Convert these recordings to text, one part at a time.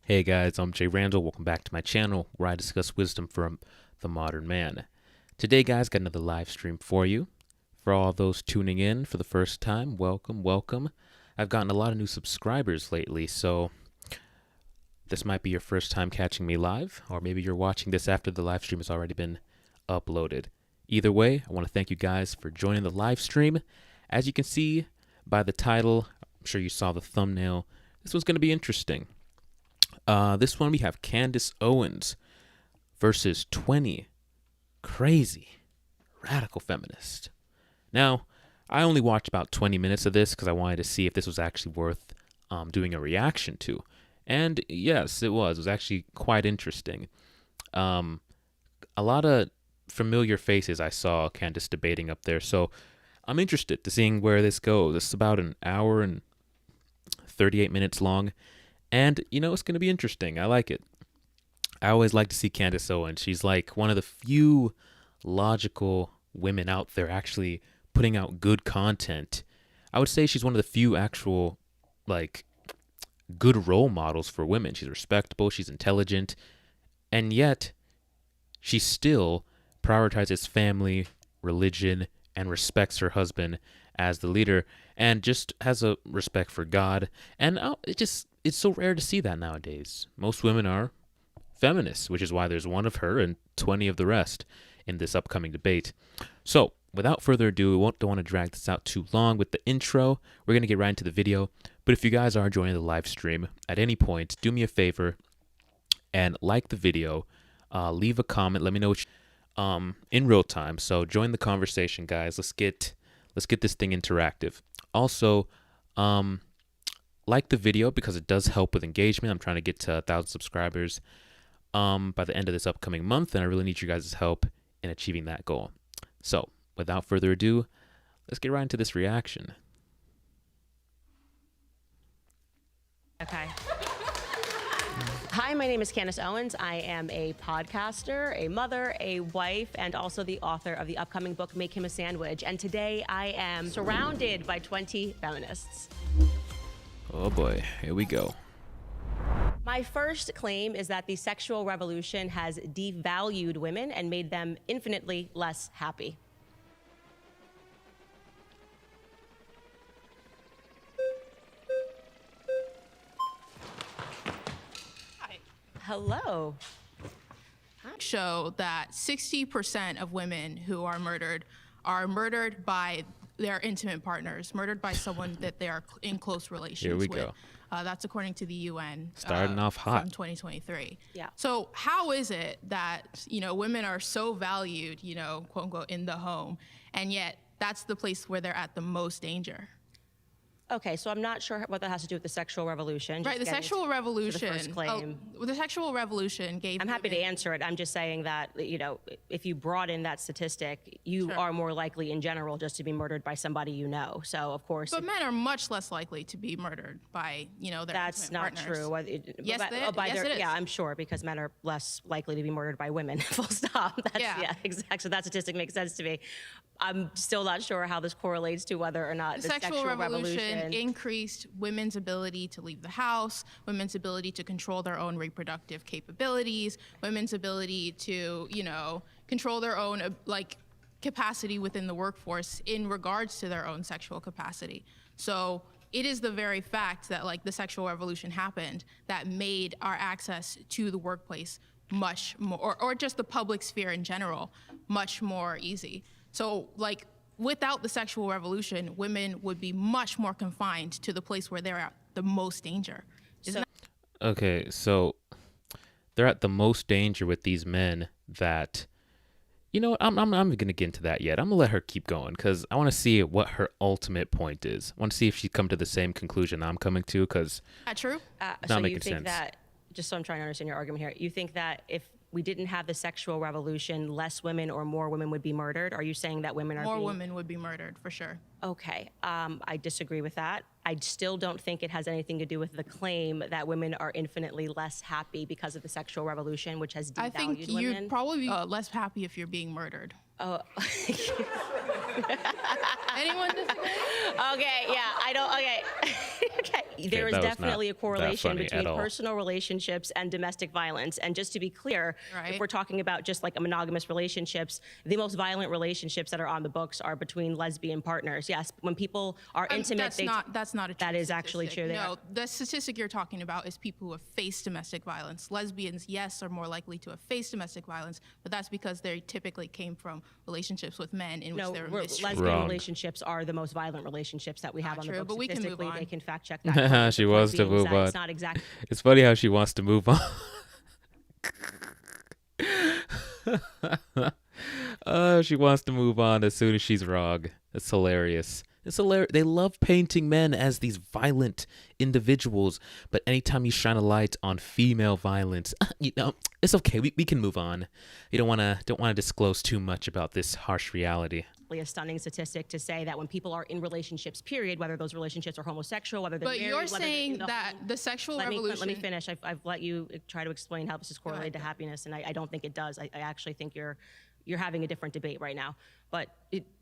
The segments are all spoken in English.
Hey guys, I'm Jay Randall. Welcome back to my channel where I discuss wisdom from the modern man. Today, guys, got another live stream for you. For all those tuning in for the first time, welcome, welcome. I've gotten a lot of new subscribers lately, so this might be your first time catching me live, or maybe you're watching this after the live stream has already been uploaded. Either way, I want to thank you guys for joining the live stream. As you can see by the title, I'm sure you saw the thumbnail, this one's going to be interesting. This one we have Candace Owens versus 20 crazy radical feminists. Now, I only watched about 20 minutes of this because I wanted to see if this was actually worth doing a reaction to. And yes, it was. It was actually quite interesting. A lot of familiar faces I saw Candace debating up there, so I'm interested to seeing where this goes. It's about an hour and 38 minutes long. And, you know, it's going to be interesting. I like it. I always like to see Candace Owens. She's like one of the few logical women out there actually putting out good content. I would say she's one of the few actual, like, good role models for women. She's respectable, she's intelligent, and yet she still prioritizes family, religion, and respects her husband as the leader, and just has a respect for God. And it's so rare to see that nowadays. Most women are feminists, which is why there's one of her and 20 of the rest in this upcoming debate. So, without further ado, we don't want to drag this out too long with the intro. We're going to get right into the video. But if you guys are joining the live stream at any point, do me a favor and like the video. Leave a comment. Let me know what in real time. So join the conversation, guys. Let's get this thing interactive. Also, like the video because it does help with engagement. I'm trying to get to 1,000 subscribers by the end of this upcoming month, and I really need you guys' help in achieving that goal. So, without further ado, let's get right into this reaction. Okay. Hi, my name is Candace Owens. I am a podcaster, a mother, a wife, and also the author of the upcoming book, Make Him a Sandwich. And today I am surrounded by 20 feminists. Oh boy, here we go. My first claim is that the sexual revolution has devalued women and made them infinitely less happy. Hi. Hello. Show that 60% of women who are murdered by their intimate partners, murdered by someone that they are in close relations with. Here we go. That's according to the UN. Starting off hot. From 2023. Yeah. So how is it that, women are so valued, quote unquote, in the home, and yet that's the place where they're at the most danger? Okay, so I'm not sure what that has to do with the sexual revolution. Right, the sexual revolution. The first claim. The sexual revolution gave. I'm happy to answer it. I'm just saying that, if you broaden that statistic, you Sure. are more likely in general just to be murdered by somebody you know. So, of course. But men are much less likely to be murdered by, their That's intimate not partners. true. Yes, it is. Yeah, I'm sure, because men are less likely to be murdered by women. Full stop. Yeah, exactly. So that statistic makes sense to me. I'm still not sure how this correlates to whether or not the sexual revolution increased women's ability to leave the house, women's ability to control their own reproductive capabilities, women's ability to, control their own capacity within the workforce in regards to their own sexual capacity. So it is the very fact that the sexual revolution happened that made our access to the workplace much more, or just the public sphere in general, much more easy. So without the sexual revolution, women would be much more confined to the place where they're at the most danger. Okay, so they're at the most danger with these men that, I'm going to get into that yet. I'm going to let her keep going because I want to see what her ultimate point is. I want to see if she's come to the same conclusion I'm coming to because That true? So you think that, just so I'm trying to understand your argument here, you think that if we didn't have the sexual revolution, less women or more women would be murdered? Are you saying that women are More women would be murdered, for sure. Okay, I disagree with that. I still don't think it has anything to do with the claim that women are infinitely less happy because of the sexual revolution, which has devalued I think women. you'd probably be less happy if you're being murdered. Oh. Anyone disagree? Okay, yeah, I don't. Okay, okay. There is that was definitely a not that correlation funny between at all. personal relationships and domestic violence. And just to be clear, Right. if we're talking about just like a monogamous relationships, the most violent relationships that are on the books are between lesbian partners. Yes, when people are intimate, That's not a true that is actually statistic. true. They No, are. the statistic you're talking about is people who have faced domestic violence. Lesbians, yes, are more likely to have faced domestic violence, but that's because they typically came from relationships with men in which No, they were mistreated. lesbian Wrong. relationships are the most violent relationships that we have on the true, books. but we can move Statistically, on. they can fact check that. She The point wants to being is move that on. It's not exactly. It's funny how she wants to move on. She wants to move on as soon as she's wrong. It's hilarious. It's hilarious. They love painting men as these violent individuals, but anytime you shine a light on female violence, it's okay. We can move on. You don't want to disclose too much about this harsh reality. A stunning statistic to say that when people are in relationships, period, whether those relationships are homosexual, whether they're But married, you're whether they're saying in the that home. the sexual Let revolution. me finish. I've let you try to explain how this is correlated to ahead. happiness, and I don't think it does. I actually think you're having a different debate right now. But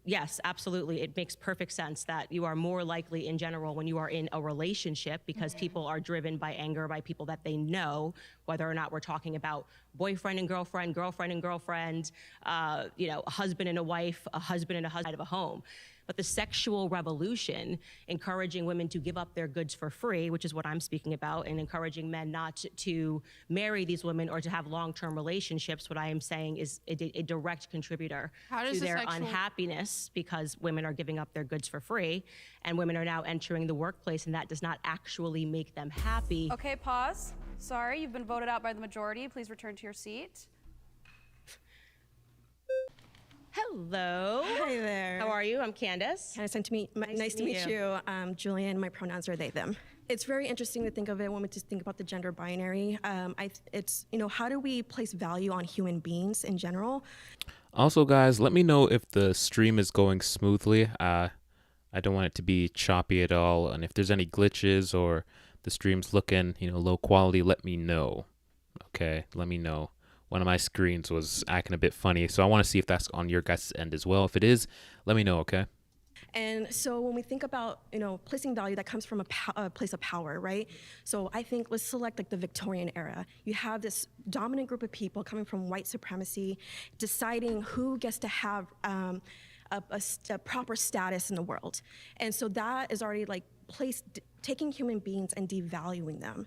yes, absolutely, it makes perfect sense that you are more likely in general when you are in a relationship because people are driven by anger by people that they know, whether or not we're talking about boyfriend and girlfriend, girlfriend and girlfriend, a husband and a wife, a husband and a husband of a home. But the sexual revolution, encouraging women to give up their goods for free, which is what I'm speaking about, and encouraging men not to marry these women or to have long-term relationships, what I am saying is a direct contributor How does to the their sexual- unhappiness because women are giving up their goods for free and women are now entering the workplace and that does not actually make them happy. Okay, pause. Sorry, you've been voted out by the majority. Please return to your seat. Hello. Hi there. How are you? I'm Candace. Nice to meet you. Julian, my pronouns are they, them. It's very interesting to think of it when we just think about the gender binary. It's, how do we place value on human beings in general? Also, guys, let me know if the stream is going smoothly. I don't want it to be choppy at all. And if there's any glitches or the stream's looking, low quality, let me know. Okay, let me know. One of my screens was acting a bit funny, so I want to see if that's on your guys' end as well. If it is, let me know, okay? And so when we think about, placing value, that comes from a place of power, right? So I think let's select like the Victorian era. You have this dominant group of people coming from white supremacy, deciding who gets to have a proper status in the world. And so that is already like taking human beings and devaluing them.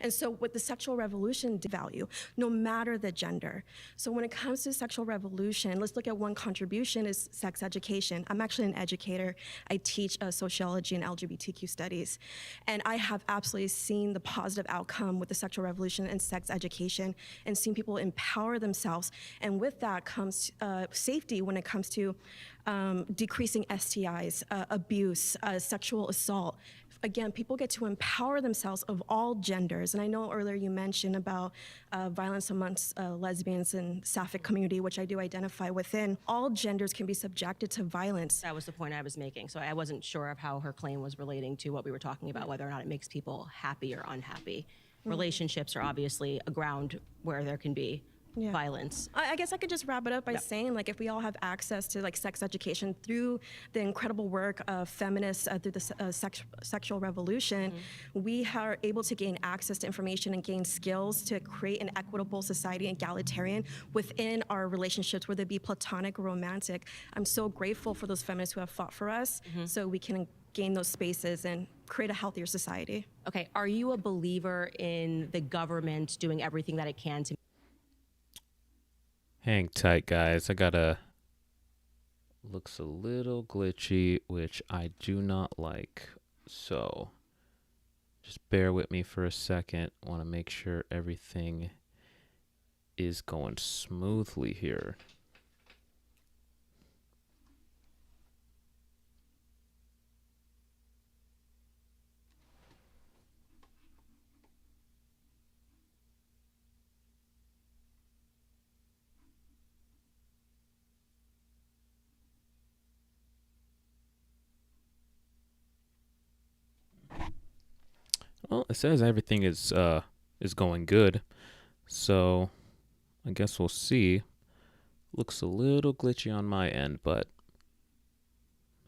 And so with the sexual revolution, devalue, no matter the gender. So when it comes to sexual revolution, let's look at one contribution is sex education. I'm actually an educator. I teach sociology and LGBTQ studies. And I have absolutely seen the positive outcome with the sexual revolution and sex education and seen people empower themselves. And with that comes safety when it comes to decreasing STIs, abuse, sexual assault. Again, people get to empower themselves of all genders. And I know earlier you mentioned about violence amongst lesbians and sapphic community, which I do identify within. All genders can be subjected to violence. That was the point I was making. So I wasn't sure of how her claim was relating to what we were talking about, whether or not it makes people happy or unhappy. Relationships are obviously a ground where there can be violence. I guess I could just wrap it up by saying, like, if we all have access to like sex education through the incredible work of feminists through the sexual revolution, we are able to gain access to information and gain skills to create an equitable society, egalitarian within our relationships, whether it be platonic or romantic. I'm so grateful for those feminists who have fought for us, so we can gain those spaces and create a healthier society. Okay, are you a believer in the government doing everything that it can to Hang tight, guys. Looks a little glitchy, which I do not like. So just bear with me for a second. Want to make sure everything is going smoothly here. Well, it says everything is going good, so I guess we'll see. Looks a little glitchy on my end, but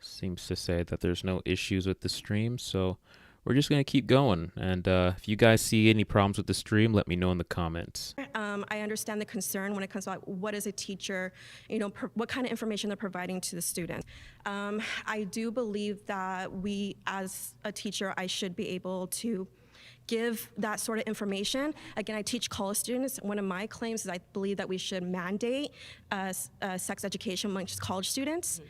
seems to say that there's no issues with the stream, so we're just going to keep going. And if you guys see any problems with the stream, let me know in the comments. I understand the concern when it comes to like, what is a teacher, what kind of information they're providing to the students. I do believe that we, as a teacher, I should be able to give that sort of information. Again, I teach college students. One of my claims is I believe that we should mandate sex education amongst college students.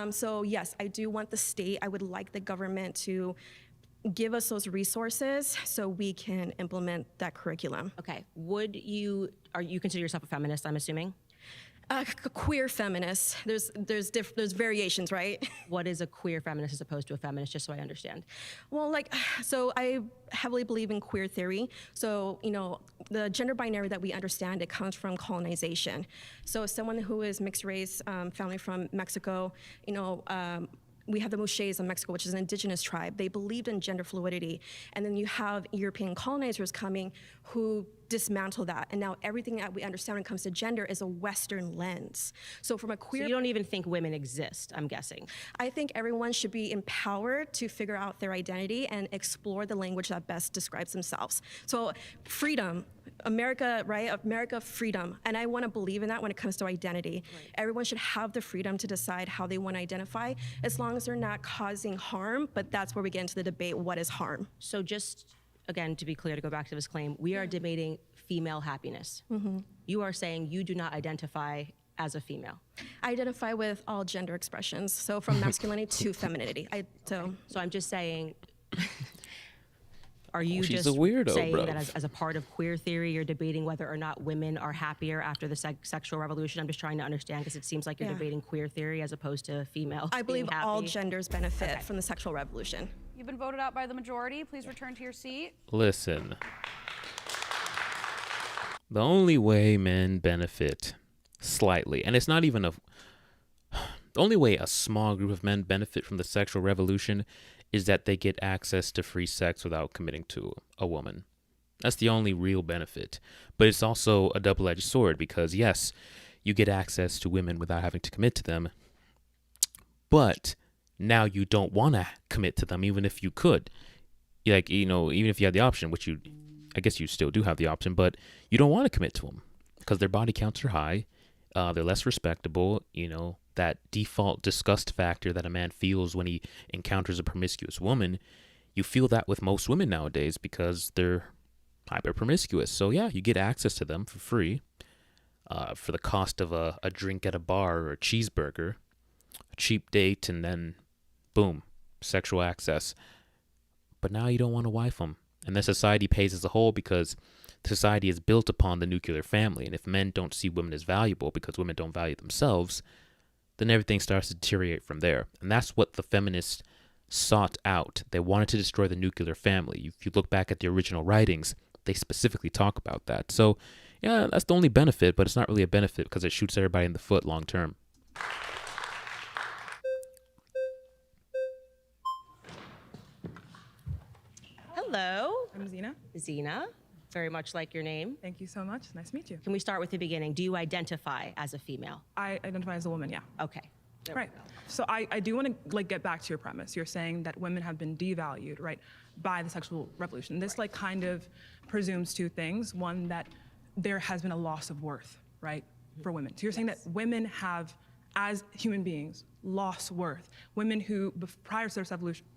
So yes, I do want the state, I would like the government to give us those resources so we can implement that curriculum. Okay. Are you consider yourself a feminist, I'm assuming? Queer feminist. There's variations, right? What is a queer feminist as opposed to a feminist, just so I understand? Well, so I heavily believe in queer theory. So, the gender binary that we understand, it comes from colonization. So someone who is mixed race, family from Mexico, we have the Moshees in Mexico, which is an indigenous tribe. They believed in gender fluidity. And then you have European colonizers coming who dismantle that. And now everything that we understand when it comes to gender is a Western lens. So from a queer... So you don't even think women exist, I'm guessing. I think everyone should be empowered to figure out their identity and explore the language that best describes themselves. So freedom, America, right? America, freedom. And I want to believe in that when it comes to identity. Right. Everyone should have the freedom to decide how they want to identify, as long as they're not causing harm. But that's where we get into the debate, what is harm? So just, again, to be clear, to go back to this claim, we are debating female happiness. You are saying you do not identify as a female. I identify with all gender expressions, so from masculinity to femininity. So I'm just saying... Are you she's just a weirdo, saying bro. that as a part of queer theory, you're debating whether or not women are happier after the sexual revolution? I'm just trying to understand, because it seems like you're debating queer theory as opposed to female. I believe being happy. all genders benefit from the sexual revolution. You've been voted out by the majority. Please return to your seat. Listen. The only way men benefit slightly, and it's not even the only way a small group of men benefit from the sexual revolution is that they get access to free sex without committing to a woman. That's the only real benefit. But it's also a double-edged sword, because yes, you get access to women without having to commit to them, but now you don't want to commit to them, even if you could. Like, even if you had the option, which I guess you still do have the option, but you don't want to commit to them because their body counts are high. They're less respectable, that default disgust factor that a man feels when he encounters a promiscuous woman. You feel that with most women nowadays because they're hyper promiscuous. So yeah, you get access to them for free, for the cost of a drink at a bar or a cheeseburger, a cheap date, and then boom, sexual access. But now you don't want to wife them. And the society pays as a whole, because society is built upon the nuclear family. And if men don't see women as valuable because women don't value themselves, then everything starts to deteriorate from there. And that's what the feminists sought out. They wanted to destroy the nuclear family. If you look back at the original writings, they specifically talk about that. So yeah, that's the only benefit, but it's not really a benefit because it shoots everybody in the foot long term. Hello, I'm Zena. Zena. Very much like your name. Thank you so much. Nice to meet you. Can we start with the beginning? Do you identify as a female? I identify as a woman, yeah. Okay. Right. So I do want to get back to your premise. You're saying that women have been devalued, right, by the sexual revolution. This kind of presumes two things. One, that there has been a loss of worth, right, for women. So you're saying that women have, as human beings, lost worth. Women who, prior to their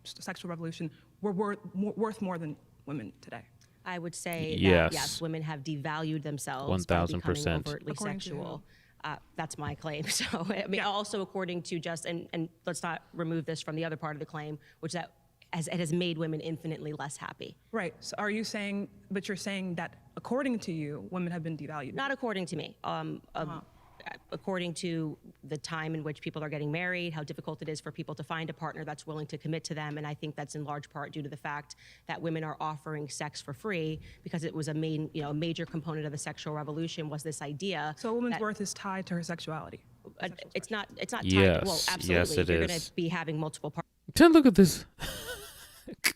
sexual revolution, were worth more than women today. I would say Yes. that, yes, women have devalued themselves by becoming 1000%. overtly According to sexual. That's my claim. So, I mean, also according to and let's not remove this from the other part of the claim, which it has made women infinitely less happy. Right. So are you saying, but you're saying that according to you, women have been devalued? Not according to me. According to the time in which people are getting married, how difficult it is for people to find a partner that's willing to commit to them. And I think that's in large part due to the fact that women are offering sex for free, because it was a major component of the sexual revolution was this idea. So a woman's worth is tied to her sexuality? It's not tied Yes. to, well, absolutely. Yes, it You're is. going to be having multiple partners. Look at this. Look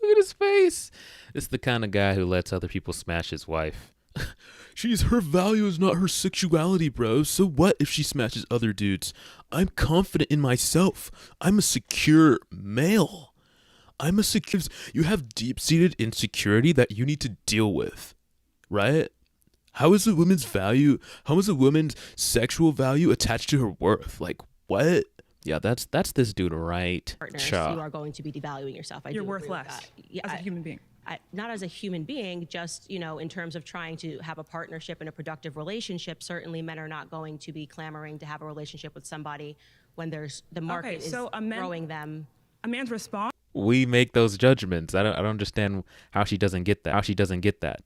at his face. This is the kind of guy who lets other people smash his wife. Her value is not her sexuality, bro. So what if she smashes other dudes? I'm confident in myself. I'm a secure male. You have deep-seated insecurity that you need to deal with, right? How is a woman's sexual value attached to her worth? Like, what? Yeah, that's this dude, right? Partners, you are going to be devaluing yourself. You're worth less as a human being. Not as a human being, just, in terms of trying to have a partnership and a productive relationship. Certainly men are not going to be clamoring to have a relationship with somebody when the market is throwing them. A man's response. We make those judgments. I don't understand how she doesn't get that.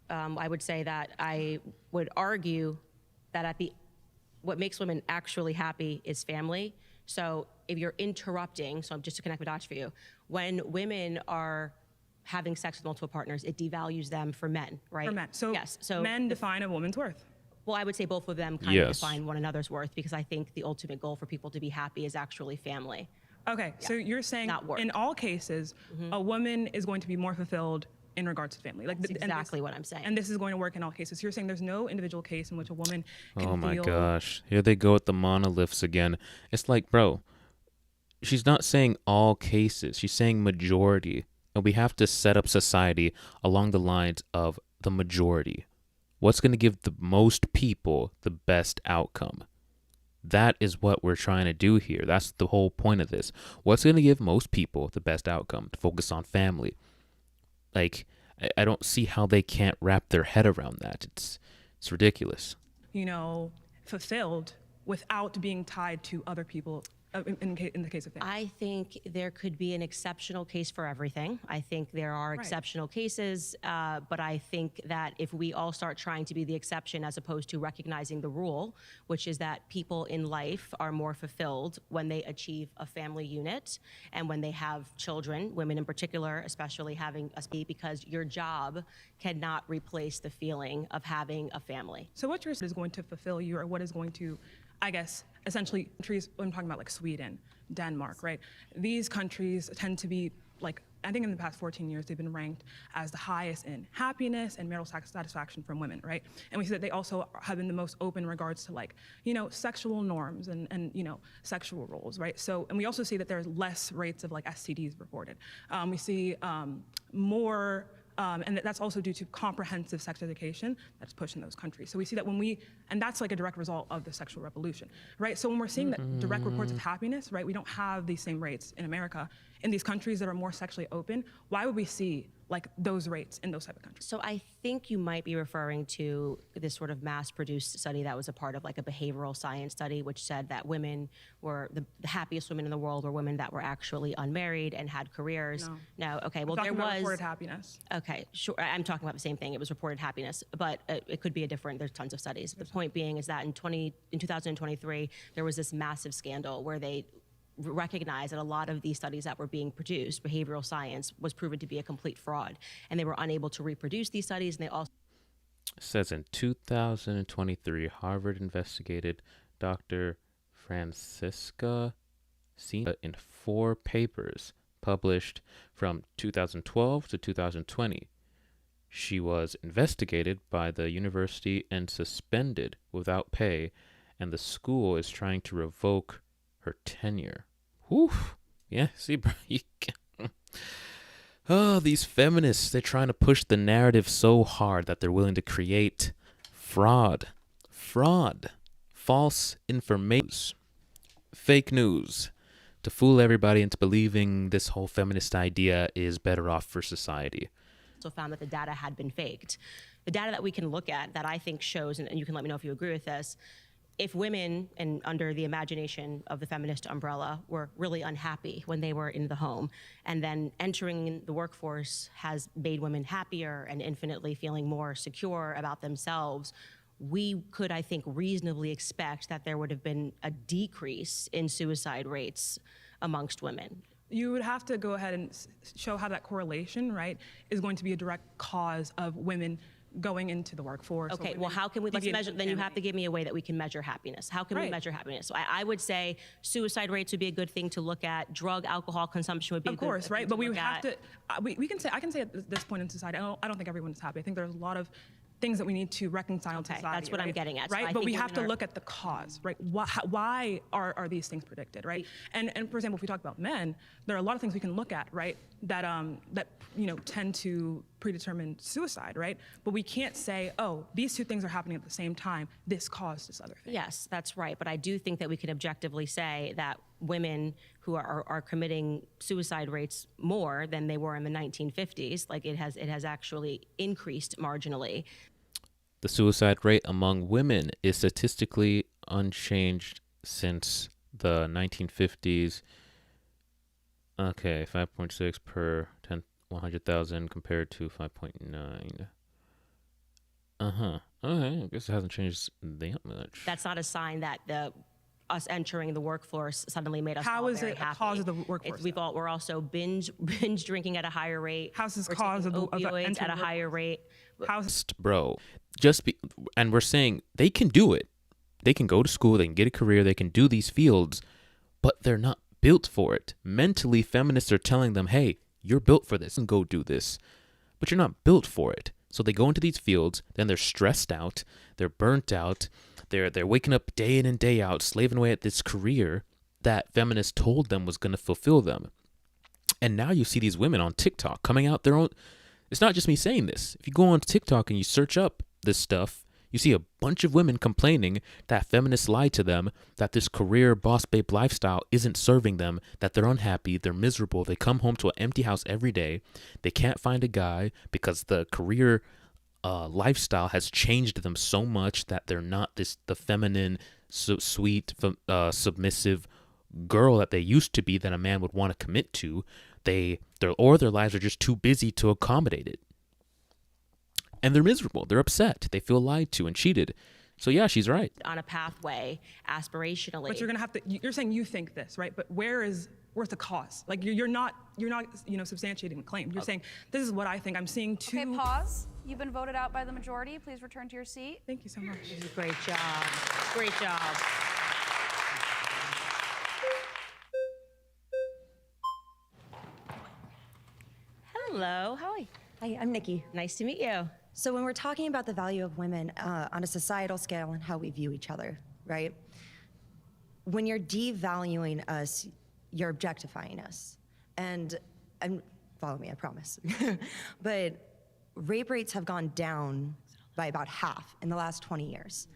I would say that I would argue that what makes women actually happy is family. So if you're interrupting, just to connect the dots for you, when women are having sex with multiple partners, it devalues them for men, right? For men. So yes. So men define a woman's worth. Well, I would say both of them kind of define one another's worth, because I think the ultimate goal for people to be happy is actually family. Okay, so you're saying in all cases, a woman is going to be more fulfilled in regards to family. That's exactly what I'm saying. And this is going to work in all cases. So you're saying there's no individual case in which a woman can Oh my gosh. Here they go with the monoliths again. It's like, bro, she's not saying all cases. She's saying majority. And we have to set up society along the lines of the majority. What's going to give the most people the best outcome? That is what we're trying to do here. That's the whole point of this. What's going to give most people the best outcome? To focus on family. Like, I don't see how they can't wrap their head around that. It's ridiculous. Fulfilled without being tied to other people in the case of family. I think there could be an exceptional case for everything. I think there are exceptional cases, but I think that if we all start trying to be the exception as opposed to recognizing the rule, which is that people in life are more fulfilled when they achieve a family unit and when they have children, women in particular, especially having a baby, because your job cannot replace the feeling of having a family. So what is going to fulfill you, or what is going to, I guess, essentially countries, I'm talking about like Sweden, Denmark, right? These countries tend to be like, I think in the past 14 years, they've been ranked as the highest in happiness and marital satisfaction from women, right? And we see that they also have been the most open in regards to like, sexual norms and sexual roles, right? So, and we also see that there's less rates of like STDs reported. We see more, and that's also due to comprehensive sex education that's pushed in those countries. So we see that and that's like a direct result of the sexual revolution, right? So when we're seeing that direct reports of happiness, right, we don't have these same rates in America. In these countries that are more sexually open, why would we see like those rates in those type of countries? So I think you might be referring to this sort of mass-produced study that was a part of like a behavioral science study, which said that women were the happiest women in the world were women that were actually unmarried and had careers. No. Okay. Well, there was reported happiness. Okay, sure. I'm talking about the same thing. It was reported happiness, but it could be there's tons of studies. The point being is that in 2023, there was this massive scandal where they recognize that a lot of these studies that were being produced, behavioral science, was proven to be a complete fraud, and they were unable to reproduce these studies. And they also says in 2023, Harvard investigated Dr. Francisca Sina in 4 papers published from 2012 to 2020. She was investigated by the university and suspended without pay, and the school is trying to revoke her tenure. Whew. Yeah, see, bro, these feminists, they're trying to push the narrative so hard that they're willing to create fraud, false information, fake news, to fool everybody into believing this whole feminist idea is better off for society. Also found that the data had been faked. The data that we can look at that I think shows, and you can let me know if you agree with this, if women, and under the imagination of the feminist umbrella, were really unhappy when they were in the home, and then entering the workforce has made women happier and infinitely feeling more secure about themselves, we could, I think, reasonably expect that there would have been a decrease in suicide rates amongst women. You would have to go ahead and show how that correlation, right, is going to be a direct cause of women going into the workforce. Okay, well, how can we, let's measure, then you have to give me a way that we can measure happiness. How can we measure happiness? So I would say suicide rates would be a good thing to look at. Drug, alcohol consumption would be a good thing to look at. Of course, right? But we would have to, I can say at this point in society, I don't think everyone's happy. I think there's a lot of things that we need to reconcile in Okay, society. that's what I'm right? getting at. So Right, I but think we have to women are- look at the cause, right? Why are these things predicted, right? And for example, if we talk about men, there are a lot of things we can look at, right? That tend to predetermine suicide, right? But we can't say, oh, these two things are happening at the same time. This caused this other thing. Yes, that's right. But I do think that we can objectively say that women who are committing suicide rates more than they were in the 1950s, like it has actually increased marginally. The suicide rate among women is statistically unchanged since the 1950s. Okay, 5.6 per 100,000 compared to 5.9. Okay, I guess it hasn't changed that much. That's not a sign that us entering the workforce suddenly made us How all is very it a happy. cause of the workforce, We're also binge drinking at a higher rate. How's this We're cause taking of the opioids entering at a the higher rate. How's Bro, and we're saying they can do it. They can go to school, they can get a career, they can do these fields, but they're not built for it. Mentally, feminists are telling them, hey, you're built for this and go do this, but you're not built for it. So they go into these fields, then they're stressed out, they're burnt out, they're waking up day in and day out, slaving away at this career that feminists told them was going to fulfill them. And now you see these women on TikTok coming out their own. It's not just me saying this. If you go on TikTok and you search up this stuff, you see a bunch of women complaining that feminists lied to them, that this career boss babe lifestyle isn't serving them, that they're unhappy, they're miserable, they come home to an empty house every day, they can't find a guy because the career lifestyle has changed them so much that they're not the feminine, sweet, submissive girl that they used to be that a man would want to commit to. Their lives are just too busy to accommodate it. And they're miserable. They're upset. They feel lied to and cheated. So yeah, she's right. On a pathway, aspirationally. But you're gonna have to. You're saying you think this, right? But where's the cause? Like you're not substantiating the claim. You're saying this is what I think. I'm seeing two. Okay, pause. You've been voted out by the majority. Please return to your seat. Thank you so much. Great job. Great job. Hello. How are you? Hi, I'm Nikki. Nice to meet you. So when we're talking about the value of women on a societal scale and how we view each other, right? When you're devaluing us, you're objectifying us. And follow me, I promise. But rape rates have gone down by about half in the last 20 years.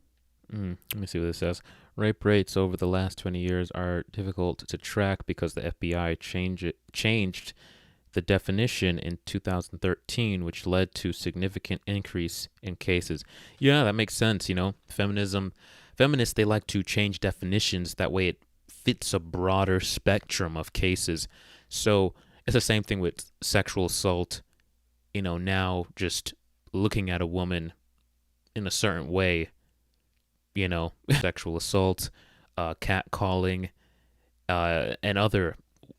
Let me see what this says. Rape rates over the last 20 years are difficult to track because the FBI changed the definition in 2013, which led to significant increase in cases. Yeah, that makes sense. Feminists, they like to change definitions. That way it fits a broader spectrum of cases. So it's the same thing with sexual assault. Now just looking at a woman in a certain way, sexual assault, catcalling, and other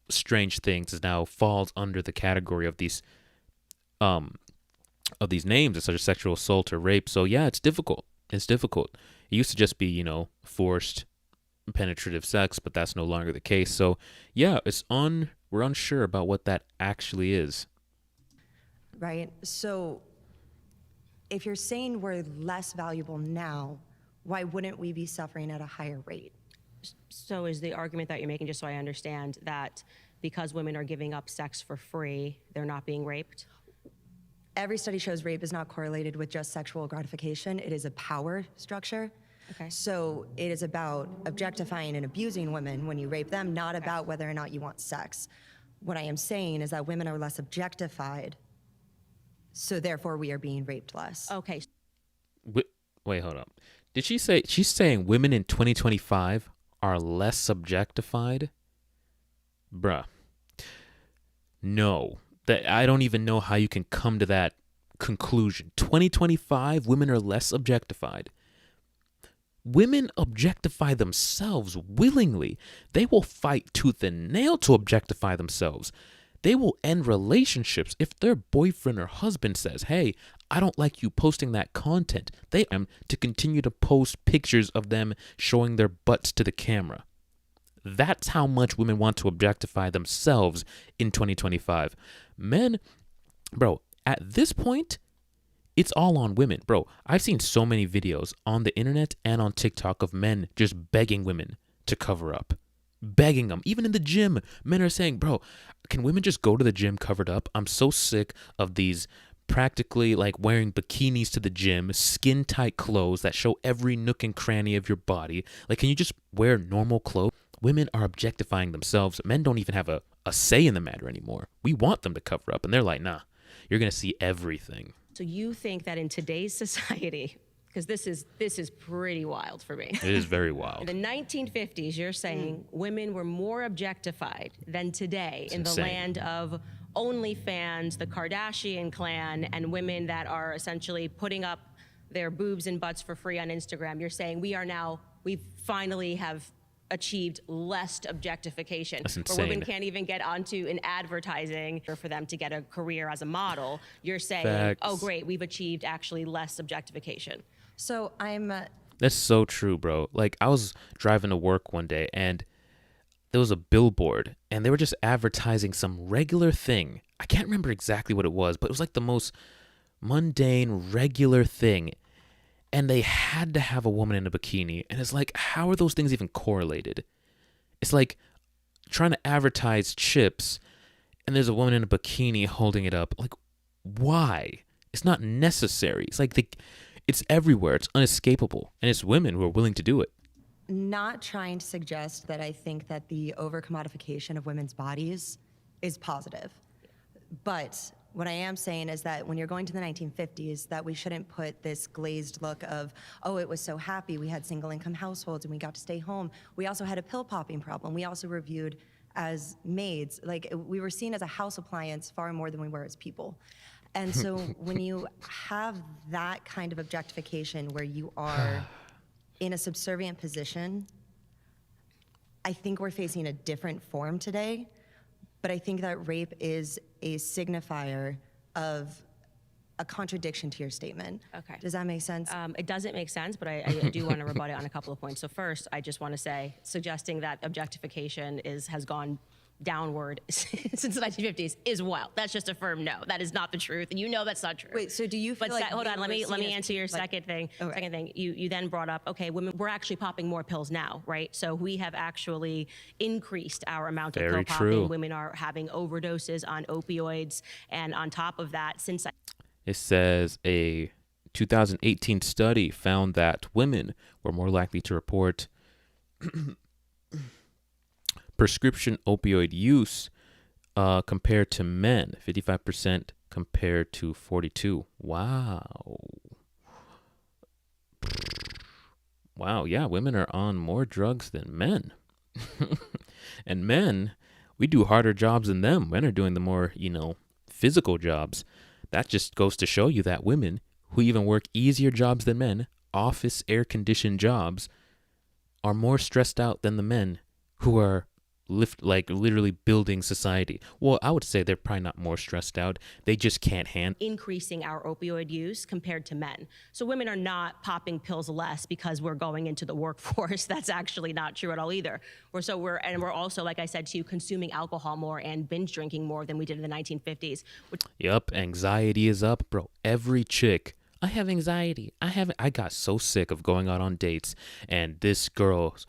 strange things now falls under the category of these names, such as sexual assault or rape. So yeah, it's difficult. It used to just be, forced penetrative sex, but that's no longer the case. So yeah, we're unsure about what that actually is. Right? So if you're saying we're less valuable now, why wouldn't we be suffering at a higher rate? So is the argument that you're making, just so I understand, that because women are giving up sex for free, they're not being raped? Every study shows rape is not correlated with just sexual gratification. It is a power structure. Okay. So it is about objectifying and abusing women when you rape them, not about whether or not you want sex. What I am saying is that women are less objectified, so therefore we are being raped less. Okay. Wait, hold up. Did she say she's saying women in 2025 are less objectified? Bruh. No. I don't even know how you can come to that conclusion. 2025, women are less objectified. Women objectify themselves willingly. They will fight tooth and nail to objectify themselves. They will end relationships if their boyfriend or husband says, hey, I don't like you posting that content. They am to continue to post pictures of them showing their butts to the camera. That's how much women want to objectify themselves in 2025. Men, bro, at this point, it's all on women. Bro, I've seen so many videos on the internet and on TikTok of men just begging women to cover up. Begging them. Even in the gym, men are saying, bro, can women just go to the gym covered up? I'm so sick of these practically like wearing bikinis to the gym, skin tight clothes that show every nook and cranny of your body. Like, can you just wear normal clothes? Women are objectifying themselves. Men don't even have a say in the matter anymore. We want them to cover up, and they're like, nah, you're going to see everything. So you think that in today's society, because this is pretty wild for me. It is very wild. In the 1950s, you're saying women were more objectified than today It's in the insane. land of OnlyFans, the Kardashian clan, and women that are essentially putting up their boobs and butts for free on Instagram. You're saying we finally have achieved less objectification. That's where women insane. can't even get onto an advertising or for them to get a career as a model. You're saying, Facts. oh great, we've achieved actually less objectification. So I'm That's so true, bro. Like, I was driving to work one day and there was a billboard and they were just advertising some regular thing. I can't remember exactly what it was, but it was like the most mundane, regular thing. And they had to have a woman in a bikini. And it's like, how are those things even correlated? It's like trying to advertise chips and there's a woman in a bikini holding it up. Like, why? It's not necessary. It's like it's everywhere. It's unescapable. And it's women who are willing to do it. not trying to suggest that I think that the over-commodification of women's bodies is positive. But what I am saying is that when you're going to the 1950s, that we shouldn't put this glazed look of, oh, it was so happy, we had single-income households and we got to stay home. We also had a pill-popping problem. We also were viewed as maids. Like, we were seen as a house appliance far more than we were as people. And so when you have that kind of objectification where you are in a subservient position, I think we're facing a different form today. But I think that rape is a signifier of a contradiction to your statement. Okay. Does that make sense? It doesn't make sense, but I do want to rebut it on a couple of points. So first, I just want to say, suggesting that objectification has gone downward since the 1950s is wild. That's just a firm no. That is not the truth, and you know that's not true. Wait, so do you feel like hold on, let women were me seen as answer your like- second thing. Okay. Second thing, you then brought up, okay, women, we're actually popping more pills now, right? So we have actually increased our amount of Very pill true. popping. Women are having overdoses on opioids, and on top of that, since It says a 2018 study found that women were more likely to report prescription opioid use compared to men, 55% compared to 42%. Wow. Wow, yeah, women are on more drugs than men. And men, we do harder jobs than them. Men are doing the more, physical jobs. That just goes to show you that women who even work easier jobs than men, office air-conditioned jobs, are more stressed out than the men who are literally building society. Well, I would say they're probably not more stressed out. They just can't handle. increasing our opioid use compared to men. So women are not popping pills less because we're going into the workforce. That's actually not true at all either. We're also, like I said to you, consuming alcohol more and binge drinking more than we did in the 1950s. Yup, anxiety is up, bro. Every chick, I have anxiety. I got so sick of going out on dates, and these girls,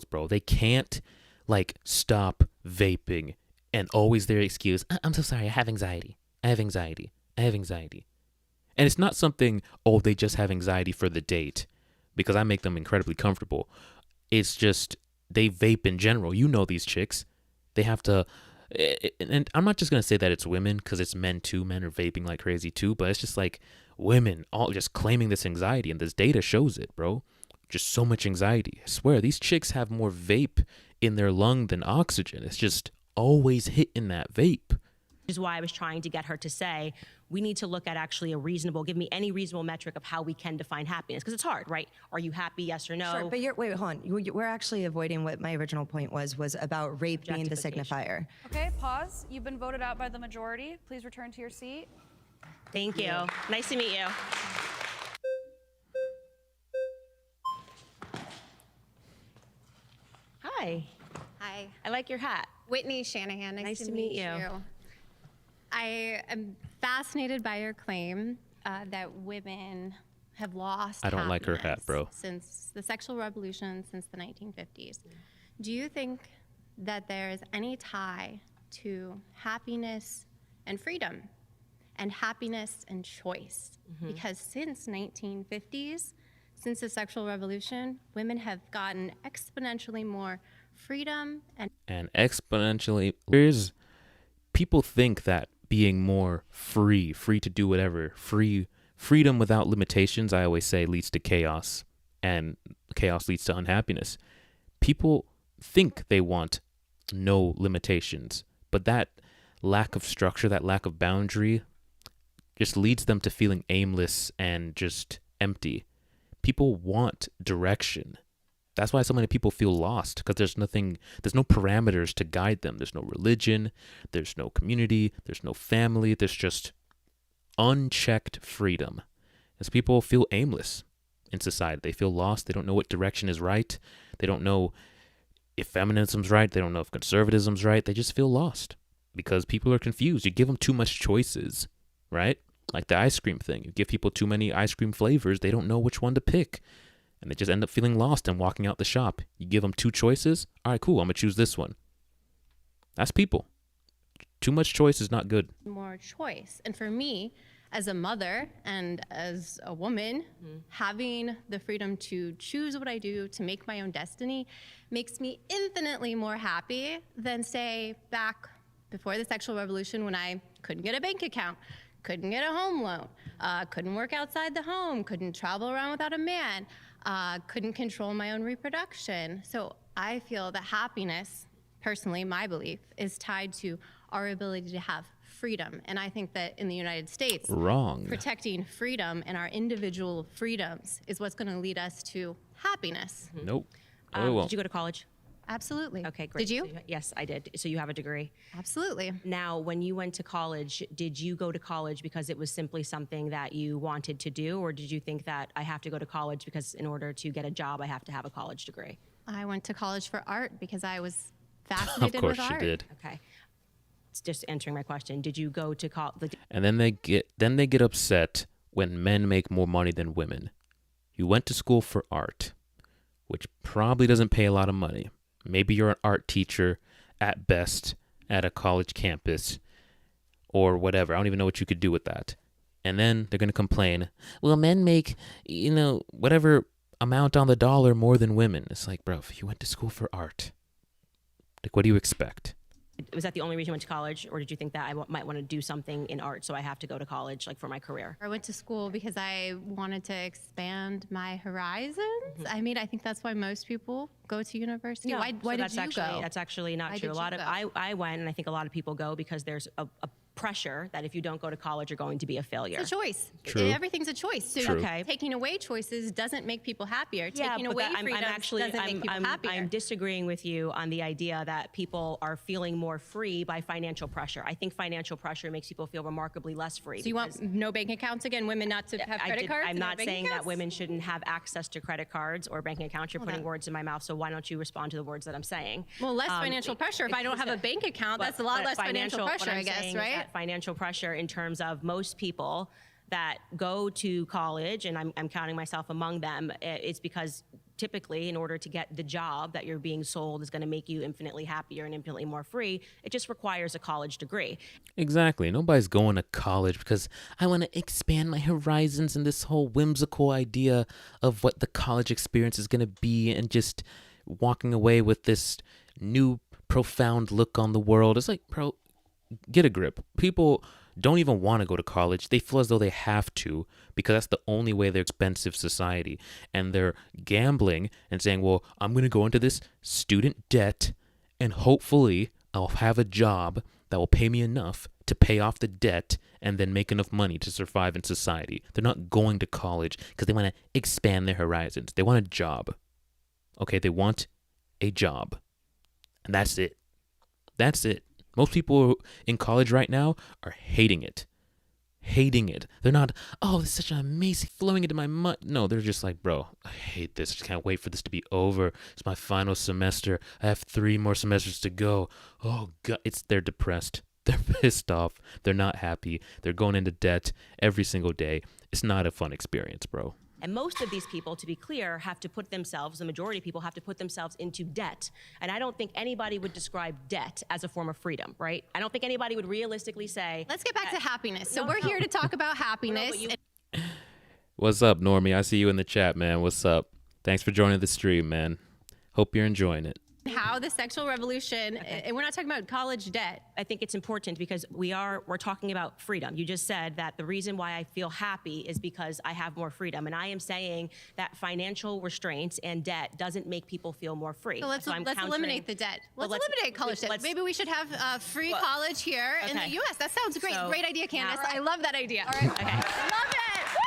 bro, they can't stop vaping, and always their excuse, I'm so sorry, I have anxiety. And it's not something, they just have anxiety for the date, because I make them incredibly comfortable. It's just, they vape in general. You know these chicks. They have to, and I'm not just going to say that it's women, because it's men too. Men are vaping like crazy too, but it's just like women all just claiming this anxiety, and this data shows it, bro. Just so much anxiety. I swear, these chicks have more vape in their lung than oxygen. It's just always hitting that vape. Which is why I was trying to get her to say, we need to look at actually give me any reasonable metric of how we can define happiness. Because it's hard, right? Are you happy, yes or no? Sure, but wait, hold on. We're actually avoiding what my original point was about rape being the signifier. Okay, pause. You've been voted out by the majority. Please return to your seat. Thank you. Nice to meet you. Hi. Hi, I like your hat. Whitney Shanahan. Nice to meet you. I am fascinated by your claim that women have lost I don't like her hat, happiness bro. since the sexual revolution, since the 1950s. Do you think that there is any tie to happiness and freedom and happiness and choice? Because since 1950s, since the sexual revolution, women have gotten exponentially more freedom And exponentially, people think that being more free to do whatever, freedom without limitations, I always say, leads to chaos, and chaos leads to unhappiness. People think they want no limitations, but that lack of structure, that lack of boundary, just leads them to feeling aimless and just empty. People want direction. That's why so many people feel lost, because there's no parameters to guide them. There's no religion, there's no community, there's no family, there's just unchecked freedom. As people feel aimless in society, they feel lost, they don't know what direction is right, they don't know if feminism's right, they don't know if conservatism's right, they just feel lost because people are confused. You give them too much choices, right? Like the ice cream thing. You give people too many ice cream flavors, they don't know which one to pick. And they just end up feeling lost and walking out the shop. You give them two choices. All right, cool. I'm going to choose this one. That's people. Too much choice is not good. more choice. And for me, as a mother and as a woman, having the freedom to choose what I do, to make my own destiny, makes me infinitely more happy than, say, back before the sexual revolution when I couldn't get a bank account, couldn't get a home loan, couldn't work outside the home, couldn't travel around without a man, couldn't control my own reproduction. So I feel that happiness, personally, my belief, is tied to our ability to have freedom. And I think that in the United States, Wrong. protecting freedom and our individual freedoms is what's going to lead us to happiness. Nope. No, it won't. Did you go to college? Absolutely. Okay, great. Did you? So yes, I did. So you have a degree. Absolutely. Now, when you went to college, did you go to college because it was simply something that you wanted to do, or did you think that I have to go to college because in order to get a job, I have to have a college degree? I went to college for art because I was fascinated Of course with she art. did. Okay. It's just answering my question. Did you go to college? And then they get upset when men make more money than women. You went to school for art, which probably doesn't pay a lot of money. Maybe you're an art teacher at best at a college campus or whatever. I don't even know what you could do with that. And then they're going to complain, well, men make, whatever amount on the dollar more than women. It's like, bro, if you went to school for art, like, what do you expect? Was that the only reason you went to college, or did you think that I might want to do something in art, so I have to go to college, like for my career? I went to school because I wanted to expand my horizons. I mean, I think that's why most people go to university. Why So did that's you actually, go? That's actually not Why true. did A lot you of go? I went, and I think a lot of people go because there's a pressure that if you don't go to college, you're going to be a failure. It's a choice. True. Everything's a choice. So True. Okay. taking away choices doesn't make people happier. Yeah, Taking but away that- freedoms doesn't make people happier. I'm disagreeing with you on the idea that people are feeling more free by financial pressure. I think financial pressure makes people feel remarkably less free. So you want no bank accounts again? Women not to have credit cards? I'm and no not bank saying that accounts? women shouldn't have access to credit cards or banking accounts. You're Hold putting on. words in my mouth, so why don't you respond to the words that I'm saying? Well, less financial pressure. If I don't have a bank account, that's a lot less financial pressure, I guess, right? Financial pressure in terms of most people that go to college, and I'm counting myself among them, it's because typically in order to get the job that you're being sold is going to make you infinitely happier and infinitely more free, it just requires a college degree. Exactly. Nobody's going to college because I want to expand my horizons and this whole whimsical idea of what the college experience is going to be and just walking away with this new profound look on the world. It's like, bro, get a grip. People don't even want to go to college. They feel as though they have to because that's the only way they're expensive society. And they're gambling and saying, well, I'm going to go into this student debt and hopefully I'll have a job that will pay me enough to pay off the debt and then make enough money to survive in society. They're not going to college because they want to expand their horizons. They want a job. Okay, they want a job. And that's it. That's it. Most people in college right now are hating it. Hating it. They're not, oh, this is such an amazing, flowing into my mind. No, they're just like, bro, I hate this. I just can't wait for this to be over. It's my final semester. I have 3 more semesters to go. Oh, God. They're depressed. They're pissed off. They're not happy. They're going into debt every single day. It's not a fun experience, bro. And most of these people, to be clear, have to put themselves, the majority of people have to put themselves into debt. And I don't think anybody would describe debt as a form of freedom, right? I don't think anybody would realistically say. Let's get back to happiness. So No, we're no. here to talk about happiness. but you- What's up, Normie? I see you in the chat, man. What's up? Thanks for joining the stream, man. Hope you're enjoying it. How the sexual revolution, and we're not talking about college debt. I think it's important because we're talking about freedom. You just said that the reason why I feel happy is because I have more freedom. And I am saying that financial restraints and debt doesn't make people feel more free. So let's I'm countering- eliminate the debt. Well, Let's eliminate college debt. let's- Maybe we should have free college here in the okay. U.S. That sounds great. So, Great idea, Candace. now- I love that idea. All right. Okay. Love it. Woo!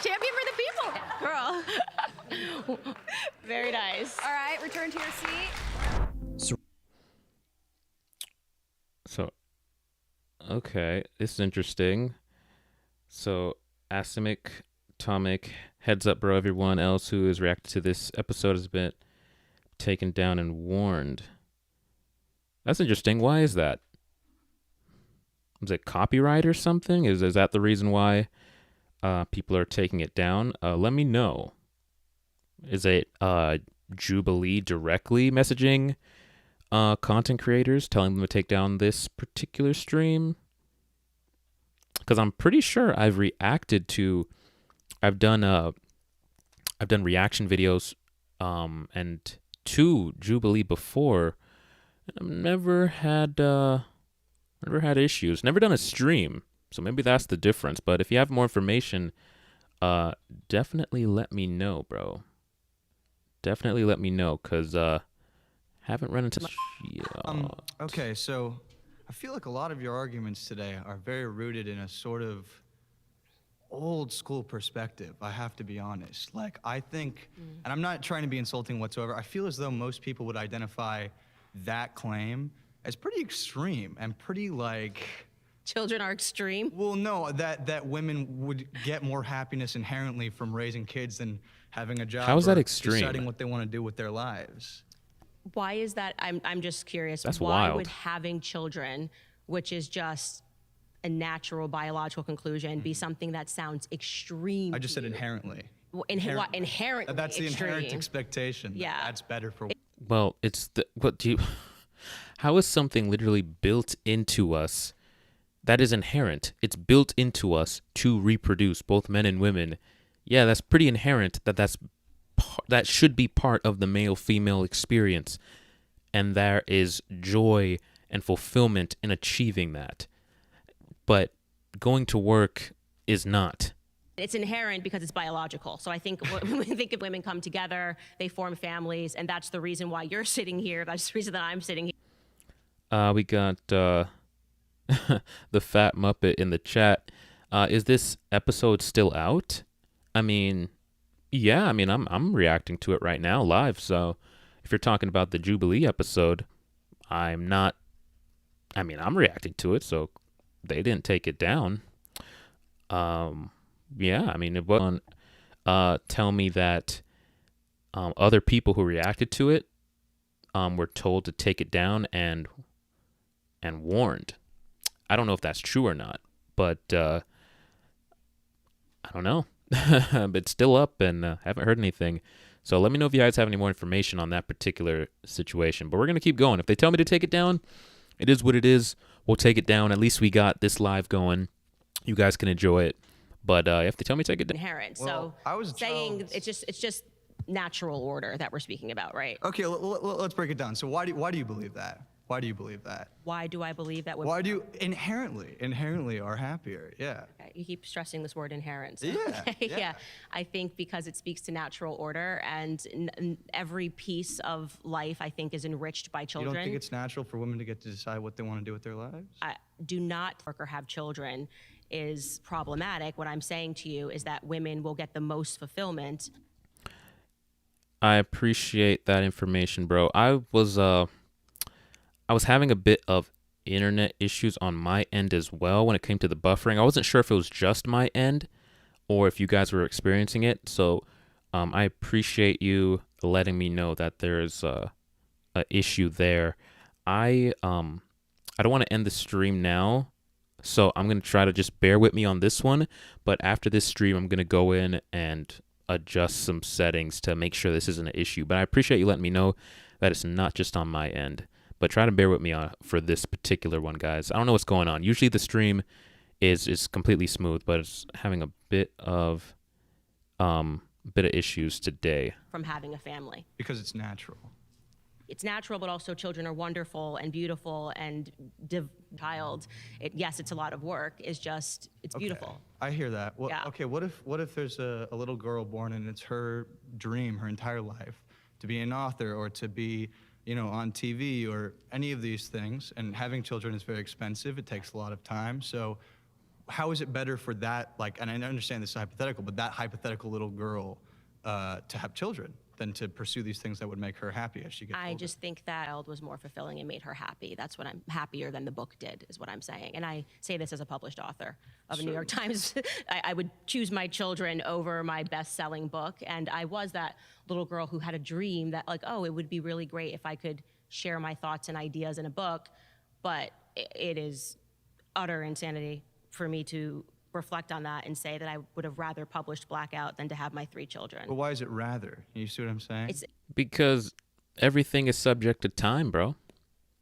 Champion for the people. Girl. Very nice. All right, return to your seat. So, okay, this is interesting. So, Asimic, Tomic, heads up, bro. Everyone else who has reacted to this episode has been taken down and warned. That's interesting. Why is that? Is it copyright or something? Is that the reason why people are taking it down? Let me know. Is it Jubilee directly messaging content creators, telling them to take down this particular stream? Because I'm pretty sure I've reacted to, I've done reaction videos and to Jubilee before, and I've never had issues. Never done a stream, so maybe that's the difference. But if you have more information, definitely let me know, bro. Definitely let me know, because haven't run into... Okay, so I feel like a lot of your arguments today are very rooted in a sort of old school perspective, I have to be honest. Like, I think, and I'm not trying to be insulting whatsoever, I feel as though most people would identify that claim as pretty extreme and pretty like... Children are extreme. Well, no, that women would get more happiness inherently from raising kids than having a job. How is that or extreme? Deciding what they want to do with their lives. Why is that? I'm just curious. That's why wild. would having children, which is just a natural biological conclusion, be something that sounds extreme? I just to said you? inherently. Well, Inherently. inherently. That's the inherent extreme. expectation. Yeah. That's better for... Well, it's the... What do you... How is something literally built into us that is inherent? It's built into us to reproduce, both men and women. Yeah, that's pretty inherent that should be part of the male-female experience. And there is joy and fulfillment in achieving that. But going to work is not. It's inherent because it's biological. So I think when we think of women come together, they form families, and that's the reason why you're sitting here. That's the reason that I'm sitting here. We got the Fat Muppet in the chat. Is this episode still out? I mean, yeah. I mean, I'm reacting to it right now live. So if you're talking about the Jubilee episode, I'm not. I mean, I'm reacting to it. So they didn't take it down. Yeah. I mean, it wasn't. Tell me that other people who reacted to it were told to take it down and warned. I don't know if that's true or not, but I don't know. But it's still up, and haven't heard anything. So let me know if you guys have any more information on that particular situation. But we're going to keep going. If they tell me to take it down, it is what it is. We'll take it down. At least we got this live going. You guys can enjoy it. But if they tell me to take it down... Inherent. Well, so I was saying told- it's just natural order that we're speaking about, right? Okay, let's break it down. So why do you believe that? Why do you believe that? Why do I believe that women... Why do you inherently are happier? Yeah. Okay, you keep stressing this word inherent. So, Yeah, okay, yeah. I think because it speaks to natural order, and every piece of life, I think, is enriched by You children. don't think it's natural for women to get to decide what they want to do with their lives? I do not work or have children is problematic. What I'm saying to you is that women will get the most fulfillment. I appreciate that information, bro. I was having a bit of internet issues on my end as well when it came to the buffering. I wasn't sure if it was just my end or if you guys were experiencing it. So I appreciate you letting me know that there's a issue there. I I don't want to end the stream now, so I'm going to try to just bear with me on this one. But after this stream, I'm going to go in and adjust some settings to make sure this isn't an issue. But I appreciate you letting me know that it's not just on my end. But try to bear with me on for this particular one, guys. I don't know what's going on. Usually the stream is completely smooth, but it's having a bit of issues today. From having a family. Because it's natural. It's natural, but also children are wonderful and beautiful and child. Yes, it's a lot of work. It's beautiful. I hear that. Well, Yeah. Okay, what if there's a little girl born and it's her dream her entire life to be an author or to be, on TV or any of these things, and having children is very expensive. It takes a lot of time. So how is it better for that, and I understand this is hypothetical, but that hypothetical little girl to have children than to pursue these things that would make her happy as she gets older? I just think that child was more fulfilling and made her happy. That's what I'm happier than the book did, is what I'm saying. And I say this as a published author of a New York Times. I would choose my children over my best-selling book. And I was that little girl who had a dream that, it would be really great if I could share my thoughts and ideas in a book. But it is utter insanity for me to reflect on that and say that I would have rather published Blackout than to have my 3 children. But why is it rather? You see what I'm saying? Because everything is subject to time, bro.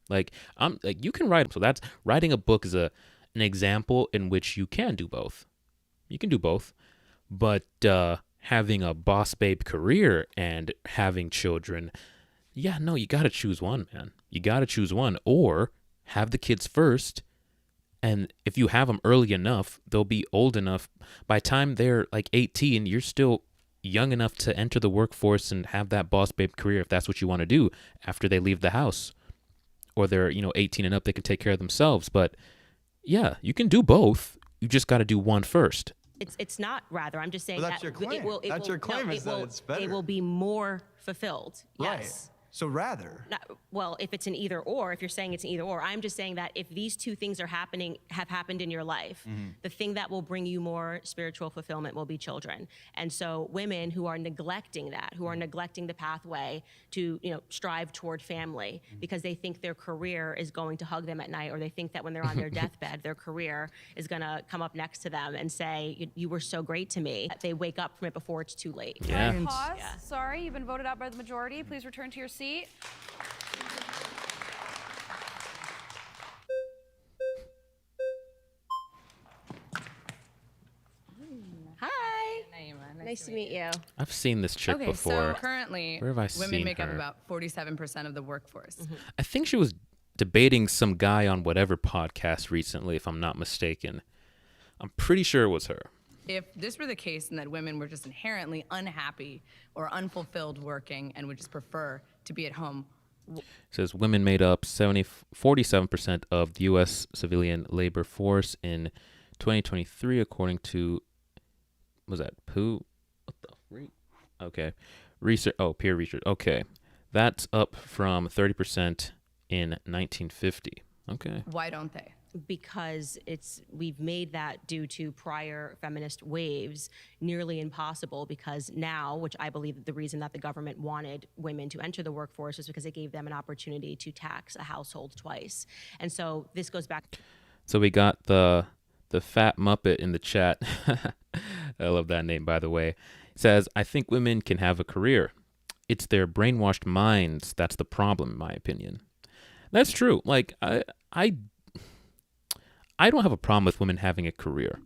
You can write. So that's writing a book is an example in which you can do both. You can do both, but having a boss babe career and having children, you got to choose one, man. You got to choose one, or have the kids first. And if you have them early enough, they'll be old enough. By the time they're 18, you're still young enough to enter the workforce and have that boss babe career if that's what you want to do after they leave the house. Or they're, 18 and up, they can take care of themselves. But yeah, you can do both. You just got to do one first. It's not rather. I'm just saying Well, that's that your claim. it will. That's your claim, is that it's better. It will be more fulfilled. Right. Yes. So rather. Well, if it's an either or, if you're saying it's an either or, I'm just saying that if these two things have happened in your life, the thing that will bring you more spiritual fulfillment will be children. And so women who are neglecting that, who are neglecting the pathway to, strive toward family because they think their career is going to hug them at night, or they think that when they're on their deathbed, their career is going to come up next to them and say, you were so great to me. They wake up from it before it's too late. Yeah. Pause. Sorry, you've been voted out by the majority. Please return to your seat. Hi. Nice to meet you. I've seen this chick Okay, before. so currently, Where have I women seen make up her? about 47% of the workforce. I think she was debating some guy on whatever podcast recently, if I'm not mistaken. I'm pretty sure it was her. If this were the case and that women were just inherently unhappy or unfulfilled working and would just prefer to be at home, It says women made up 47% of the U.S. civilian labor force in 2023, according to, was that Pooh? What the freak? Okay. Research. Oh, peer research. Okay. That's up from 30% in 1950. Okay. why don't they? Because we've made that due to prior feminist waves nearly impossible, because now, which I believe the reason that the government wanted women to enter the workforce is because it gave them an opportunity to tax a household twice. And so this goes back. So we got the fat Muppet in the chat. I love that name, by the way. It says, I think women can have a career. It's their brainwashed minds that's the problem, in my opinion. That's true. I don't have a problem with women having a career.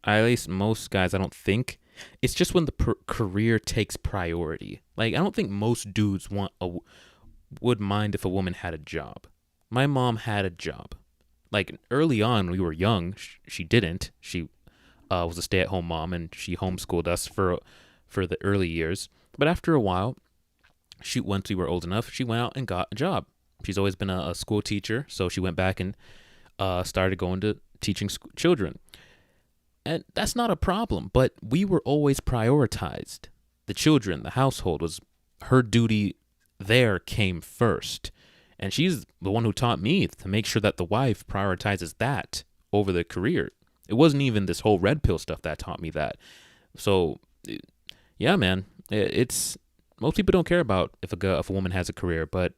At least most guys, I don't think. It's just when the career takes priority. I don't think most dudes would mind if a woman had a job. My mom had a job. Early on, when we were young, she didn't. She was a stay-at-home mom, and she homeschooled us for the early years. But after a while, once we were old enough, she went out and got a job. She's always been a school teacher, so she went back and started going to teaching children. And that's not a problem, but we were always prioritized. The children, the household, was her duty there came first. And she's the one who taught me to make sure that the wife prioritizes that over the career. It wasn't even this whole red pill stuff that taught me that. So, yeah, man, it's most people don't care about if a woman has a career, but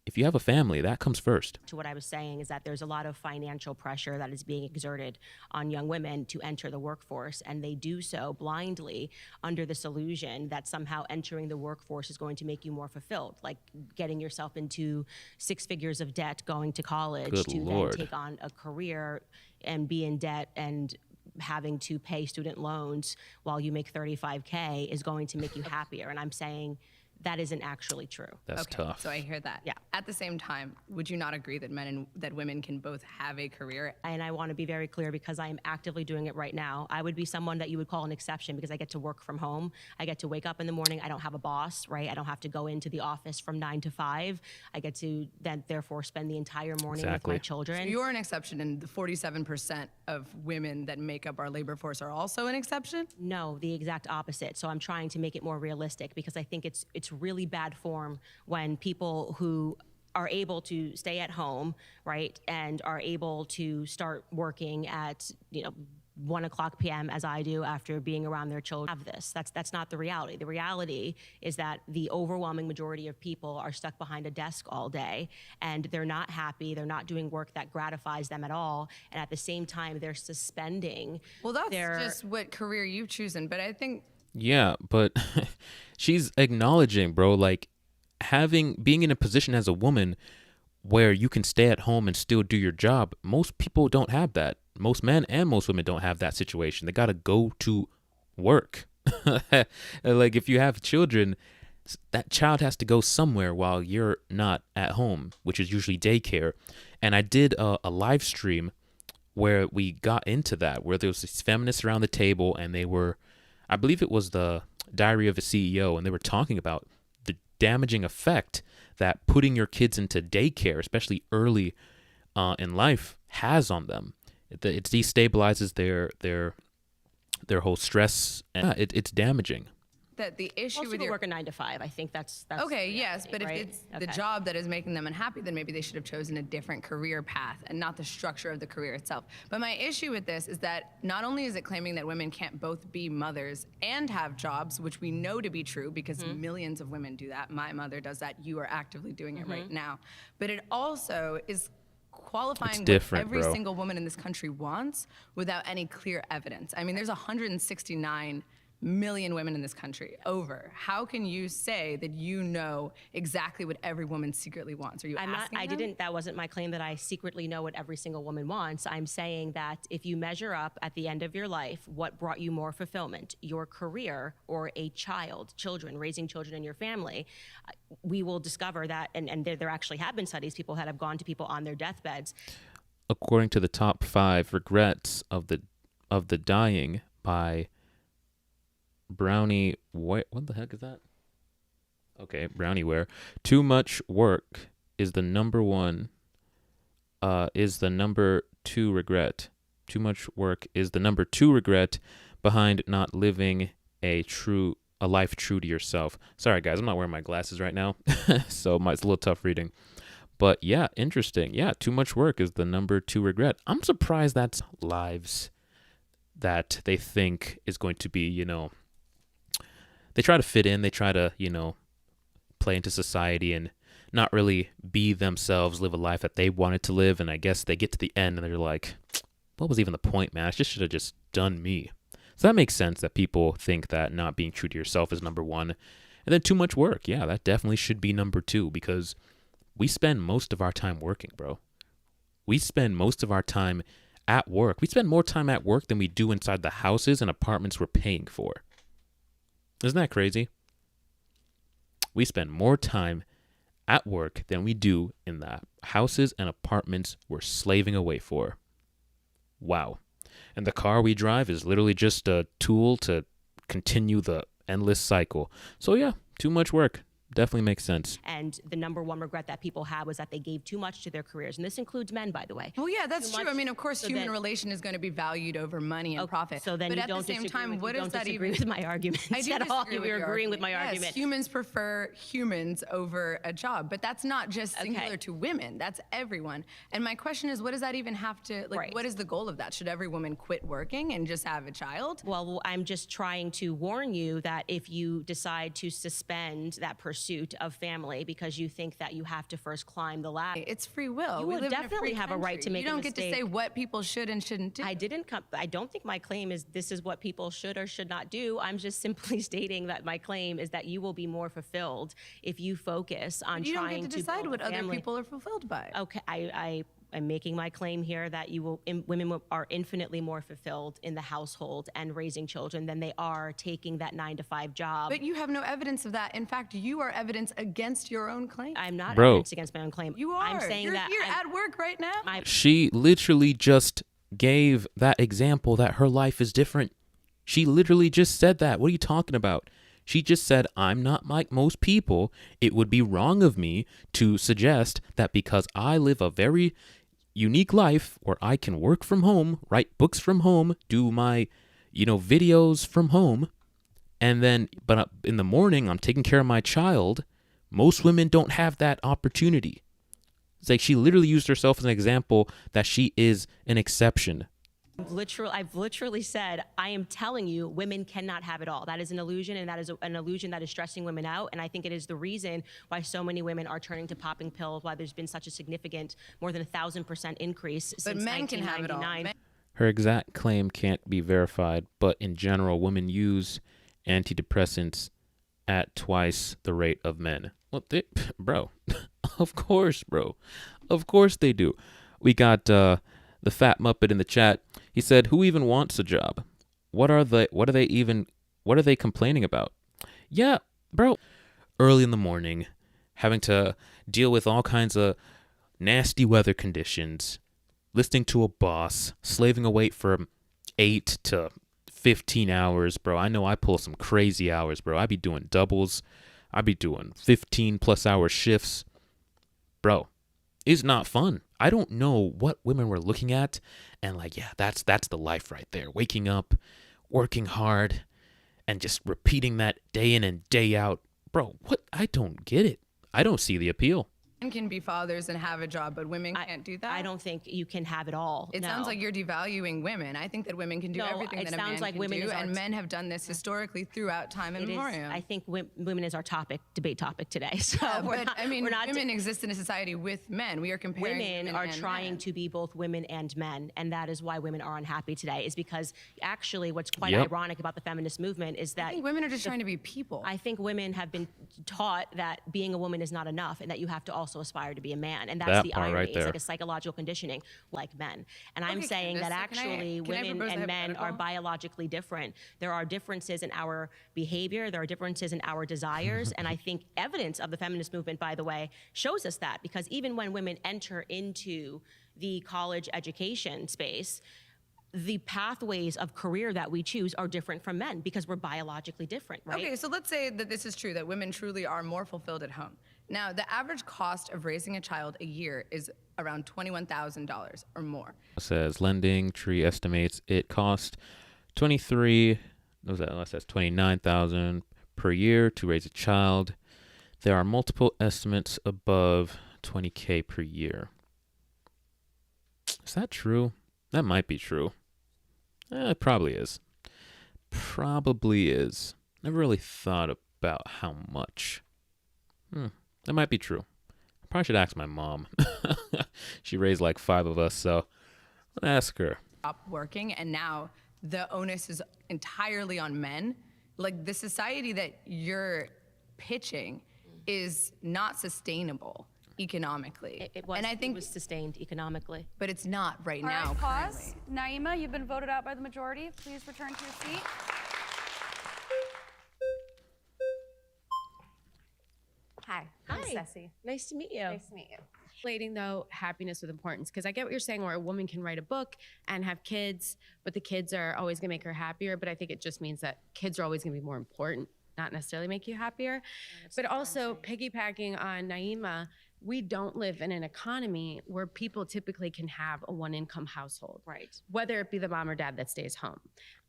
if you have a family, that comes first. To what I was saying is that there's a lot of financial pressure that is being exerted on young women to enter the workforce, and they do so blindly under this illusion that somehow entering the workforce is going to make you more fulfilled, like getting yourself into 6 figures of debt going to college Good to Lord. then take on a career and be in debt and having to pay student loans while you make 35K is going to make you happier. And I'm saying that isn't actually true. That's Okay, tough. so I hear that. Yeah. At the same time, would you not agree that that women can both have a career? And I want to be very clear because I am actively doing it right now. I would be someone that you would call an exception because I get to work from home. I get to wake up in the morning. I don't have a boss, right? I don't have to go into the office from 9 to 5. I get to then therefore spend the entire morning Exactly. with my children. So you're an exception, and the 47% of women that make up our labor force are also an exception? No, the exact opposite. So I'm trying to make it more realistic because I think it's really bad form when people who are able to stay at home, right, and are able to start working at 1:00 p.m. as I do after being around their children have this. That's not the reality. The reality is that the overwhelming majority of people are stuck behind a desk all day and they're not happy. They're not doing work that gratifies them at all. And at the same time, they're suspending. Well, that's their just what career you've chosen, but I think Yeah, but she's acknowledging, bro, like being in a position as a woman where you can stay at home and still do your job. Most people don't have that. Most men and most women don't have that situation. They got to go to work. Like if you have children, that child has to go somewhere while you're not at home, which is usually daycare. And I did a live stream where we got into that, where there was these feminists around the table and they were, I believe it was the Diary of a CEO, and they were talking about the damaging effect that putting your kids into daycare, especially early in life, has on them. It destabilizes their whole stress, and it's damaging. that the issue Most with people your work a 9 to 5. I think that's okay, the yes, reality, but if right? it's the Okay. job that is making them unhappy, then maybe they should have chosen a different career path and not the structure of the career itself. But my issue with this is that not only is it claiming that women can't both be mothers and have jobs, which we know to be true because millions of women do that. My mother does that. You are actively doing it right now. But it also is qualifying what different, every bro. single woman in this country wants without any clear evidence. I mean, there's 169 million women in this country. How can you say that you know exactly what every woman secretly wants? Are you asking them? That wasn't my claim that I secretly know what every single woman wants. I'm saying that if you measure up at the end of your life, what brought you more fulfillment, your career or a children, raising children in your family, we will discover that, and there actually have been studies, people that have gone to people on their deathbeds. According to the top 5 regrets of the dying by Brownie, what the heck is that? Okay, Brownieware. Too much work is the number 2 regret. Too much work is the number 2 regret behind not living a life true to yourself. Sorry guys, I'm not wearing my glasses right now, so it's a little tough reading. But yeah, interesting. Yeah, too much work is the number 2 regret. I'm surprised that's lives that they think is going to be, they try to fit in, they try to, play into society and not really be themselves, live a life that they wanted to live. And I guess they get to the end and they're like, what was even the point, man? I should have just done me. So that makes sense that people think that not being true to yourself is number 1. And then too much work. Yeah, that definitely should be number 2 because we spend most of our time working, bro. We spend most of our time at work. We spend more time at work than we do inside the houses and apartments we're paying for. Isn't that crazy? We spend more time at work than we do in the houses and apartments we're slaving away for. Wow. And the car we drive is literally just a tool to continue the endless cycle. So yeah, too much work. Definitely makes sense. And the number 1 regret that people have was that they gave too much to their careers. And this includes men, by the way. Well, yeah, that's Too true. much, I mean, of course, so human then- relation is going to be valued over money and profit. So then but you at don't the same disagree time, with, what you does don't that disagree even? with my arguments I do at all. disagree with You're your agreeing with argument. my Yes, argument. humans prefer humans over a job, but that's not just singular Okay. to women. That's everyone. And my question is, what does that even have to like? Right. What is the goal of that? Should every woman quit working and just have a child? Well, I'm just trying to warn you that if you decide to suspend that pursuit of family because you think that you have to first climb the ladder. It's free will. You We will live in a definitely free have a right to country. make You a don't get to say mistake. what people should and shouldn't do. I don't think my claim is this is what people should or should not do. I'm just simply stating that my claim is that you will be more fulfilled if you focus on But you don't trying get to to decide build what a other family. people are fulfilled by. Okay, I'm making my claim here that women are infinitely more fulfilled in the household and raising children than they are taking that 9-to-5 job. But you have no evidence of that. In fact, you are evidence against your own claim. I'm not Bro. evidence against my own claim. You are. I'm saying You're that here at work right now. She literally just gave that example that her life is different. She literally just said that. What are you talking about? She just said, I'm not like most people. It would be wrong of me to suggest that because I live a very unique life where I can work from home, write books from home, do my, videos from home, and then, but in the morning, I'm taking care of my child. Most women don't have that opportunity. It's like she literally used herself as an example that she is an exception. I've literally said, I am telling you, women cannot have it all. That is an illusion, and that is an illusion that is stressing women out. And I think it is the reason why so many women are turning to popping pills, why there's been such a significant, more than 1,000% increase since men can have it all. 1999. Her exact claim can't be verified, but in general, women use antidepressants at twice the rate of men. Well, bro, of course, bro. Of course they do. We got the fat Muppet in the chat. He said, who even wants a job? What are they complaining about? Yeah, bro. Early in the morning, having to deal with all kinds of nasty weather conditions, listening to a boss, slaving away for 8 to 15 hours, bro. I know I pull some crazy hours, bro. I be doing doubles. I be doing 15 plus hour shifts. Bro, it's not fun. I don't know what women were looking at and yeah, that's the life right there. Waking up, working hard, and just repeating that day in and day out. Bro, what? I don't get it. I don't see the appeal. Men can be fathers and have a job, but women can't do that. I don't think you can have it all. It no. sounds like you're devaluing women. I think that women can do No, everything it that a man sounds like can women do, is our and men have done this historically throughout time It is, immemorial. I think women is our debate topic today. So women exist in a society with men. We are comparing women are and trying men. to be both women and men, and that is why women are unhappy today. Is because actually, what's quite Yep. ironic about the feminist movement is that I think women are just trying to be people. I think women have been taught that being a woman is not enough, and that you have to also aspire to be a man, and that's That the part irony. right It's there. like a psychological conditioning, like men. And I'm Okay, saying that Candace, so can I actually women propose a and men are hypothetical? biologically different. There are differences in our behavior. There are differences in our desires, and I think evidence of the feminist movement, by the way, shows us that, because even when women enter into the college education space, the pathways of career that we choose are different from men because we're biologically different, right? Okay, so let's say that this is true, that women truly are more fulfilled at home. Now, the average cost of raising a child a year is around $21,000 or more. It says Lending Tree estimates it cost 29,000 per year to raise a child. There are multiple estimates above 20K per year. Is that true? That might be true. It probably is. Probably is. Never really thought about how much. That might be true. I probably should ask my mom. She raised like 5 of us, so I'll ask her. Stop working, and now the onus is entirely on men. Like, the society that you're pitching is not sustainable economically. It was, and I think, it was sustained economically. but it's not right All now. right, pause. currently. Naima, you've been voted out by the majority. Please return to your seat. Hi, I'm Ceci. Nice to meet you. Nice to meet you. Relating though happiness with importance, because I get what you're saying, where a woman can write a book and have kids, but the kids are always gonna make her happier. But I think it just means that kids are always gonna be more important, not necessarily make you happier. But also piggybacking on Naima, we don't live in an economy where people typically can have a one-income household, Right. whether it be the mom or dad that stays home.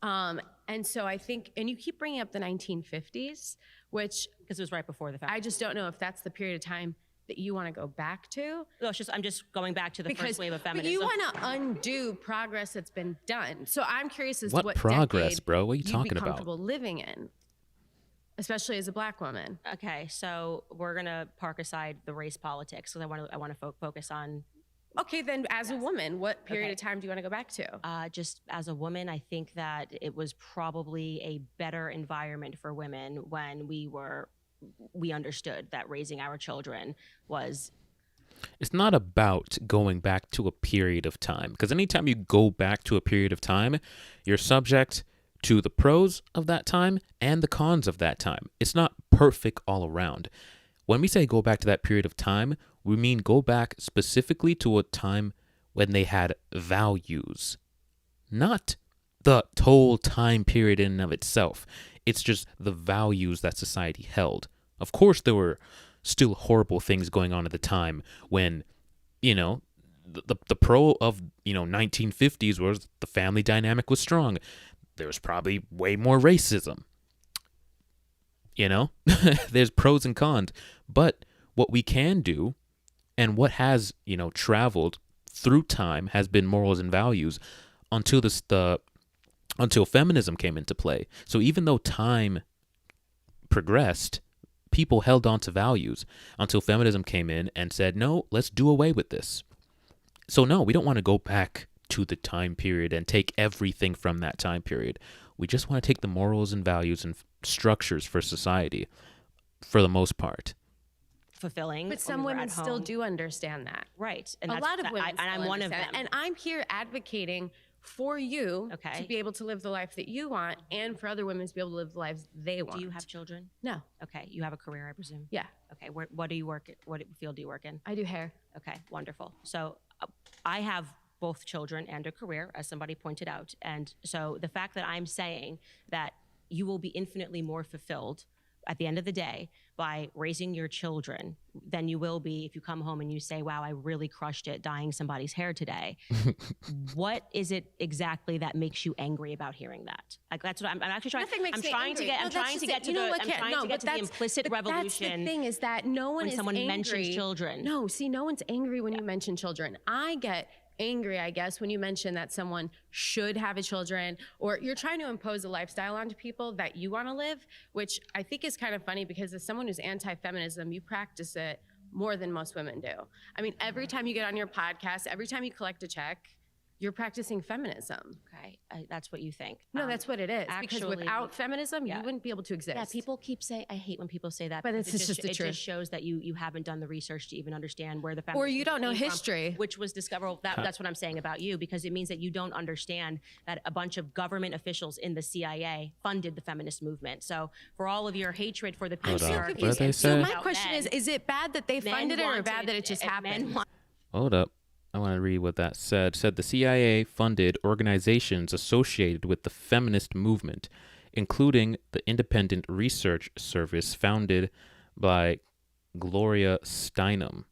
And so I think, and you keep bringing up the 1950s, which Because it was right before the fact. I just don't know if that's the period of time that you want to go back to. No, it's just I'm just going back to the first wave of but feminism. you want to undo progress that's been done. So I'm curious as What to what progress, decade bro? What are you you'd talking be about? comfortable living in. especially as a Black woman. Okay, so we're gonna park aside the race politics because I want to focus on Okay, then as a woman, what period Okay. of time do you want to go back to? just as a woman. I think that it was probably a better environment for women when we understood that raising our children was It's not about going back to a period of time, because anytime you go back to a period of time, you're subject to the pros of that time and the cons of that time. It's not perfect all around. When we say go back to that period of time, we mean go back specifically to a time when they had values, not the whole time period in and of itself. It's just the values that society held. Of course, there were still horrible things going on at the time when, you know, the pro of, 1950s was the family dynamic was strong. There was probably way more racism. There's pros and cons. But what we can do and what has, traveled through time has been morals and values until until feminism came into play. So even though time progressed, people held on to values until feminism came in and said, no, let's do away with this. So no, we don't want to go back to the time period and take everything from that time period. We just want to take the morals and values and structures for society for the most part. fulfilling. But some women still do understand that. Right. A lot of women and I'm still one of them. understand that. And I'm here advocating for you to be able to live the life that you want and for other women to be able to live the lives they want. Do you have children? No. Okay. You have a career, I presume? Yeah. Okay. What do you work? What field do you work in? I do hair. Okay. Wonderful. So I have both children and a career, as somebody pointed out. And so the fact that I'm saying that you will be infinitely more fulfilled at the end of the day by raising your children than you will be if you come home and you say, wow, I really crushed it dyeing somebody's hair today. What is it exactly that makes you angry about hearing that? Like, that's what I'm actually trying. Nothing makes I'm me trying angry. to get. No, I'm trying to get to you know the. what, I'm Kat, trying no, to get but to the that's- implicit but revolution. That's the thing is that no one when is someone angry. mentions children. No, see, no one's angry when you mention children. I get angry, I guess, when you mention that someone should have a children or you're trying to impose a lifestyle onto people that you want to live, which I think is kind of funny because as someone who's anti-feminism, you practice it more than most women do. I mean, every time you get on your podcast, every time you collect a check, you're practicing feminism. Okay, that's what you think. No, that's what it is. Because actually, without feminism, yeah. you wouldn't be able to exist. Yeah, people keep saying, I hate when people say that. But because it's just the it truth. just shows that you haven't done the research to even understand where the feminist Or you don't know movement came from, history. which was discovered. That's what I'm saying about you, because it means that you don't understand that a bunch of government officials in the CIA funded the feminist movement. So for all of your hatred for the Hold on. patriarchy, What did they So say? my question is it bad that they men funded it or wanted- bad that it just men happened? want- Hold up. I want to read what that said. It said the CIA funded organizations associated with the feminist movement, including the Independent Research Service founded by Gloria Steinem.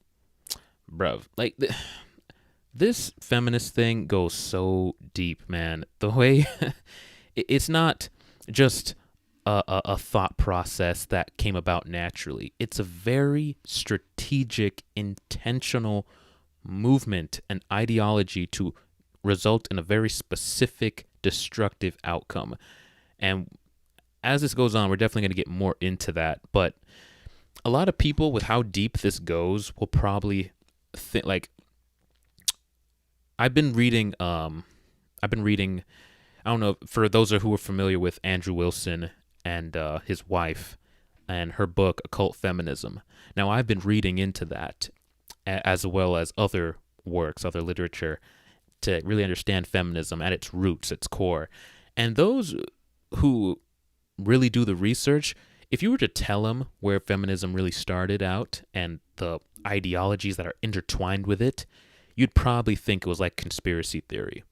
Bruv, like this feminist thing goes so deep, man. The way it's not just a thought process that came about naturally. It's a very strategic, intentional movement and ideology to result in a very specific destructive outcome. And as this goes on, we're definitely going to get more into that. But a lot of people, with how deep this goes, will probably think like I've been reading. I don't know, for those who are familiar with Andrew Wilson and his wife and her book Occult Feminism. Now I've been reading into that, as well as other works, other literature, to really understand feminism at its roots, its core. And those who really do the research, if you were to tell them where feminism really started out and the ideologies that are intertwined with it, you'd probably think it was like conspiracy theory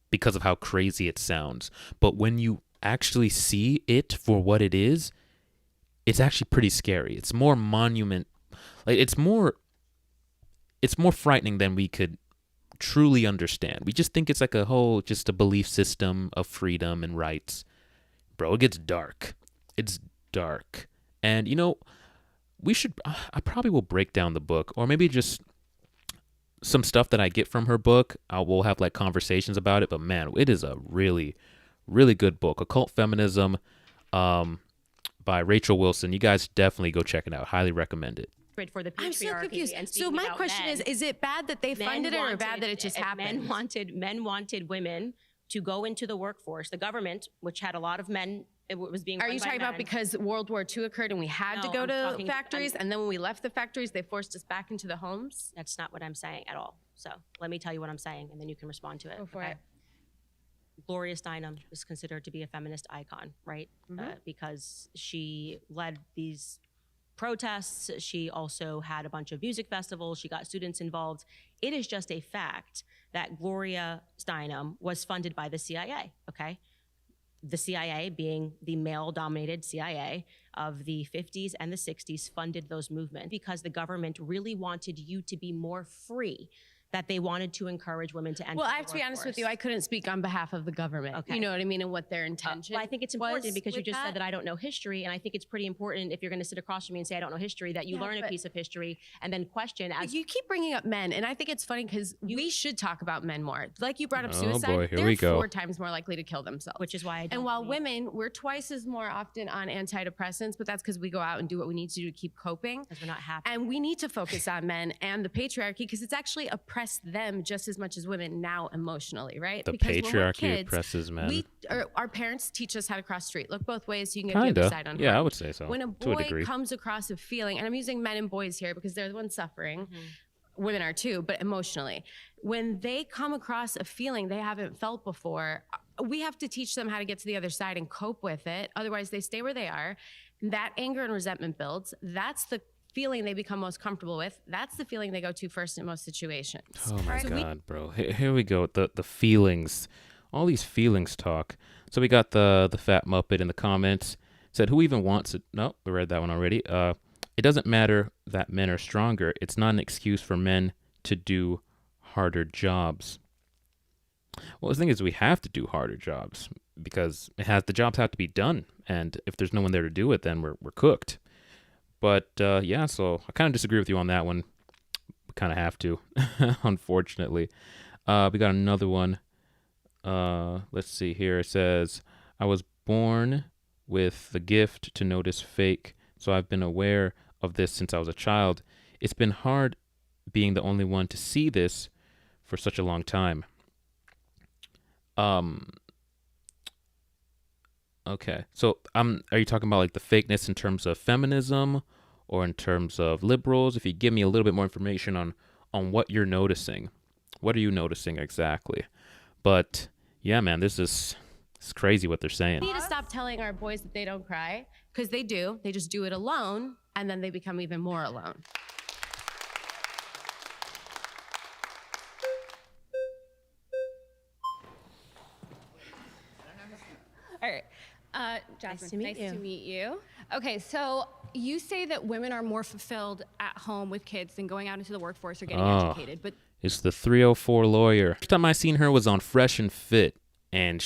because of how crazy it sounds. But when you actually see it for what it is, it's actually pretty scary. It's more it's more frightening than we could truly understand. We just think it's like just a belief system of freedom and rights. Bro, it gets dark. It's dark. And, I probably will break down the book, or maybe just some stuff that I get from her book. We'll have like conversations about it, but man, it is a really, really good book. Occult Feminism, by Rachel Wilson. You guys definitely go check it out. Highly recommend it. For the patriarchy. I'm so confused. And So speaking my about question men, is it bad that they funded it or bad that it just happened? Men wanted women to go into the workforce. The government, which had a lot of men, it was being. Are run you by talking about men. because World War II occurred and we had to No, go I'm to talking- factories, and then when we left the factories, they forced us back into the homes? That's not what I'm saying at all. So let me tell you what I'm saying, and then you can respond to it. Go for it. Gloria Steinem is considered to be a feminist icon, right? Because she led these protests. She also had a bunch of music festivals. She got students involved. It is just a fact that Gloria Steinem was funded by the CIA, okay? The CIA, being the male-dominated CIA of the 50s and the 60s, funded those movements because the government really wanted you to be more free, that they wanted to encourage women to enter Well, I the have to be honest with workforce. you, I couldn't speak on behalf of the government. Okay. You know what I mean? And what their intention Well, I think it's important was because you with just said that I don't know history, and I think it's pretty important if you're going to sit across from me and say I don't know history, that you Yeah, learn a but- piece of history and then question as You keep bringing up men, and I think it's funny because we should talk about men more. Like you brought up Oh, suicide, boy, here they're we go. 4 times more likely to kill themselves. which is why I don't And while believe- women, we're twice as more often on antidepressants, but that's because we go out and do what we need to do to keep coping. because we're not happy. And we need to focus on men and the patriarchy because it's actually oppressed them just as much as women now emotionally, right? The Because when we're patriarchy kids, oppresses men. our parents teach us how to cross the street. Look both ways so you can get the other Kinda. side on. Yeah, I would say so. When a to a boy degree. comes across a feeling, and I'm using men and boys here because they're the ones suffering. Women are too, but emotionally. When they come across a feeling they haven't felt before, we have to teach them how to get to the other side and cope with it. Otherwise, they stay where they are. That anger and resentment builds. That's the feeling they become most comfortable with. That's the feeling they go to first in most situations. Oh my God, bro. Here we go. The feelings. All these feelings talk. So we got the fat Muppet in the comments. Said, who even wants it? No, we read that one already. It doesn't matter that men are stronger. It's not an excuse for men to do harder jobs. Well, the thing is, we have to do harder jobs because the jobs have to be done. And if there's no one there to do it, then we're cooked. But yeah, so I kind of disagree with you on that one. We kind of have to, unfortunately. We got another one. Let's see here. It says, I was born with the gift to notice fake, so I've been aware of this since I was a child. It's been hard being the only one to see this for such a long time. Okay, so are you talking about like the fakeness in terms of feminism or in terms of liberals? If you give me a little bit more information on what you're noticing. What are you noticing exactly? But yeah, man, it's crazy what they're saying. We need to stop telling our boys that they don't cry because they do. They just do it alone, and then they become even more alone. All right. Jasmine, Nice to meet you. Okay, so you say that women are more fulfilled at home with kids than going out into the workforce or getting educated, but It's the 304 lawyer. First time I seen her was on Fresh and Fit, and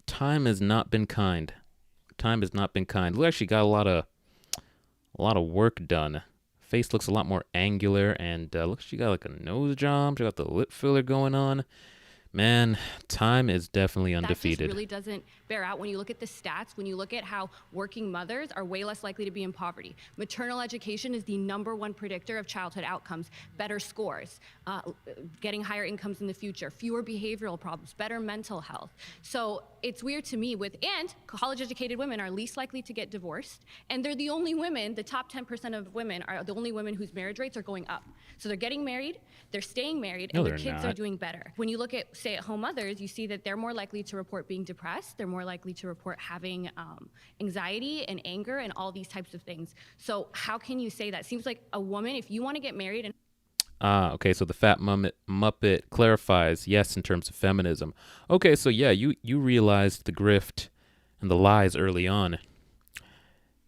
time has not been kind. Time has not been kind. Look, she got a lot of work done. Face looks a lot more angular, and look, she got like a nose job. She got the lip filler going on. Man, time is definitely that undefeated. just really doesn't bear out when you look at the stats, when you look at how working mothers are way less likely to be in poverty. Maternal education is the #1 predictor of childhood outcomes, better scores, getting higher incomes in the future, fewer behavioral problems, better mental health. So it's weird to me and college educated women are least likely to get divorced, and they're the only women, the top 10% of women are the only women whose marriage rates are going up. So they're getting married, they're staying married, No, and their they're kids not. are doing better. When you look at stay-at-home mothers, you see that they're more likely to report being depressed, they're more likely to report having anxiety and anger and all these types of things. So how can you say that? Seems like a woman, if you want to get married and Okay, so the fat Muppet clarifies, yes, in terms of feminism. Okay, so yeah, you realized the grift and the lies early on.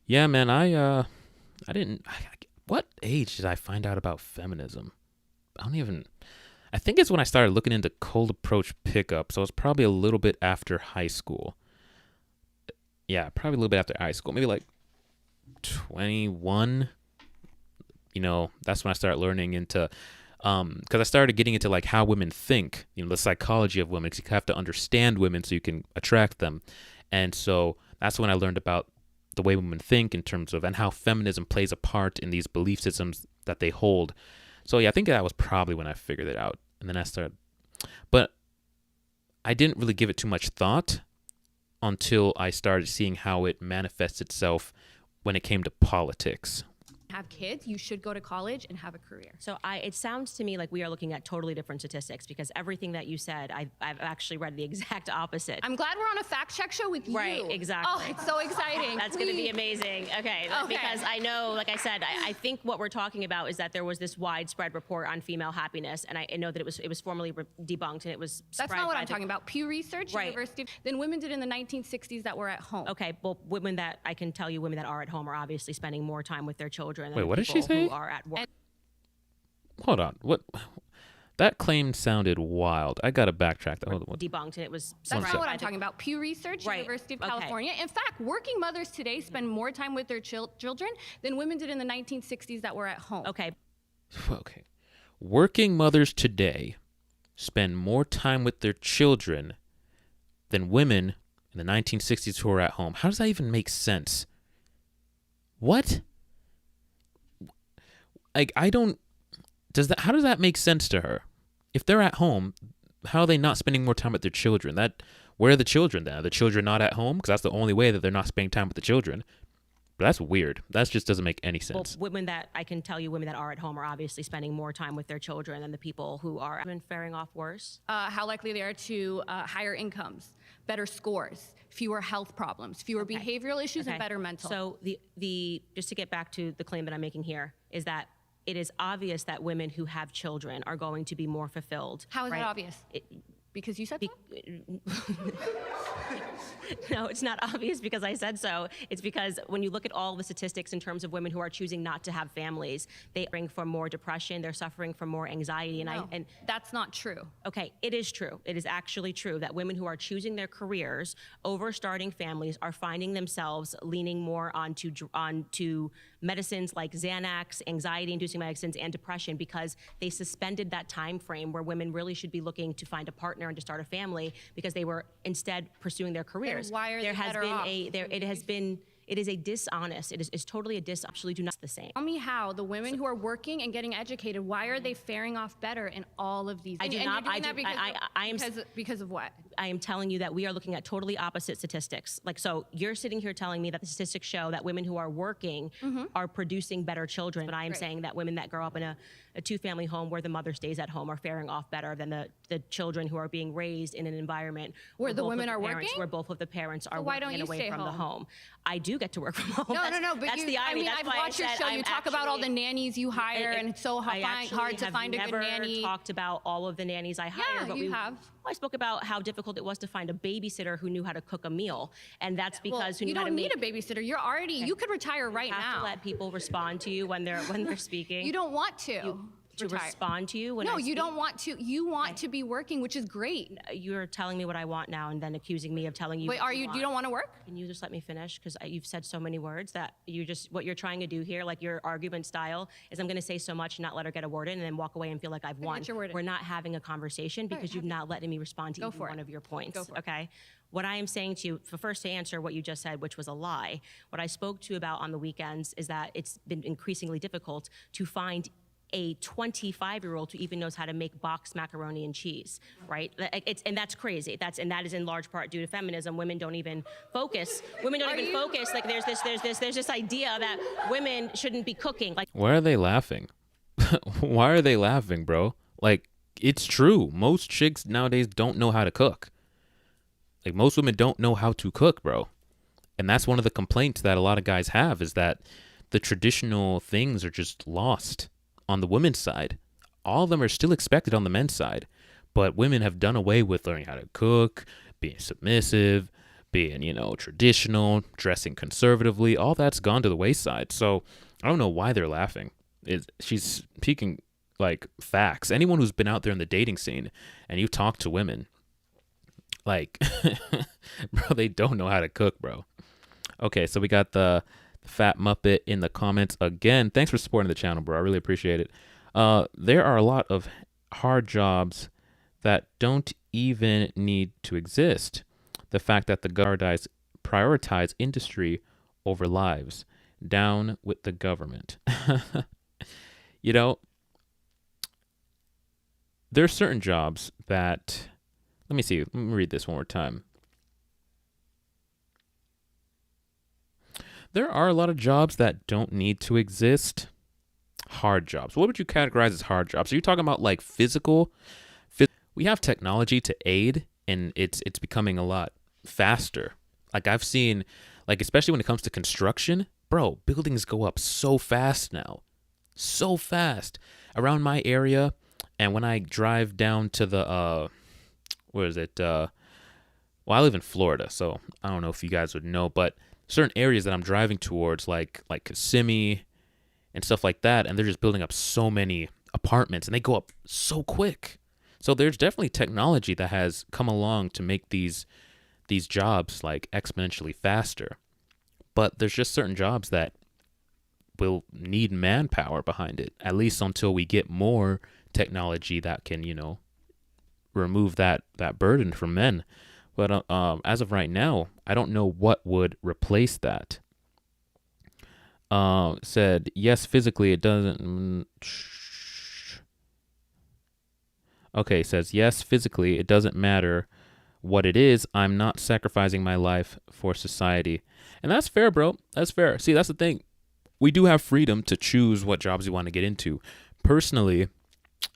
Yeah, man, what age did I find out about feminism? I think it's when I started looking into cold approach pickup, so it's probably a little bit after high school. Yeah, probably a little bit after high school, maybe like 21. That's when I started learning into, because I started getting into like how women think, the psychology of women, because you have to understand women so you can attract them. And so that's when I learned about the way women think in terms of, and how feminism plays a part in these belief systems that they hold. So yeah, I think that was probably when I figured it out. And then I started, but I didn't really give it too much thought until I started seeing how it manifests itself when it came to politics. Have kids, you should go to college and have a career. So it sounds to me like we are looking at totally different statistics, because everything that you said, I've actually read the exact opposite. I'm glad we're on a fact check show with you. Right, exactly. Oh, it's so exciting. That's going to be amazing. Okay, Okay. because I know, like I said, I think what we're talking about is that there was this widespread report on female happiness, and I know that it was formally debunked, and it was That's not what I'm talking about. Pew Research, Right. University. Then women did in the 1960s that were at home. Okay, well, I can tell you, women that are at home are obviously spending more time with their children than Wait, the what did she people say? who are at work. Hold on. What? That claim sounded wild. I got to backtrack that. Hold on. Debunked, and it was. That's One not what sec. I'm talking about. Pew Research, Right. University of Okay. California. In fact, working mothers today spend more time with their children than women did in the 1960s that were at home. Okay. Okay. Working mothers today spend more time with their children than women in the 1960s who were at home. How does that even make sense? What? Like, I don't. How does that make sense to her? If they're at home, how are they not spending more time with their children? Where are the children then? Are the children not at home? Because that's the only way that they're not spending time with the children. But that's weird. That just doesn't make any sense. Well, women that are at home are obviously spending more time with their children than the people who are faring off worse. How likely they are to higher incomes, better scores, fewer health problems, fewer behavioral issues, and better mental. So the just to get back to the claim that I'm making here is that it is obvious that women who have children are going to be more fulfilled. How is right? that obvious? Because you said so? No, it's not obvious because I said so. It's because when you look at all the statistics in terms of women who are choosing not to have families, they bring from more depression, they're suffering from more anxiety. And that's not true. Okay, it is true. It is actually true that women who are choosing their careers over starting families are finding themselves leaning more onto medicines like Xanax, anxiety-inducing medicines, and depression, because they suspended that time frame where women really should be looking to find a partner and to start a family, because they were instead pursuing their careers. And why are they better off? It is a dishonest. It's totally a absolutely do not the same. Tell me how the women who are working and getting educated, why are they faring off better in all of these? I do not. Because of what? I am telling you that we are looking at totally opposite statistics. Like, so you're sitting here telling me that the statistics show that women who are working are producing better children, but I am saying that women that grow up in a two-family home where the mother stays at home are faring off better than the children who are being raised in an environment where the women are working, where both of the parents are why don't working you away stay from the home? home. I do get to work from home. No, but that's you, the irony. I mean, That's I've why watched your I said show. I'm You talk about all the nannies you hire, and it's so hard to find a good nanny. I talked about all of the nannies I hire. Yeah, but you have. I spoke about how difficult it was to find a babysitter who knew how to cook a meal, and that's because you don't need a babysitter. You're already. You could retire right now. You have now. to let people respond to you when they're speaking. You don't want to. To respond to you when no, I speak? You don't want to. You want to be working, which is great. You're telling me what I want now, and then accusing me of telling you. Wait, what you don't want to work? Can you just let me finish? Because you've said so many words that what you're trying to do here, like your argument style, is I'm going to say so much and not let her get a word in, and then walk away and feel like I've won. We're not having a conversation because you've not letting me respond to even one of your points. Go for it. Okay. What I am saying to you, first to answer what you just said, which was a lie, what I spoke to you about on the weekends is that it's been increasingly difficult to find a 25-year-old who even knows how to make boxed macaroni and cheese, right? And that's crazy. That is in large part due to feminism. Women don't even focus. Like there's this idea that women shouldn't be cooking. Like, why are they laughing? Why are they laughing, bro? Like, it's true. Most chicks nowadays don't know how to cook. Like, most women don't know how to cook, bro. And that's one of the complaints that a lot of guys have, is that the traditional things are just lost on the women's side. All of them are still expected on the men's side, but women have done away with learning how to cook, being submissive, being, traditional, dressing conservatively. All that's gone to the wayside. So I don't know why they're laughing. She's speaking like facts. Anyone who's been out there in the dating scene and you've talked to women, like, bro, they don't know how to cook, bro. Okay, so we got the Fat Muppet in the comments again. Thanks for supporting the channel, bro. I really appreciate it. There are a lot of hard jobs that don't even need to exist. The fact that the government prioritize industry over lives. Down with the government. You know, there are certain jobs that, let me read this one more time. There are a lot of jobs that don't need to exist. Hard jobs. What would you categorize as hard jobs? Are you talking about like physical? We have technology to aid, and it's becoming a lot faster. Like I've seen, like especially when it comes to construction, bro, buildings go up so fast now. So fast. Around my area, and when I drive down to the where is it? Well, I live in Florida, so I don't know if you guys would know, but certain areas that I'm driving towards, like Kissimmee and stuff like that, and they're just building up so many apartments, and they go up so quick. So there's definitely technology that has come along to make these jobs like exponentially faster. But there's just certain jobs that will need manpower behind it, at least until we get more technology that can, remove that burden from men. But as of right now, I don't know what would replace that. Said, yes, physically it doesn't. Okay, says, yes, physically it doesn't matter what it is. I'm not sacrificing my life for society. And that's fair, bro. That's fair. See, that's the thing. We do have freedom to choose what jobs we want to get into. Personally,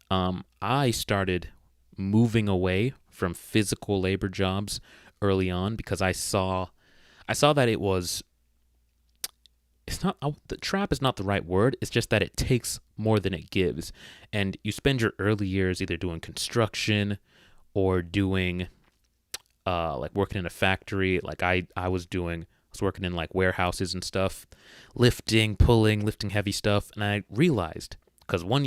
I started moving away from physical labor jobs early on because I saw that it's not, the trap is not the right word. It's just that it takes more than it gives. And you spend your early years either doing construction or doing like working in a factory. Like I was working in like warehouses and stuff, lifting heavy stuff. And I realized, because one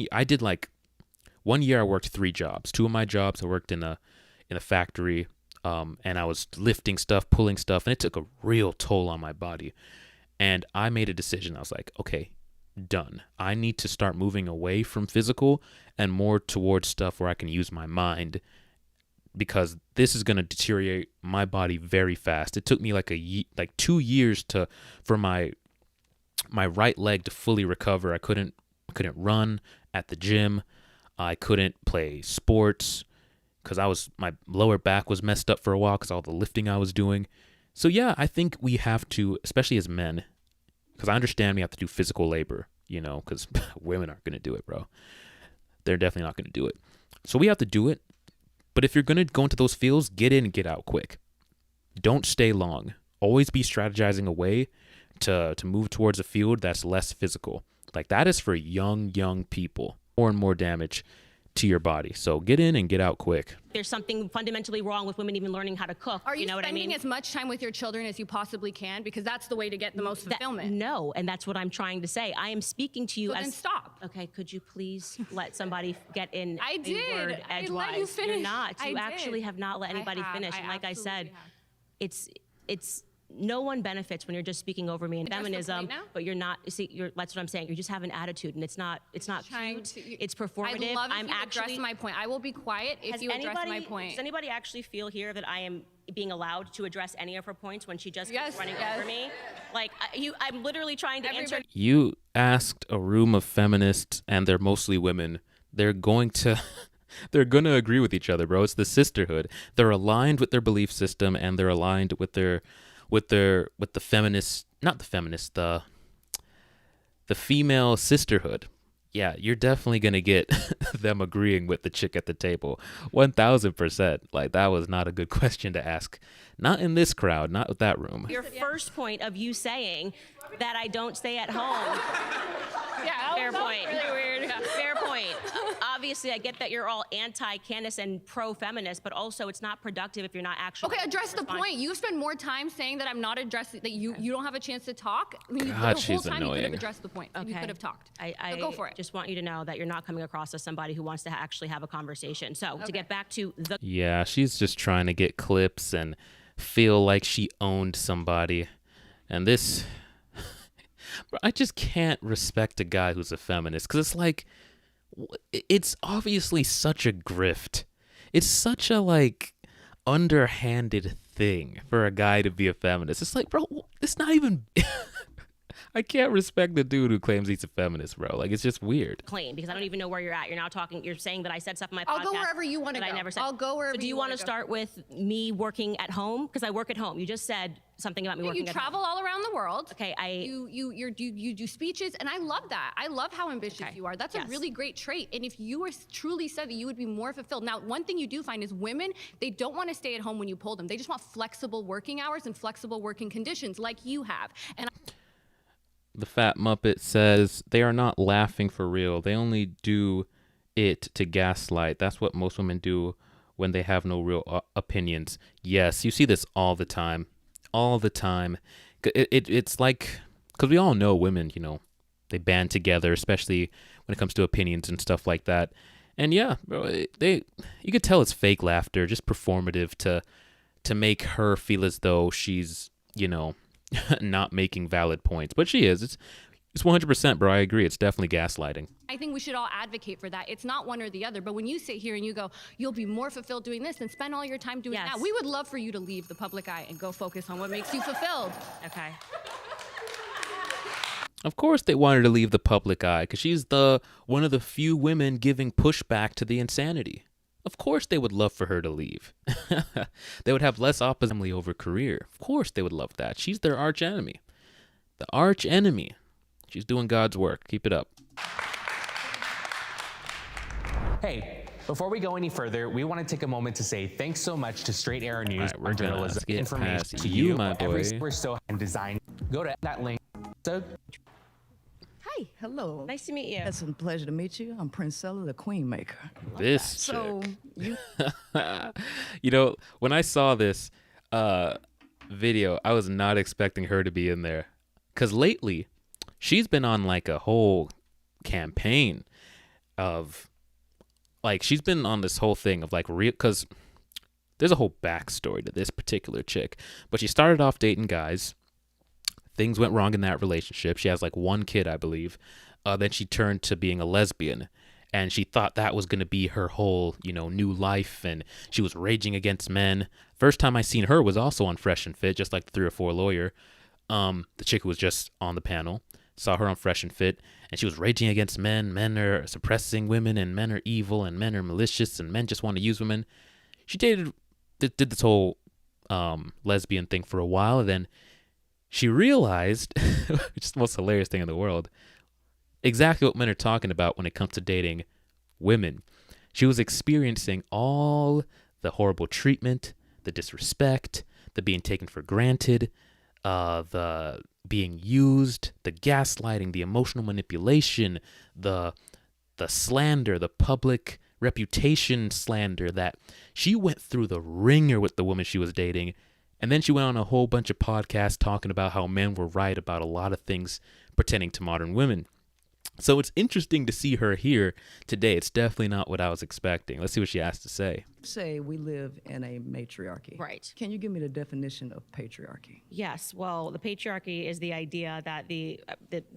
year I worked 3 jobs. 2 of my jobs I worked in a factory, and I was lifting stuff, pulling stuff, and it took a real toll on my body. And I made a decision. I was like, okay, done. I need to start moving away from physical and more towards stuff where I can use my mind, because this is going to deteriorate my body very fast. It took me like 2 years for my right leg to fully recover. I couldn't run at the gym. I couldn't play sports because my lower back was messed up for a while because all the lifting I was doing. So yeah, I think we have to, especially as men, because I understand we have to do physical labor, because women aren't going to do it, bro. They're definitely not going to do it. So we have to do it. But if you're going to go into those fields, get in and get out quick. Don't stay long. Always be strategizing a way to move towards a field that's less physical. Like that is for young people. More and more damage to your body. So get in and get out quick. There's something fundamentally wrong with women even learning how to cook. Are you, know what I mean? spending as much time with your children as you possibly can? Because that's the way to get the most fulfillment. No, and that's what I'm trying to say. I am speaking to you So as... then stop. Okay, could you please let somebody get in I a did. word I edgewise? let you finish. You're not. I You actually did. have not let anybody finish. And like I said, it's no one benefits when you're just speaking over me and Address the feminism, point now? but you're not. See, that's what I'm saying. You just have an attitude, and it's not cute. It's performative. I'd love if I'm you actually address my point. I will be quiet if you address my point. Does anybody actually feel here that I am being allowed to address any of her points when she just keeps running over me? Like I'm literally trying to answer. You asked a room of feminists, and they're mostly women. They're going to agree with each other, bro. It's the sisterhood. They're aligned with their belief system, and they're aligned with the feminist, not the feminist, the female sisterhood. Yeah, you're definitely gonna get them agreeing with the chick at the table, 1,000%. Like that was not a good question to ask. Not in this crowd, not with that room. Your first point of you saying that I don't stay at home. Yeah, Fair that was point. really weird. Fair point. Obviously, I get that you're all anti-Candace and pro-feminist, but also it's not productive if you're not actually... Okay, address the point. You spend more time saying that I'm not addressing, that you don't have a chance to talk. I mean, God, the whole she's time you could annoying. have addressed the point. You could have talked. I go for it. just want you to know that you're not coming across as somebody who wants to actually have a conversation. So to get back to the... Yeah, she's just trying to get clips and feel like she owned somebody. And this... I just can't respect a guy who's a feminist, because it's like, it's obviously such a grift. It's such a like underhanded thing for a guy to be a feminist. It's like, bro, it's not even. I can't respect the dude who claims he's a feminist, bro. Like, it's just weird. Claim, because I don't even know where you're at. You're now talking. You're saying that I said stuff in my podcast. I'll go wherever you want to go. I never said. I'll go wherever So do you want to start with me working at home? Because I work at home. You just said something about me working You at travel home. all around the world. Okay, you do speeches, and I love that. I love how ambitious you are. That's a really great trait. And if you were truly said that, you would be more fulfilled. Now, one thing you do find is women, they don't want to stay at home when you pull them. They just want flexible working hours and flexible working conditions like you have. And The Fat Muppet says they are not laughing for real. They only do it to gaslight. That's what most women do when they have no real opinions. Yes, you see this all the time. All the time. It's like, because we all know women, you know, they band together, especially when it comes to opinions and stuff like that. And yeah, you could tell it's fake laughter, just performative to make her feel as though she's, you know, not making valid points. But she is. It's 100%, bro. I agree. It's definitely gaslighting. I think we should all advocate for that. It's not one or the other. But when you sit here and you go, you'll be more fulfilled doing this and spend all your time doing that, we would love for you to leave the public eye and go focus on what makes you fulfilled. Okay. Of course they want her to leave the public eye because she's one of the few women giving pushback to the insanity. Of course they would love for her to leave. They would have less opposition over career. Of course they would love that. She's their arch enemy. The arch enemy. She's doing God's work. Keep it up. Hey, before we go any further, we want to take a moment to say thanks so much to Straight Arrow News for journalism information to you, my boy. every so and design. Go to that link. So. Hi, hello. Nice to meet you. It's a pleasure to meet you. I'm Princella, the Queen Maker. This chick. So you, you know, when I saw this video, I was not expecting her to be in there, because lately she's been on like a whole campaign of like, she's been on this whole thing of like real, because there's a whole backstory to this particular chick, but she started off dating guys. Things went wrong in that relationship. She has like one kid, I believe. Then she turned to being a lesbian, and she thought that was going to be her whole, you know, new life. And she was raging against men. First time I seen her was also on Fresh and Fit, just like the 3 or 4 lawyer. The chick who was just on the panel, saw her on Fresh and Fit, and she was raging against men. Men are suppressing women, and men are evil, and men are malicious, and men just want to use women. She did this whole lesbian thing for a while, and then she realized, which is the most hilarious thing in the world, exactly what men are talking about when it comes to dating women. She was experiencing all the horrible treatment, the disrespect, the being taken for granted, the being used, the gaslighting, the emotional manipulation, the slander, the public reputation slander, that she went through the ringer with the woman she was dating. And then she went on a whole bunch of podcasts talking about how men were right about a lot of things pertaining to modern women. So it's interesting to see her here today. It's definitely not what I was expecting. Let's see what she has to say. say we live in a matriarchy. Right. Can you give me the definition of patriarchy? Yes. Well, the patriarchy is the idea that the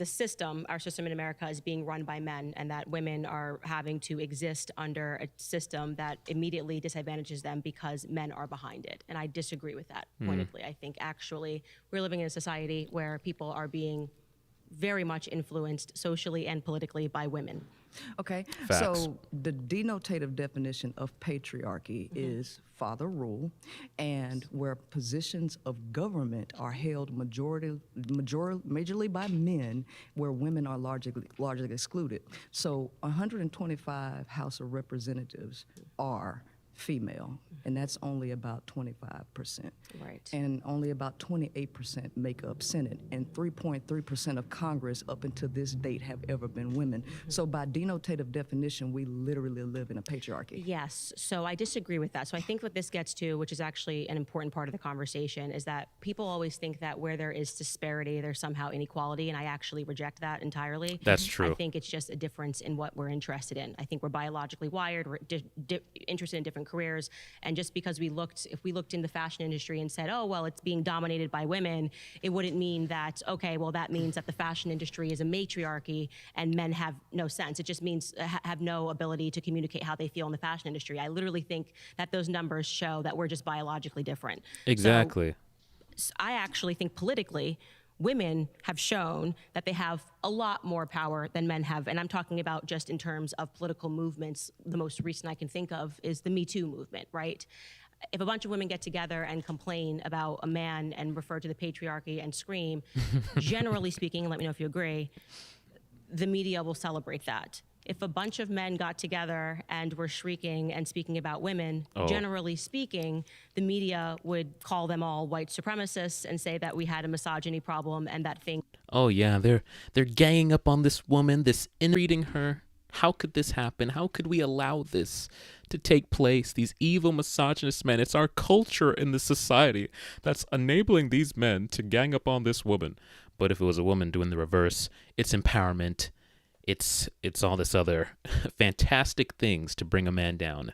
system, our system in America, is being run by men, and that women are having to exist under a system that immediately disadvantages them because men are behind it. And I disagree with that pointedly. I think actually we're living in a society where people are being very much influenced socially and politically by women. Okay, Facts. so the denotative definition of patriarchy is father rule, and where positions of government are held majorly by men, where women are largely excluded. So 125 House of Representatives are female, and that's only about 25%. Right. And only about 28% make up Senate, and 3.3% of Congress up until this date have ever been women. So by denotative definition, we literally live in a patriarchy. Yes, so I disagree with that. So I think what this gets to, which is actually an important part of the conversation, is that people always think that where there is disparity, there's somehow inequality, and I actually reject that entirely. That's true. I think it's just a difference in what we're interested in. I think we're biologically wired, we're interested in different careers. And just because if we looked in the fashion industry and said, oh, well, it's being dominated by women, it wouldn't mean that, okay, well, that means that the fashion industry is a matriarchy and men have no sense. It just means have no ability to communicate how they feel in the fashion industry. I literally think that those numbers show that we're just biologically different. Exactly. So I actually think politically, women have shown that they have a lot more power than men have. And I'm talking about just in terms of political movements. The most recent I can think of is the Me Too movement, right? If a bunch of women get together and complain about a man and refer to the patriarchy and scream, generally speaking, and let me know if you agree, the media will celebrate that. If a bunch of men got together and were shrieking and speaking about women, generally speaking, the media would call them all white supremacists and say that we had a misogyny problem and that thing. Oh yeah, they're ganging up on this woman, reading her. How could this happen? How could we allow this to take place? These evil misogynist men. It's our culture in the society that's enabling these men to gang up on this woman. But if it was a woman doing the reverse, it's empowerment. It's all this other fantastic things to bring a man down.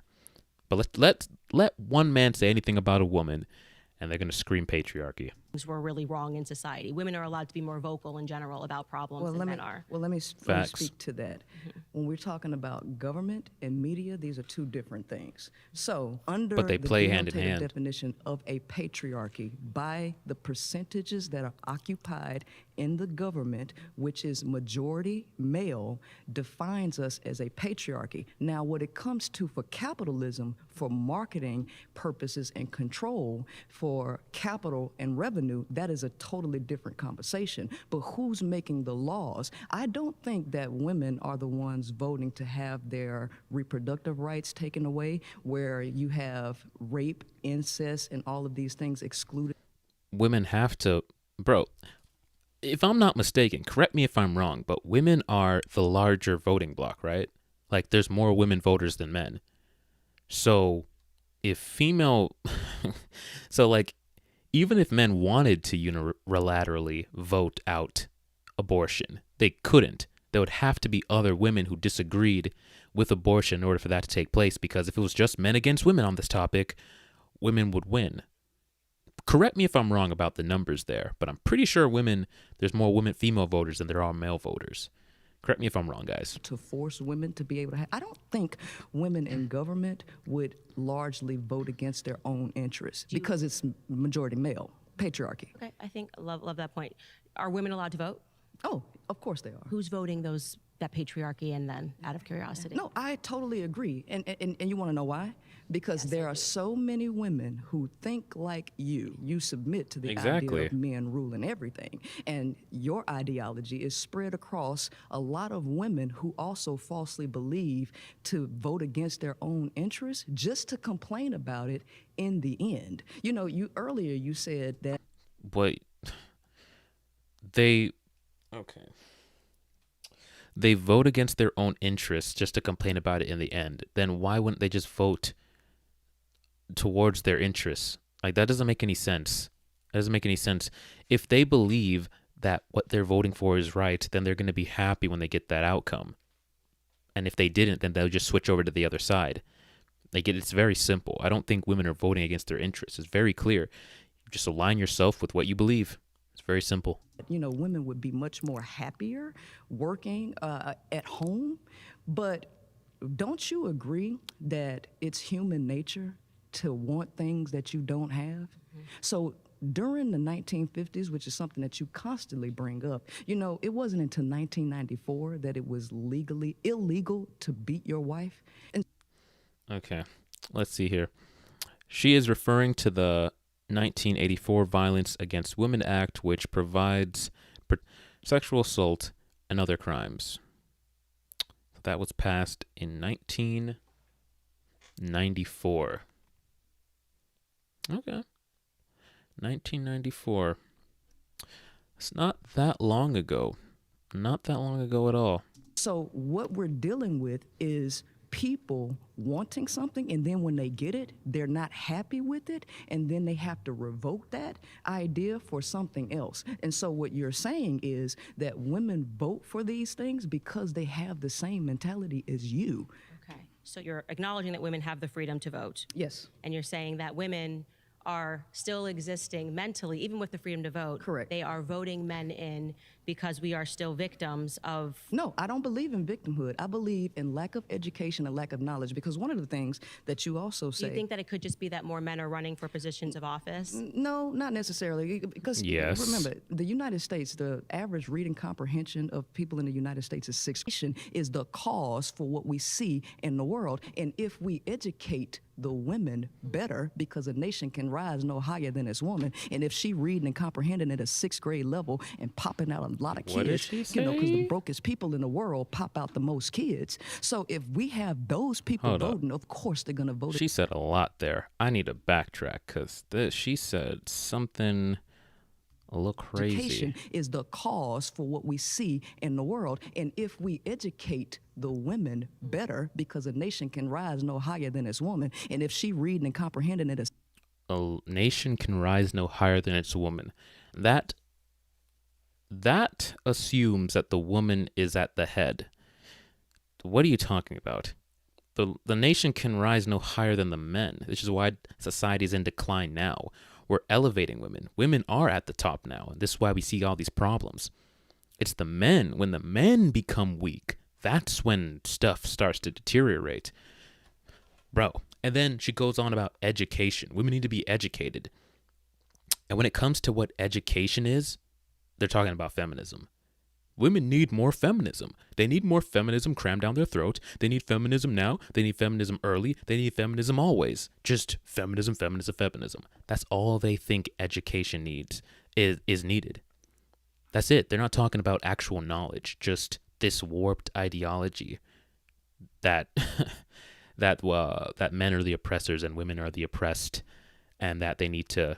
But let one man say anything about a woman, and they're going to scream patriarchy. Were really wrong in society. Women are allowed to be more vocal in general about problems than men are. Well, let me speak to that. When we're talking about government and media, these are two different things. So under but they the play hand in hand. definition of a patriarchy, by the percentages that are occupied in the government, which is majority male, defines us as a patriarchy. Now, when it comes to for capitalism, for marketing purposes and control, for capital and revenue, that is a totally different conversation. But who's making the laws? I don't think that women are the ones voting to have their reproductive rights taken away, where you have rape, incest, and all of these things excluded. Women have to, bro, if I'm not mistaken, correct me if I'm wrong, but women are the larger voting bloc, right? Like, there's more women voters than men. So if female, so like, even if men wanted to unilaterally vote out abortion, they couldn't. There would have to be other women who disagreed with abortion in order for that to take place, because if it was just men against women on this topic, women would win. Correct me if I'm wrong about the numbers there, but I'm pretty sure there's more female voters than there are male voters. Correct me if I'm wrong, guys. To force women to be able to have, I don't think women in government would largely vote against their own interests because it's majority male, patriarchy. Okay, I think, love that point. Are women allowed to vote? Oh, of course they are. Who's voting that patriarchy, and then out of curiosity? No, I totally agree. And you want to know why? Because there are so many women who think like you. You submit to the idea of men ruling everything. And your ideology is spread across a lot of women who also falsely believe to vote against their own interests just to complain about it in the end. You know, earlier you said that. But they vote against their own interests just to complain about it in the end. Then why wouldn't they just vote towards their interests? Like, that doesn't make any sense. That doesn't make any sense. If they believe that what they're voting for is right, then they're going to be happy when they get that outcome. And if they didn't, then they'll just switch over to the other side. Like, it's very simple. I don't think women are voting against their interests. It's very clear. You just align yourself with what you believe. It's very simple. You know, women would be much more happier working at home. But don't you agree that it's human nature to want things that you don't have? So during the 1950s, which is something that you constantly bring up, you know, it wasn't until 1994 that it was legally illegal to beat your wife. Okay, let's see here. She is referring to the 1984 Violence Against Women Act, which provides sexual assault and other crimes. That was passed in 1994. Okay. 1994. It's not that long ago. Not that long ago at all. So what we're dealing with is people wanting something, and then when they get it, they're not happy with it, and then they have to revoke that idea for something else. And so what you're saying is that women vote for these things because they have the same mentality as you. Okay. So you're acknowledging that women have the freedom to vote. Yes. And you're saying that women are still existing mentally, even with the freedom to vote. Correct. They are voting men in because we are still victims of. No, I don't believe in victimhood. I believe in lack of education and lack of knowledge, because one of the things that you also Do say. you think that it could just be that more men are running for positions of office? No, not necessarily. Because Yes. remember, the United States, the average reading comprehension of people in the United States is 6. Is the cause for what we see in the world. And if we educate the women better, because a nation can rise no higher than its woman. And if she reading and comprehending at a 6th grade level and popping out a lot of What did kids, she you know, because the say? brokest people in the world pop out the most kids. So if we have those people Hold up. voting, of course they're going to vote. She said a lot there. I need to backtrack because she said something a little crazy. Education is the cause for what we see in the world. And if we educate the women better, because a nation can rise no higher than its woman. And if she reading and comprehending it as A nation can rise no higher than its woman. That assumes that the woman is at the head. What are you talking about? The nation can rise no higher than the men. This is why society is in decline now. We're elevating women. Women are at the top now. And this is why we see all these problems. It's the men. When the men become weak, that's when stuff starts to deteriorate. Bro. And then she goes on about education. Women need to be educated. And when it comes to what education is, they're talking about feminism. Women need more feminism. They need more feminism crammed down their throat. They need feminism now. They need feminism early. They need feminism always. Just feminism, feminism, feminism. That's all they think education needs is needed. That's it. They're not talking about actual knowledge, just this warped ideology that that men are the oppressors and women are the oppressed, and that they need to,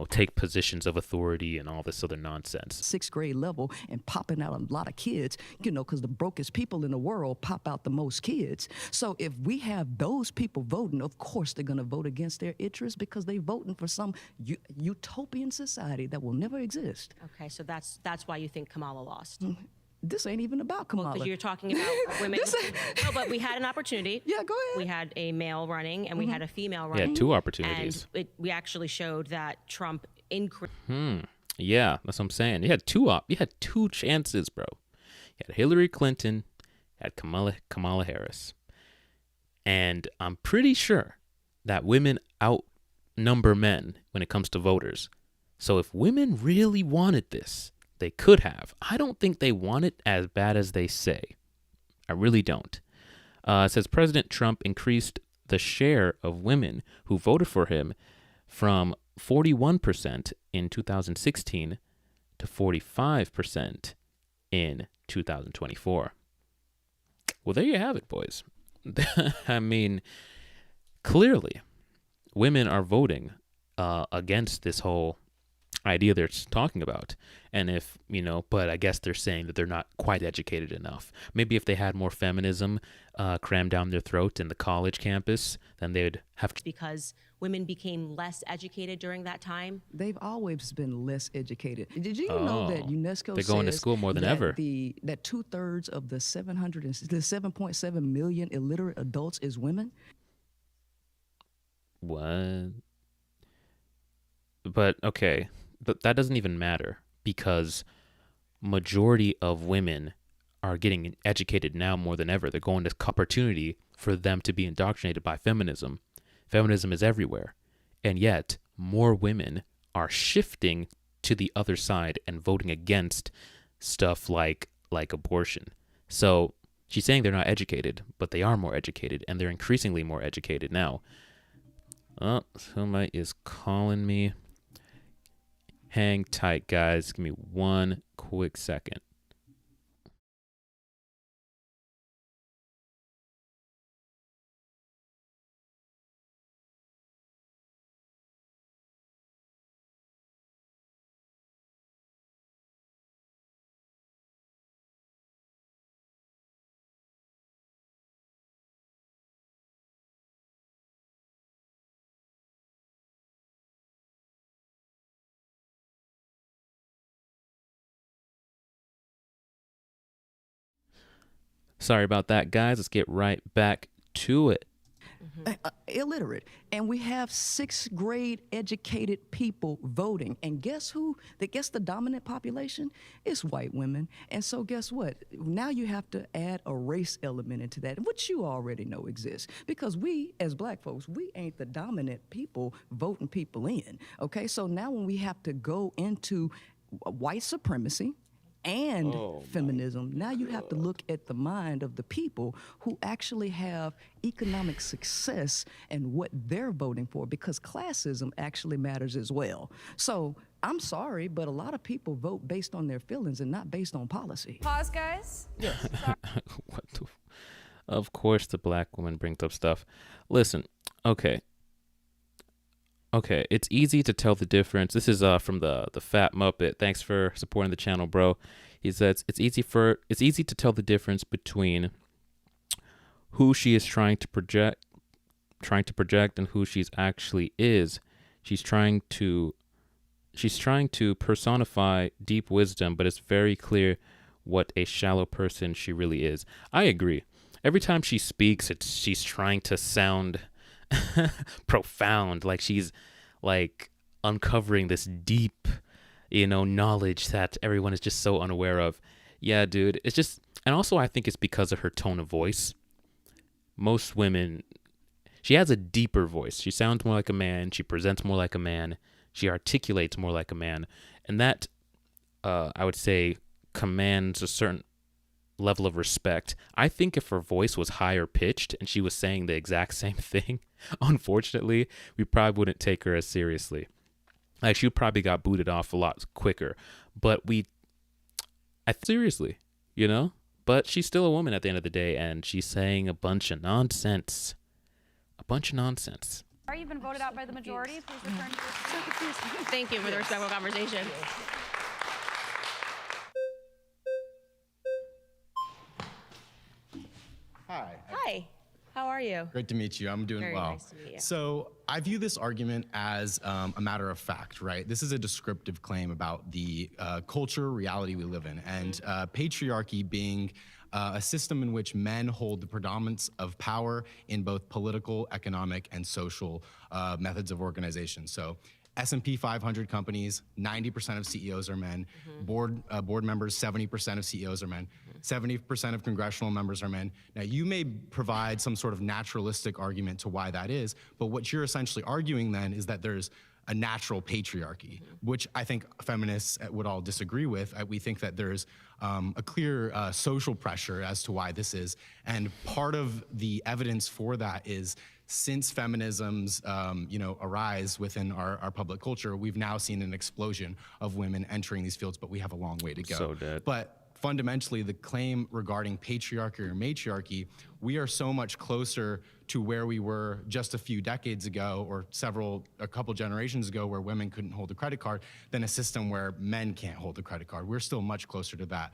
take positions of authority and all this other nonsense. 6th grade level and popping out a lot of kids, because the brokest people in the world pop out the most kids. So if we have those people voting, of course they're going to vote against their interests, because they're voting for some utopian society that will never exist. Okay, so that's why you think Kamala lost. This ain't even about Kamala. Because you're talking about women. No, but we had an opportunity. Yeah, go ahead. We had a male running and we had a female running. Yeah, 2 opportunities. And we actually showed that Trump increased. Yeah, that's what I'm saying. You had two chances, bro. You had Hillary Clinton, had Kamala Harris. And I'm pretty sure that women outnumber men when it comes to voters. So if women really wanted this, they could have. I don't think they want it as bad as they say. I really don't. It says President Trump increased the share of women who voted for him from 41% in 2016 to 45% in 2024. Well, there you have it, boys. I mean, clearly, women are voting against this whole idea they're talking about. And if, but I guess they're saying that they're not quite educated enough. Maybe if they had more feminism crammed down their throat in the college campus, then they'd have to. Because women became less educated during that time. They've always been less educated. Did you know that UNESCO they're going to says school more than that ever? That 2/3 of the 7.7 million illiterate adults is women? What? But okay, but that doesn't even matter, because majority of women are getting educated now more than ever. They're going to opportunity for them to be indoctrinated by feminism. Feminism is everywhere. And yet more women are shifting to the other side and voting against stuff like abortion. So she's saying they're not educated, but they are more educated, and they're increasingly more educated now. Oh, somebody is calling me. Hang tight, guys. Give me one quick second. Sorry about that, guys. Let's get right back to it. Illiterate. And we have 6th grade educated people voting. And guess who? Guess the dominant population is white women. And so guess what? Now you have to add a race element into that, which you already know exists. Because we, as black folks, we ain't the dominant people voting people in. Okay, so now when we have to go into white supremacy and feminism, now you have to look at the mind of the people who actually have economic success and what they're voting for, because classism actually matters as well. So I'm sorry, but a lot of people vote based on their feelings and not based on policy. Pause, guys. What the of course the black woman brings up stuff. Listen, okay, it's easy to tell the difference. This is from the Fat Muppet. Thanks for supporting the channel, bro. He says it's easy to tell the difference between who she is trying to project and who she's actually is. She's trying to personify deep wisdom, but it's very clear what a shallow person she really is. I agree. Every time she speaks, she's trying to sound profound, like she's like uncovering this deep, knowledge that everyone is just so unaware of. Yeah, dude, it's just, and also I think it's because of her tone of voice. Most women, she has a deeper voice. She sounds more like a man. She presents more like a man. She articulates more like a man. And that, I would say, commands a certain level of respect. I think if her voice was higher pitched and she was saying the exact same thing, unfortunately, we probably wouldn't take her as seriously. Like, she probably got booted off a lot quicker. But seriously, But she's still a woman at the end of the day, and she's saying a bunch of nonsense. Sorry, you've been voted out by the majority. Please return to your seat. Thank you for the respectful conversation. Hi. How are you? Great to meet you. I'm doing Very well. nice to meet you. So I view this argument as a matter of fact, right? This is a descriptive claim about the culture, reality we live in, and patriarchy being a system in which men hold the predominance of power in both political, economic, and social methods of organization. So S&P 500 companies, 90% of CEOs are men. Board members, 70% of CEOs are men. 70% of congressional members are men. Now, you may provide some sort of naturalistic argument to why that is, but what you're essentially arguing then is that there's a natural patriarchy, which I think feminists would all disagree with. We think that there's a clear social pressure as to why this is. And part of the evidence for that is since feminism's arise within our public culture, we've now seen an explosion of women entering these fields, but we have a long way to go. So dead. But fundamentally, the claim regarding patriarchy or matriarchy, we are so much closer to where we were just a few decades ago or a couple generations ago where women couldn't hold a credit card than a system where men can't hold a credit card. We're still much closer to that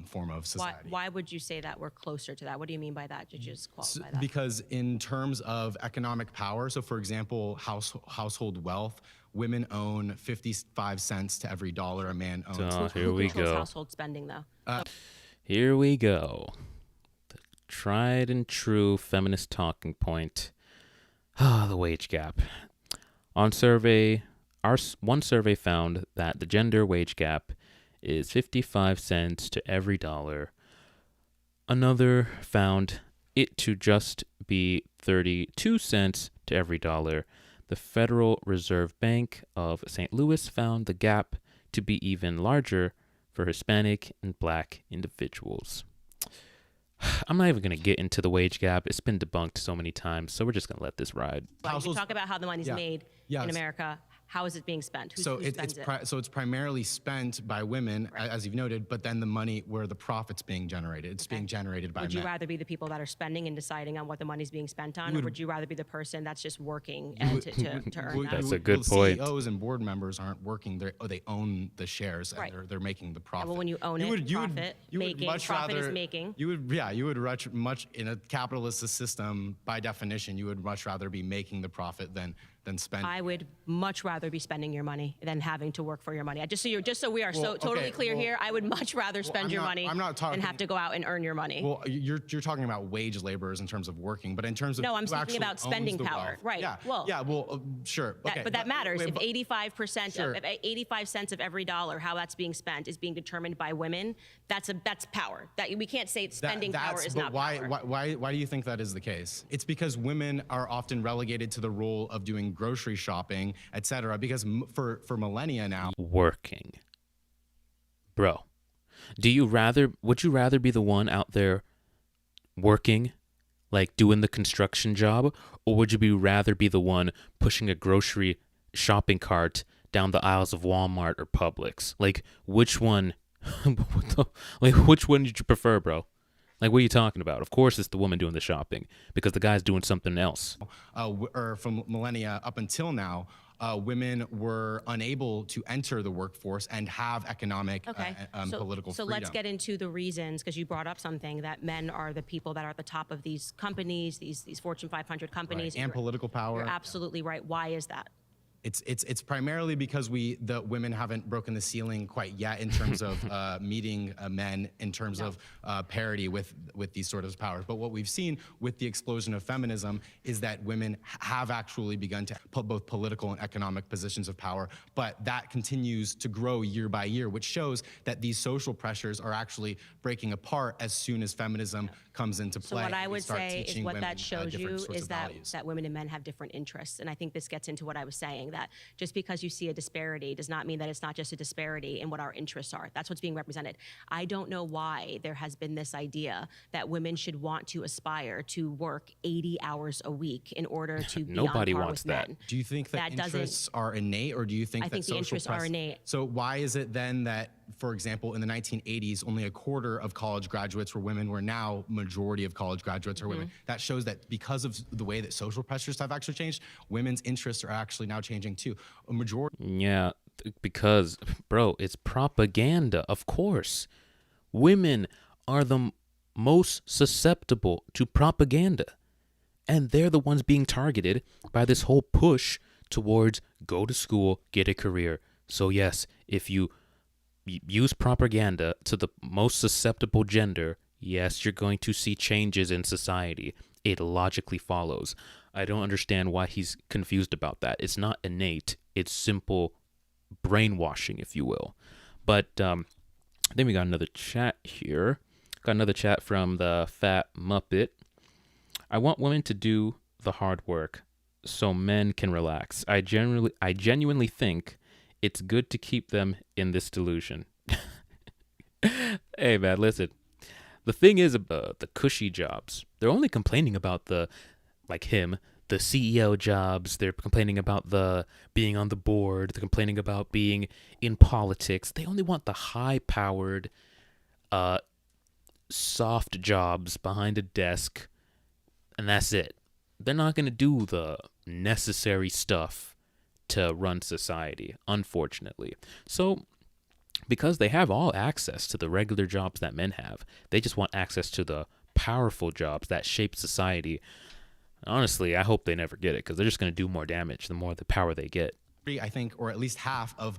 form of society. Why would you say that we're closer to that? What do you mean by that? Did you just qualify that? Because in terms of economic power, so for example, household wealth, women own 55 cents to every dollar a man owns. Here we Who controls go. household spending, though? Here we go. The tried and true feminist talking point. The wage gap. One survey found that the gender wage gap is 55 cents to every dollar. Another found it to just be 32 cents to every dollar. The Federal Reserve Bank of St. Louis found the gap to be even larger for Hispanic and Black individuals. I'm not even going to get into the wage gap. It's been debunked so many times, so we're just going to let this ride. You talk about how the money's made in America. How is it being spent? Who spends it? So it's primarily spent by women, as you've noted, but then the money where the profit's being generated, it's being generated by men. Would you rather be the people that are spending and deciding on what the money's being spent on, or would you rather be the person that's just working and to earn that? That's a good point. CEOs and board members aren't working; they own the shares and they're making the profit. Well, when you own profit is making. You would much in a capitalist system by definition, you would much rather be making the profit than than spend. I would much rather be spending your money than having to work for your money. Just so we are totally clear here, I would much rather spend your money than have to go out and earn your money. Well, you're talking about wage laborers in terms of working, but in terms of no, I'm who speaking actually about spending owns the power, wealth. right? Yeah, Well, sure. That, Okay, but that matters. wait, If but- 85% Sure. of 85 cents of every dollar, how that's being spent, is being determined by women, that's power. That we can't say spending power is not power. Why do you think that is the case? It's because women are often relegated to the role of doing grocery shopping, etc. Because for millennia now, working. Bro, would you rather be the one out there working, like doing the construction job, or would you rather be the one pushing a grocery shopping cart down the aisles of Walmart or Publix? Like, which one, which one did you prefer, bro? Like, what are you talking about? Of course it's the woman doing the shopping, because the guy's doing something else. Or from millennia up until now, women were unable to enter the workforce and have economic, political so freedom. let's get into the reasons, because you brought up something that men are the people that are at the top of these companies, these Fortune 500 companies. Right. And political power. You're absolutely right. Why is that? It's primarily because the women haven't broken the ceiling quite yet in terms of meeting men in terms of parity with these sort of powers. But what we've seen with the explosion of feminism is that women have actually begun to put both political and economic positions of power. But that continues to grow year by year, which shows that these social pressures are actually breaking apart as soon as feminism comes into play. So what I We would start say is teaching what women, that shows different you sorts is of that values. women and men have different interests. And I think this gets into what I was saying, that just because you see a disparity does not mean that it's not just a disparity in what our interests are. That's what's being represented. I don't know why there has been this idea that women should want to aspire to work 80 hours a week in order to be Nobody on par wants with that. men. Do you think that interests are innate, or do you think I that think the social interests are innate. So why is it then that, for example, in the 1980s, only a quarter of college graduates were women, where now majority of college graduates are women? That shows that because of the way that social pressures have actually changed, women's interests are actually now changing too. A majority. Yeah, because, bro, it's propaganda, of course. Women are the most susceptible to propaganda, and they're the ones being targeted by this whole push towards go to school, get a career. So yes, if you use propaganda to the most susceptible gender, yes, you're going to see changes in society. It logically follows. I don't understand why he's confused about that. It's not innate. It's simple brainwashing, if you will. But then we got another chat here. Got another chat from the Fat Muppet. I want women to do the hard work so men can relax. I genuinely think it's good to keep them in this delusion. Hey, man, listen. The thing is about the cushy jobs. They're only complaining about the CEO jobs. They're complaining about the being on the board. They're complaining about being in politics. They only want the high-powered, soft jobs behind a desk, and that's it. They're not going to do the necessary stuff to run society, unfortunately. So, because they have all access to the regular jobs that men have, they just want access to the powerful jobs that shape society. Honestly, I hope they never get it, because they're just going to do more damage the more the power they get. I think, or at least half of.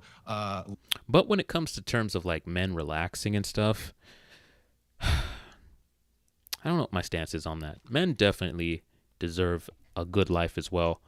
But when it comes to terms of like men relaxing and stuff, I don't know what my stance is on that. Men definitely deserve a good life as well.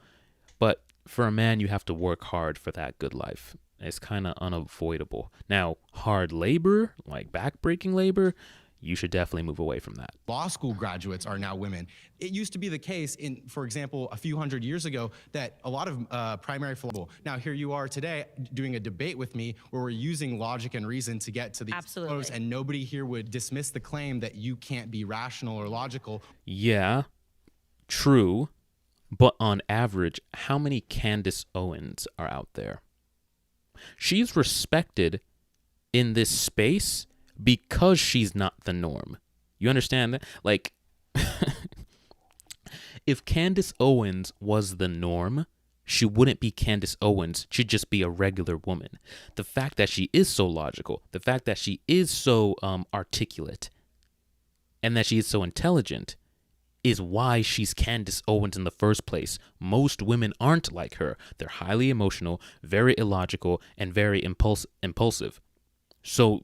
But for a man, you have to work hard for that good life. It's kind of unavoidable. Now, hard labor, like backbreaking labor, you should definitely move away from that. Law school graduates are now women. It used to be the case for example, a few hundred years ago, that a lot of primary philosophy. Now here you are today doing a debate with me where we're using logic and reason to get to these flows, and nobody here would dismiss the claim that you can't be rational or logical. Yeah, true. But on average, how many Candace Owens are out there? She's respected in this space because she's not the norm. You understand that? Like, if Candace Owens was the norm, she wouldn't be Candace Owens. She'd just be a regular woman. The fact that she is so logical, the fact that she is so articulate, and that she is so intelligent is why she's Candace Owens in the first place. Most women aren't like her. They're highly emotional, very illogical, and very impulsive. So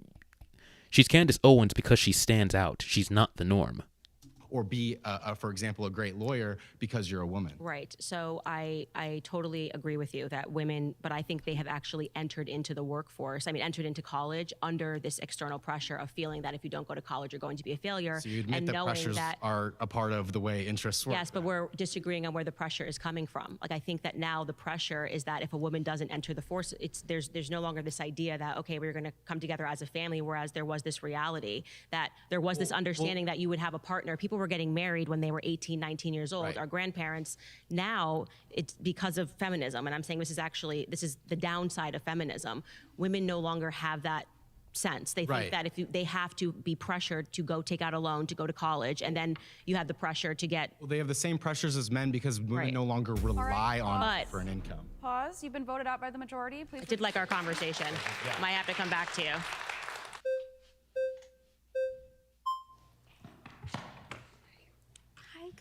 she's Candace Owens because she stands out. She's not the norm. Or be, for example, a great lawyer because you're a woman. Right. So I totally agree with you that women, but I think they have actually entered into the workforce. I mean, entered into college under this external pressure of feeling that if you don't go to college, you're going to be a failure. So you admit and that knowing pressures that, are a part of the way interests work. yes, but we're disagreeing on where the pressure is coming from. Like, I think that now the pressure is that if a woman doesn't enter the force, there's no longer this idea that, okay, we're going to come together as a family, whereas there was this reality that there was this understanding that you would have a partner. People were getting married when they were 18, 19 years old. Right. Our grandparents, now it's because of feminism. And I'm saying this is the downside of feminism. Women no longer have that sense. They think that they have to be pressured to go take out a loan to go to college, and then you have the pressure to get. Well, they have the same pressures as men because women no longer rely on it for an income. Pause. You've been voted out by the majority. Please. I did like our conversation. Might have to come back to you.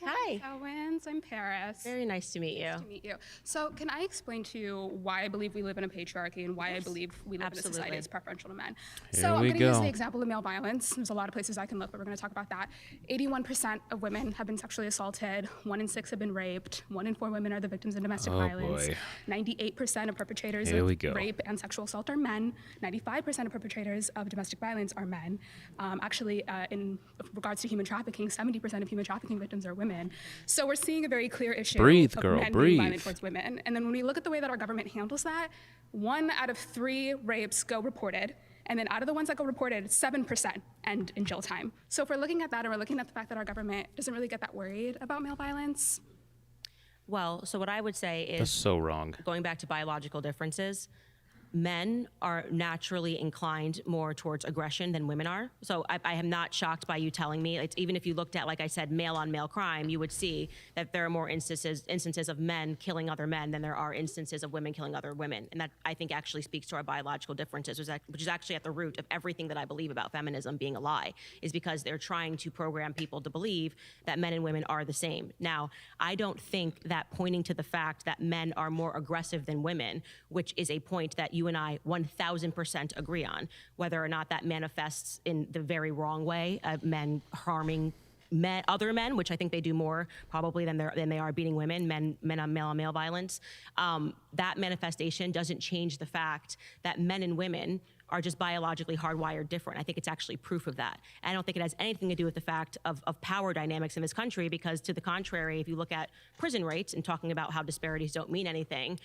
Hi, Candace Owens. I'm Paris. Very nice to meet you. Nice to meet you. So, can I explain to you why I believe we live in a patriarchy and why I believe we live in a society that's preferential to men? Here So, I'm we going to use go. the example of male violence. There's a lot of places I can look, but we're going to talk about that. 81% of women have been sexually assaulted. 1 in 6 have been raped. 1 in 4 women are the victims of domestic violence. Boy. 98% of perpetrators Here we of go. rape and sexual assault are men. 95% of perpetrators of domestic violence are men. In regards to human trafficking, 70% of human trafficking victims are women. So we're seeing a very clear issue Breathe, of girl, men being breathe. violent towards women. And then when we look at the way that our government handles that, 1 out of 3 rapes go reported. And then out of the ones that go reported, 7% end in jail time. So if we're looking at that and we're looking at the fact that our government doesn't really get that worried about male violence. Well, so what I would say is That's so wrong. going back to biological differences, men are naturally inclined more towards aggression than women are. So I am not shocked by you telling me. It's, even if you looked at, like I said, male on male crime, you would see that there are more instances of men killing other men than there are instances of women killing other women. And that, I think, actually speaks to our biological differences, which is actually at the root of everything that I believe about feminism being a lie, is because they're trying to program people to believe that men and women are the same. Now, I don't think that pointing to the fact that men are more aggressive than women, which is a point that you and I 1000% agree on, whether or not that manifests in the very wrong way, men harming other men, which I think they do more probably than they are beating women, men on male violence. That manifestation doesn't change the fact that men and women are just biologically hardwired different. I think it's actually proof of that. And I don't think it has anything to do with the fact of power dynamics in this country, because to the contrary, if you look at prison rates and talking about how disparities don't mean anything,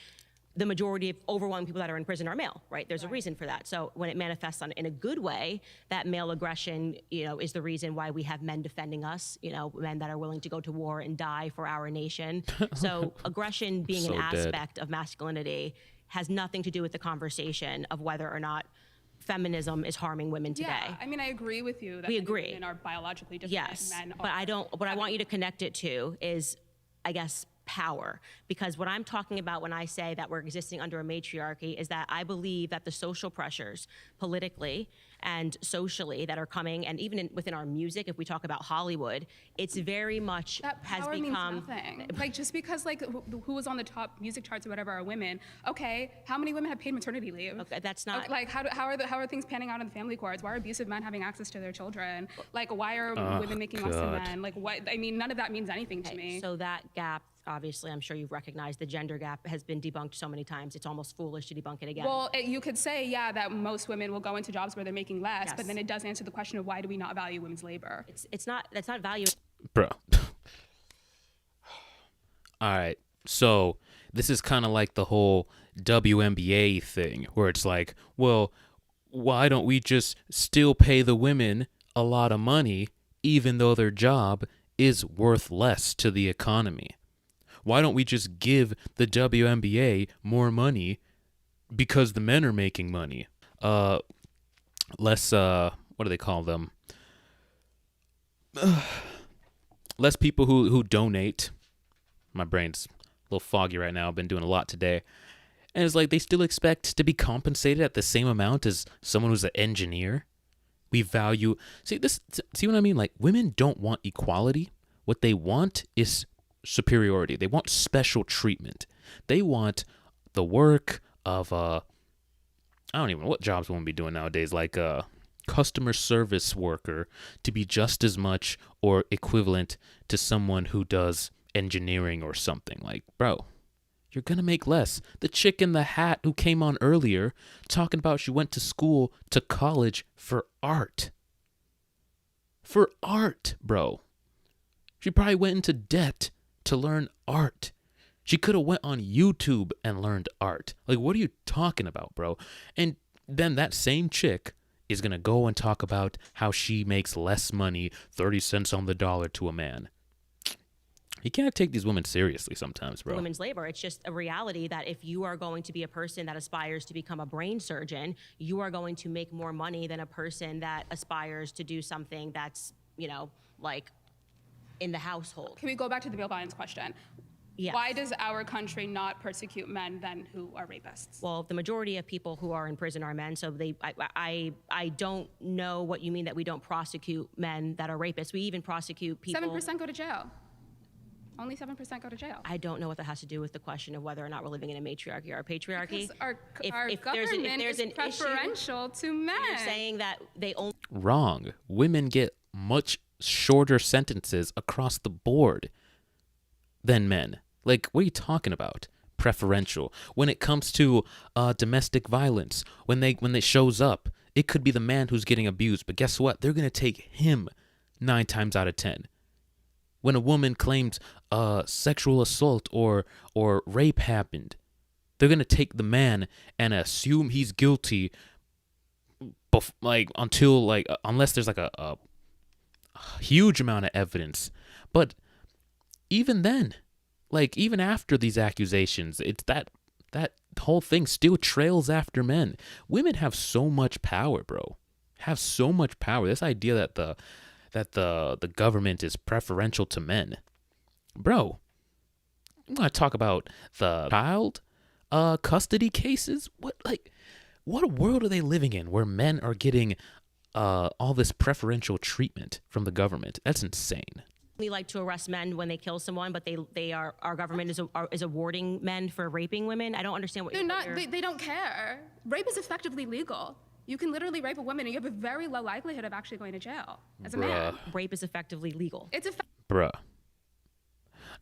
the majority of overwhelming people that are in prison are male, right? There's a reason for that. So when it manifests in a good way, that male aggression, is the reason why we have men defending us, men that are willing to go to war and die for our nation. So aggression being So an dead. aspect of masculinity has nothing to do with the conversation of whether or not feminism is harming women today. Yeah, I mean, I agree with you that We men and agree. women are biologically different. Yes, Men but are, what I want you to connect it to is, I guess, power. Because what I'm talking about when I say that we're existing under a matriarchy is that I believe that the social pressures politically and socially that are coming, and even within our music, if we talk about Hollywood, it's very much that has power become means nothing. Like, just because who was on the top music charts or whatever are women, okay, how many women have paid maternity leave? Okay, that's not okay, like how are things panning out in the family courts? Why are abusive men having access to their children? Like, why are women making less than God. men? Like, what? I mean, none of that means anything to me. So that gap, obviously, I'm sure you've recognized the gender gap has been debunked so many times. It's almost foolish to debunk it again. Well, you could say, yeah, that most women will go into jobs where they're making less, Yes. but then it does answer the question of why do we not value women's labor? That's not value. Bro. All right. So this is kind of like the whole WNBA thing where it's like, well, why don't we just still pay the women a lot of money even though their job is worth less to the economy? Why don't we just give the WNBA more money because the men are making money? Less, what do they call them? Less people who donate. My brain's a little foggy right now. I've been doing a lot today. And it's like they still expect to be compensated at the same amount as someone who's an engineer. We value... See what I mean? Like, women don't want equality. What they want is superiority. They want special treatment. They want the work of I don't even know what jobs women be doing nowadays, like a customer service worker, to be just as much or equivalent to someone who does engineering or something. Like, bro, you're gonna make less. The chick in the hat who came on earlier talking about she went to college for art. For art, bro. She probably went into debt to learn art. She could have went on YouTube and learned art. Like, what are you talking about, bro? And then that same chick is going to go and talk about how she makes less money, 30 cents on the dollar to a man. You can't take these women seriously sometimes, bro. Women's labor. It's just a reality that if you are going to be a person that aspires to become a brain surgeon, you are going to make more money than a person that aspires to do something that's, like in the household. Can we go back to the Bill Biden's question? Yes. Why does our country not persecute men then who are rapists? Well, the majority of people who are in prison are men, so I don't know what you mean that we don't prosecute men that are rapists. We even prosecute people. 7% go to jail. Only 7% go to jail. I don't know what that has to do with the question of whether or not we're living in a matriarchy or a patriarchy. Because our if government there's is an preferential to men. You're saying that they only... Wrong. Women get much shorter sentences across the board than men. Like, what are you talking about? Preferential. When it comes to domestic violence, when they shows up, it could be the man who's getting abused, but guess what? They're gonna take him 9 times out of 10. When a woman claims sexual assault or rape happened, they're gonna take the man and assume he's guilty, unless there's like a huge amount of evidence. But even then, like, even after these accusations, it's that whole thing still trails after men. Women have so much power, bro. Have so much power. This idea that the government is preferential to men, bro. I'm gonna talk about the child custody cases. What world are they living in where men are getting all this preferential treatment from the government? That's insane. We like to arrest men when they kill someone, but our government is awarding men for raping women. I don't understand what They don't care. Rape is effectively legal. You can literally rape a woman and you have a very low likelihood of actually going to jail as a man. Rape is effectively legal. Bruh.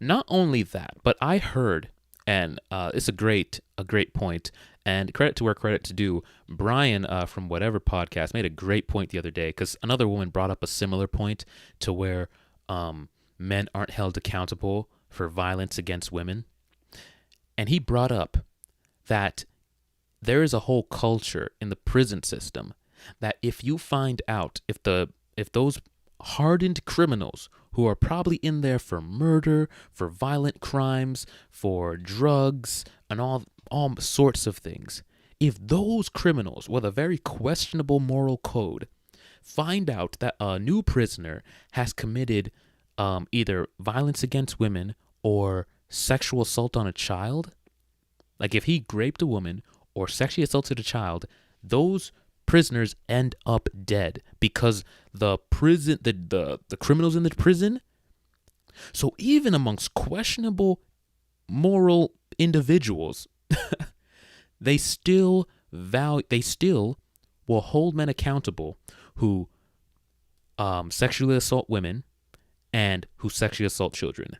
Not only that, but I heard, and it's a great point, and credit to where credit's due, Brian from whatever podcast made a great point the other day, because another woman brought up a similar point to where men aren't held accountable for violence against women. And he brought up that there is a whole culture in the prison system that if you find out, if those hardened criminals who are probably in there for murder, for violent crimes, for drugs, and all sorts of things, if those criminals with a very questionable moral code find out that a new prisoner has committed either violence against women or sexual assault on a child, like if he raped a woman or sexually assaulted a child, those prisoners end up dead because the criminals in the prison. So even amongst questionable moral individuals, they still will hold men accountable who sexually assault women and who sexually assault children.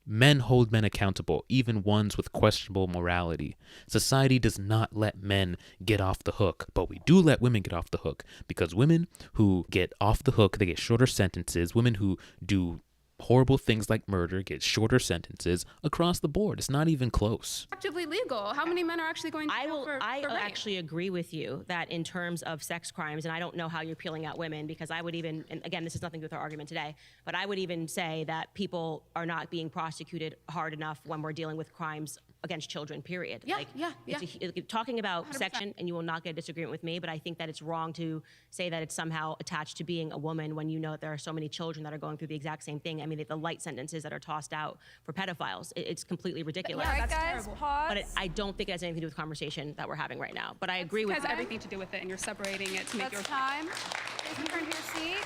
Men hold men accountable, even ones with questionable morality. Society does not let men get off the hook, but we do let women get off the hook, because women who get off the hook, they get shorter sentences. Women who do horrible things like murder get shorter sentences across the board. It's not even close. Actively legal. How many men are actually going to jail for rape? I actually agree with you that in terms of sex crimes, and I don't know how you're peeling out women, because I would even, and again, this has nothing to do with our argument today, but I would even say that people are not being prosecuted hard enough when we're dealing with crimes against children, period. Talking about 100%. Section, and you will not get a disagreement with me, but I think that it's wrong to say that it's somehow attached to being a woman when you know that there are so many children that are going through the exact same thing. I mean, the light sentences that are tossed out for pedophiles, it's completely ridiculous. All right, guys, pause. But I don't think it has anything to do with the conversation that we're having right now. But I agree with you. It has everything to do with it, and you're separating it to make your time. Please return to your seat.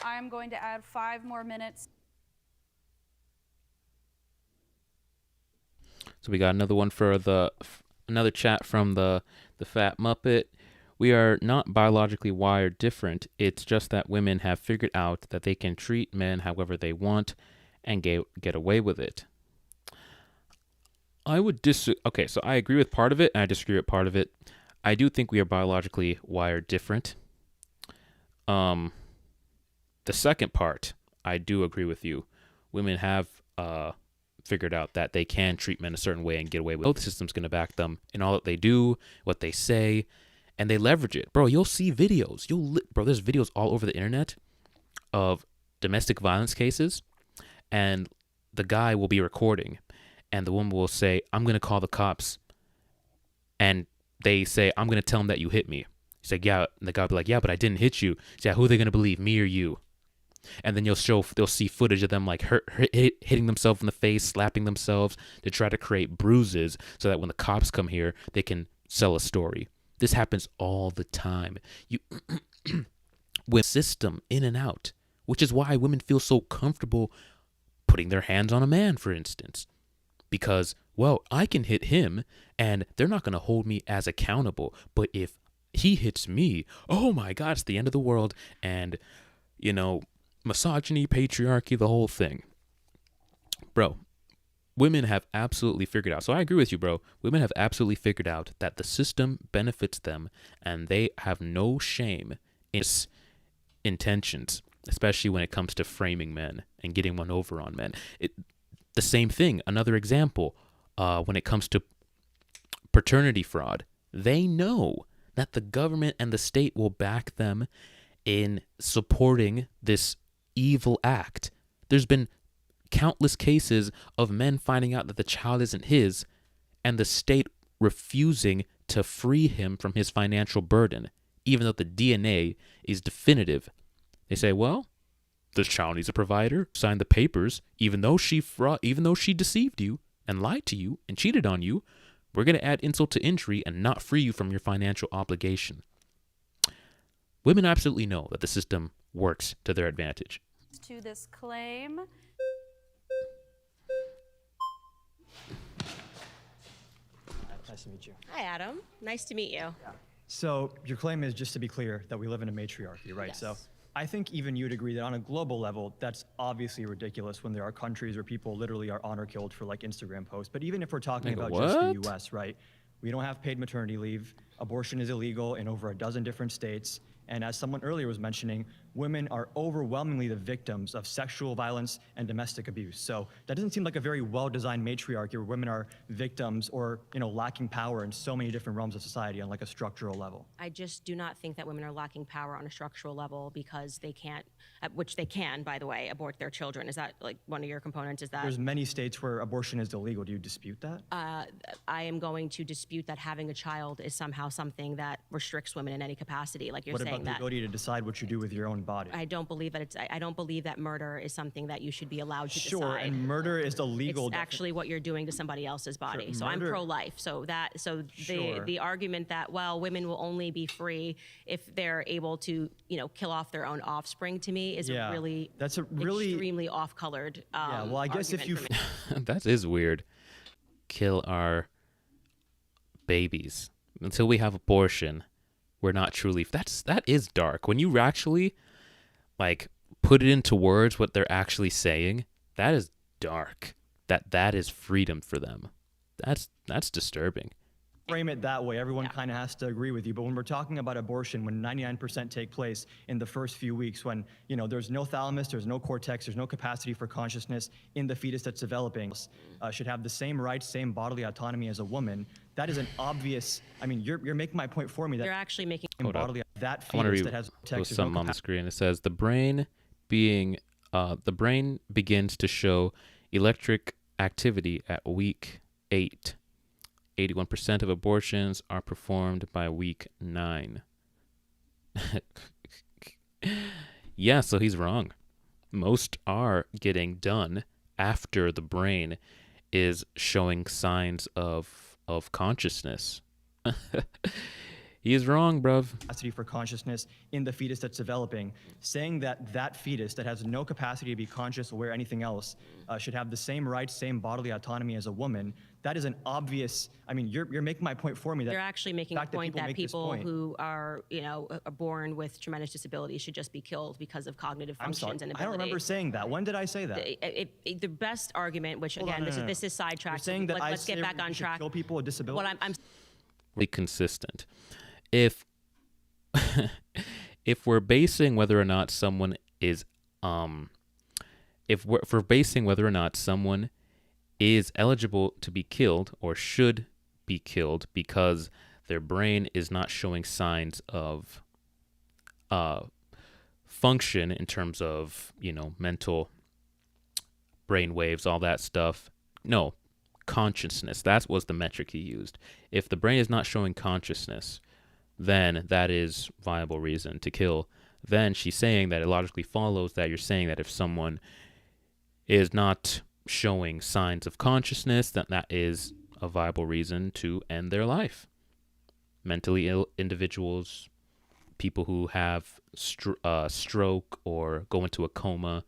I'm going to add 5 more minutes. So we got another one for another chat from the Fat Muppet. We are not biologically wired different. It's just that women have figured out that they can treat men however they want and get away with it. I would okay, so I agree with part of it and I disagree with part of it. I do think we are biologically wired different. The second part, I do agree with you. Women have figured out that they can treat men a certain way and get away with it. The system's going to back them in all that they do, what they say, and they leverage it. Bro, you'll see videos. Bro, there's videos all over the internet of domestic violence cases, and the guy will be recording, and the woman will say, I'm going to call the cops. And they say, I'm going to tell them that you hit me. He's like, yeah. And the guy will be like, yeah, but I didn't hit you. He's like, who are they going to believe, me or you? And then they'll see footage of them like hitting themselves in the face, slapping themselves to try to create bruises so that when the cops come here, they can sell a story. This happens all the time. With system in and out, which is why women feel so comfortable putting their hands on a man, for instance. Because, well, I can hit him and they're not going to hold me as accountable. But if he hits me, oh my God, it's the end of the world. And, you know, misogyny, patriarchy, the whole thing. Bro, women have absolutely figured out. So I agree with you, bro. Women have absolutely figured out that the system benefits them and they have no shame in its intentions, especially when it comes to framing men and getting one over on men. The same thing, another example, when it comes to paternity fraud, they know that the government and the state will back them in supporting this evil act. There's been countless cases of men finding out that the child isn't his and the state refusing to free him from his financial burden, even though the DNA is definitive. They say, well, this child needs a provider, sign the papers, even though she deceived you and lied to you and cheated on you, we're going to add insult to injury and not free you from your financial obligation. Women absolutely know that the system works to their advantage. To this claim. Nice to meet you. Hi, Adam. Nice to meet you. So your claim is, just to be clear, that we live in a matriarchy, right? Yes. So I think even you'd agree that on a global level, that's obviously ridiculous when there are countries where people literally are honor killed for like Instagram posts. But even if we're talking about just the US, right? We don't have paid maternity leave. Abortion is illegal in over a dozen different states. And as someone earlier was mentioning, women are overwhelmingly the victims of sexual violence and domestic abuse. So that doesn't seem like a very well-designed matriarchy where women are victims or, you know, lacking power in so many different realms of society on like a structural level. I just do not think that women are lacking power on a structural level because they can't, which they can, by the way, abort their children. Is that like one of your components? Is that there's many states where abortion is illegal. Do you dispute that? I am going to dispute that having a child is somehow something that restricts women in any capacity, like you're saying. What about the ability to decide what you do with your own body? I don't believe that I don't believe that murder is something that you should be allowed to decide. Sure, and murder is the legal. It's actually what you're doing to somebody else's body. Sure, so murder, I'm pro-life. The argument that, well, women will only be free if they're able to, you know, kill off their own offspring, to me is a really extremely off-colored. Yeah, well, I guess if you that is weird. Kill our babies until we have abortion. We're not truly. That is dark. When you actually like put it into words what they're actually saying, that is dark. That is freedom for them. That's disturbing. Frame it that way, everyone kind of has to agree with you. But when we're talking about abortion, when 99% take place in the first few weeks, when, you know, there's no thalamus, there's no cortex, there's no capacity for consciousness in the fetus that's developing, should have the same rights, same bodily autonomy as a woman. That is an obvious. I mean, you're making my point for me. That you're actually making bodily that I want to fetus read that has cortex. something on the screen. It says the brain begins to show electric activity at week 8. 81% of abortions are performed by week 9. Yeah, so he's wrong. Most are getting done after the brain is showing signs of consciousness. He is wrong, bruv. Capacity for consciousness in the fetus that's developing, saying that that fetus that has no capacity to be conscious or anything else should have the same rights, same bodily autonomy as a woman. That is an obvious. I mean, you're making my point for me. That you're actually making a point that people who are, are born with tremendous disabilities should just be killed because of cognitive functions and ability. I don't remember saying that. When did I say that? The best argument, which again, this is sidetracked. You're saying that let's get back on track. Kill people with disabilities. What I'm consistent. If we're basing whether or not someone is if we're basing whether or not someone is eligible to be killed or should be killed because their brain is not showing signs of function in terms of, mental brain waves, all that stuff. No, consciousness. That was the metric he used. If the brain is not showing consciousness, then that is viable reason to kill. Then she's saying that it logically follows that you're saying that if someone is not showing signs of consciousness, that is a viable reason to end their life. Mentally ill individuals, people who have stroke or go into a coma,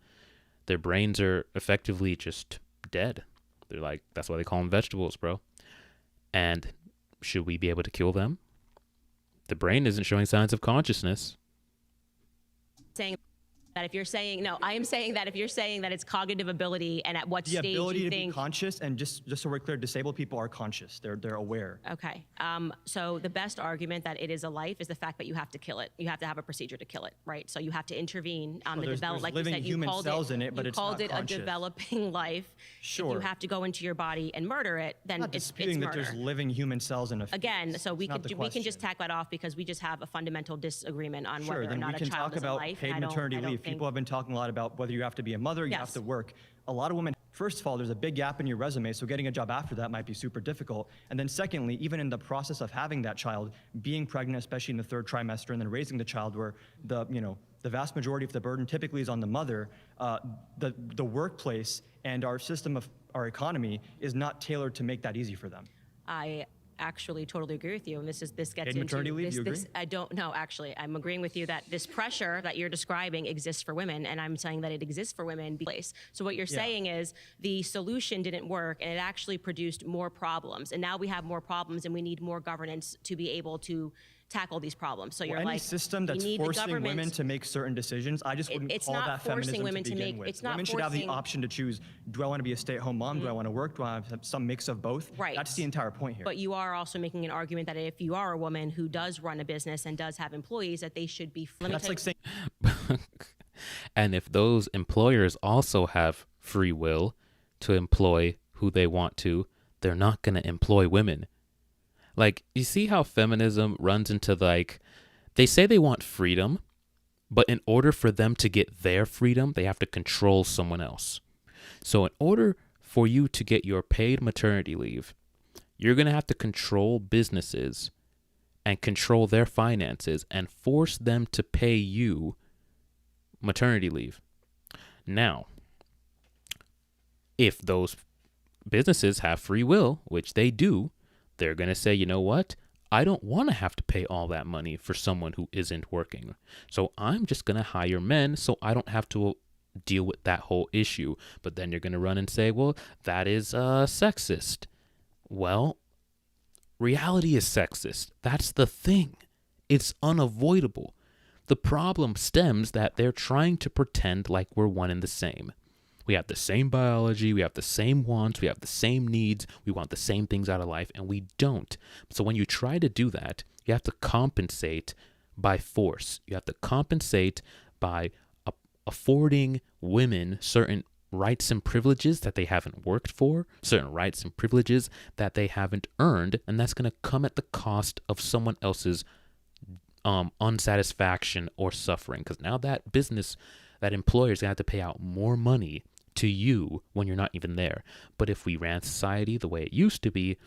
their brains are effectively just dead. They're like, that's why they call them vegetables, bro. And should we be able to kill them? The brain isn't showing signs of consciousness. saying that if you're saying, no, I am saying that if you're saying that it's cognitive ability and at what the stage ability you to think. be conscious, and just so we're clear, disabled people are conscious. They're aware. Okay. So the best argument that it is a life is the fact that you have to kill it. You have to have a procedure to kill it, right? So you have to intervene on the development. Like living you said, you human called cells it, in it, but you it's called not it conscious. a developing life. Sure. If you have to go into your body and murder it, then I'm not it's disputing that murder. there's living human cells in a fetus. Again, so we That's not the can just question. tack that off because we just have a fundamental disagreement on Sure, whether or then not we a can child talk is a about life. paid I don't maternity leave. think- People have been talking a lot about whether you have to be a mother, you have Yes. to work. A lot of women, first of all, there's a big gap in your resume, so getting a job after that might be super difficult. And then secondly, even in the process of having that child, being pregnant, especially in the third trimester, and then raising the child where the vast majority of the burden typically is on the mother, the workplace and our system of our economy is not tailored to make that easy for them. I actually totally agree with you, and this gets Paid into maternity leave, you agree? I don't know. Actually, I'm agreeing with you that this pressure that you're describing exists for women, and I'm saying that it exists for women. Place. So what you're saying is the solution didn't work, and it actually produced more problems, and now we have more problems, and we need more governance to be able to tackle these problems. So you're Any like, system you that's need the forcing government. women to make certain decisions, I just wouldn't It's call not that forcing feminism women to to begin make- with. it's not Women should have the forcing- option to choose, do I want to be a stay-at-home mom? Do I want to work? Do I have some mix of both? Right. That's the entire point here. But you are also making an argument that if you are a woman who does run a business and does have employees, that they should be. That's like saying And if those employers also have free will to employ who they want to, they're not going to employ women. Like, you see how feminism runs into, like, they say they want freedom, but in order for them to get their freedom, they have to control someone else. So in order for you to get your paid maternity leave, you're going to have to control businesses and control their finances and force them to pay you maternity leave. Now, if those businesses have free will, which they do, they're going to say, you know what? I don't want to have to pay all that money for someone who isn't working. So I'm just going to hire men so I don't have to deal with that whole issue. But then you're going to run and say, well, that is sexist. Well, reality is sexist. That's the thing. It's unavoidable. The problem stems that they're trying to pretend like we're one and the same. We have the same biology, we have the same wants, we have the same needs, we want the same things out of life, and we don't. So when you try to do that, you have to compensate by force. You have to compensate by affording women certain rights and privileges that they haven't worked for, certain rights and privileges that they haven't earned, and that's going to come at the cost of someone else's unsatisfaction or suffering. Because now that business, that employer is going to have to pay out more money to you when you're not even there. But if we ran society the way it used to be,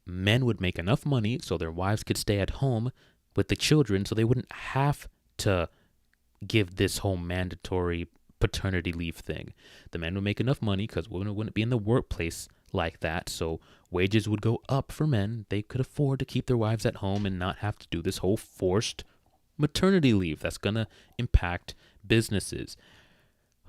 men would make enough money so their wives could stay at home with the children so they wouldn't have to give this whole mandatory paternity leave thing. The men would make enough money because women wouldn't be in the workplace like that. So wages would go up for men. They could afford to keep their wives at home and not have to do this whole forced maternity leave that's going to impact businesses.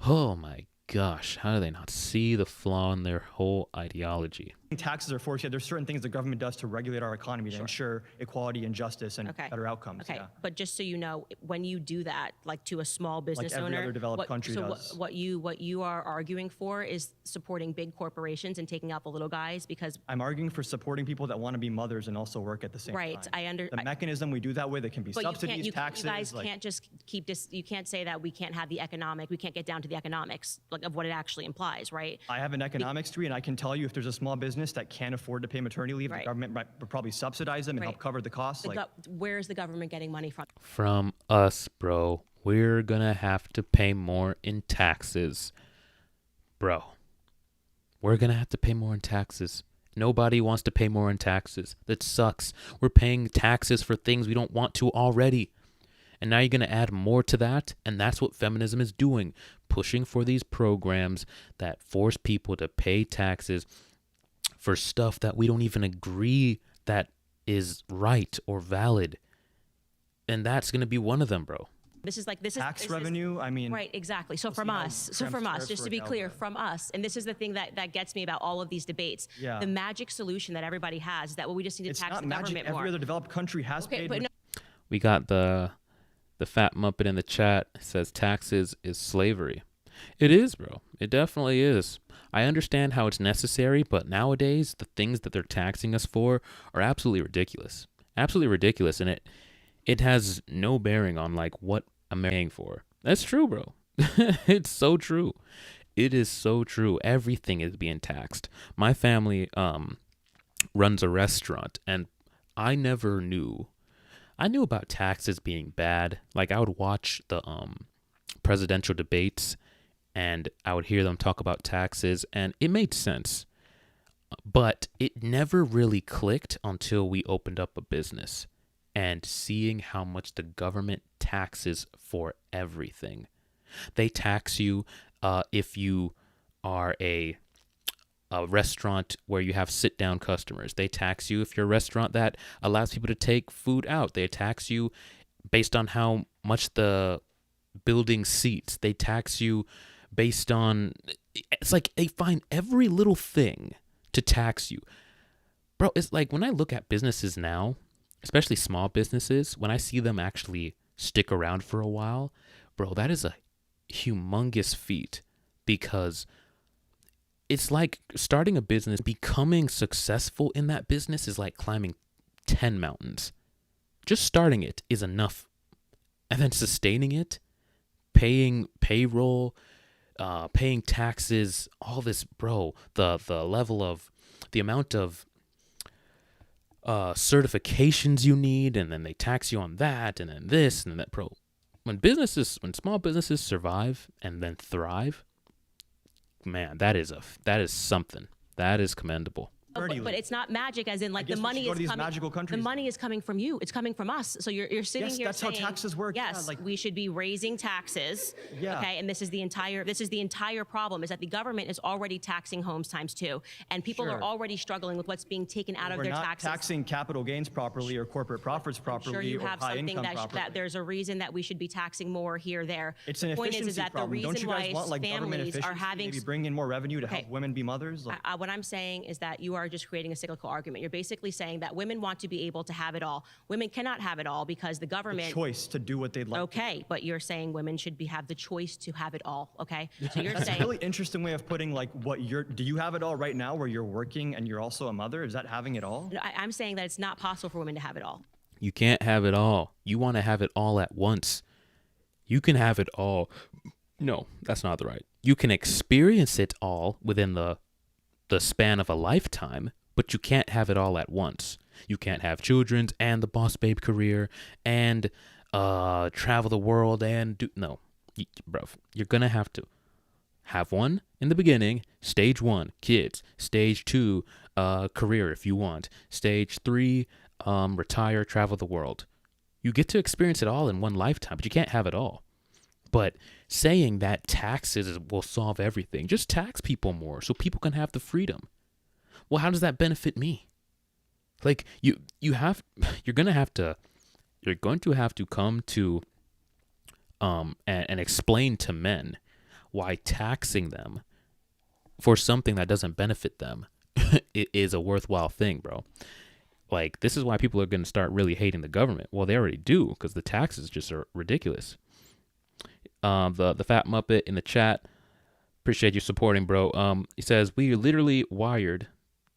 Oh my gosh, how do they not see the flaw in their whole ideology? Taxes are forced, yet there's certain things the government does to regulate our economy to ensure equality and justice and better outcomes. Okay, but just so you know, when you do that, like to a small business Like every owner, other developed country does. what you are arguing for is supporting big corporations and taking out the little guys because I'm arguing for supporting people that want to be mothers and also work at the same right. time. The mechanism we do that with, it can be but subsidies, taxes. You guys can't just keep this. You can't say that we can't have the economic. We can't get down to the economics like of what it actually implies, right? I have an economics degree, and I can tell you if there's a small business that can't afford to pay maternity leave, the government might probably subsidize them and help cover the costs. Where is the government getting money from? From us, bro. We're gonna have to pay more in taxes. Bro. We're gonna have to pay more in taxes. Nobody wants to pay more in taxes. That sucks. We're paying taxes for things we don't want to already. And now you're going to add more to that, and that's what feminism is doing, pushing for these programs that force people to pay taxes for stuff that we don't even agree that is right or valid. And that's going to be one of them, bro. This is tax revenue. I mean, right, exactly. So from us, just to be clear, from us, and this is the thing that gets me about all of these debates. Yeah. The magic solution that everybody has is that we just need to tax the government more. Every other developed country has paid. But no. We got the fat muppet in the chat says taxes is slavery. It is, bro. It definitely is. I understand how it's necessary, but nowadays the things that they're taxing us for are absolutely ridiculous. Absolutely ridiculous, and it has no bearing on like what I'm paying for. That's true, bro. It's so true. It is so true. Everything is being taxed. My family runs a restaurant, and I never knew. I knew about taxes being bad. Like I would watch the presidential debates, and I would hear them talk about taxes, and it made sense. But it never really clicked until we opened up a business and seeing how much the government taxes for everything. They tax you if you are a restaurant where you have sit-down customers. They tax you if you're a restaurant that allows people to take food out. They tax you based on how much the building seats. They tax you based on... It's like they find every little thing to tax you. Bro, it's like when I look at businesses now, especially small businesses, when I see them actually stick around for a while, bro, that is a humongous feat because it's like starting a business, becoming successful in that business is like climbing 10 mountains. Just starting it is enough. And then sustaining it, paying payroll, paying taxes, all this, bro, the level of, the amount of certifications you need, and then they tax you on that, and then this, and then that, bro. When small businesses survive and then thrive, man, that is something. That is commendable. But it's not magic, as in like the money is coming. The money is coming from you. It's coming from us. So you're sitting here that's saying, how taxes work. Yes, we should be raising taxes. Yeah. Okay, and this is the entire problem is that the government is already taxing homes times two, and people are already struggling with what's being taken out of their taxes. We're not taxing capital gains properly or corporate profits properly. I'm sure you have something that there's a reason that we should be taxing more here, there. It's an point efficiency is that problem. the reason Don't you guys why want like government families efficiency, are having maybe bring in more revenue to help women be mothers? Like, what I'm saying is that you are just creating a cyclical argument. You're basically saying that women want to be able to have it all. Women cannot have it all because the government... The choice to do what they'd like. Okay, but you're saying women should have the choice to have it all, okay? So you're That's saying... a really interesting way of putting like do you have it all right now where you're working and you're also a mother? Is that having it all? No, I'm saying that it's not possible for women to have it all. You can't have it all. You want to have it all at once. You can have it all. No, that's not the right. You can experience it all within the span of a lifetime, but you can't have it all at once. You can't have children's and the boss babe career and travel the world and do... No, bro, you're going to have one in the beginning, stage 1, kids, stage 2, career if you want, stage 3, retire, travel the world. You get to experience it all in one lifetime, but you can't have it all. But saying that taxes will solve everything, just tax people more so people can have the freedom. Well, how does that benefit me? Like you're going to have to come to and explain to men why taxing them for something that doesn't benefit them is a worthwhile thing, bro. Like, this is why people are going to start really hating the government. Well, they already do, because the taxes just are ridiculous. The Fat Muppet in the chat, appreciate you supporting, bro. He says, we are literally wired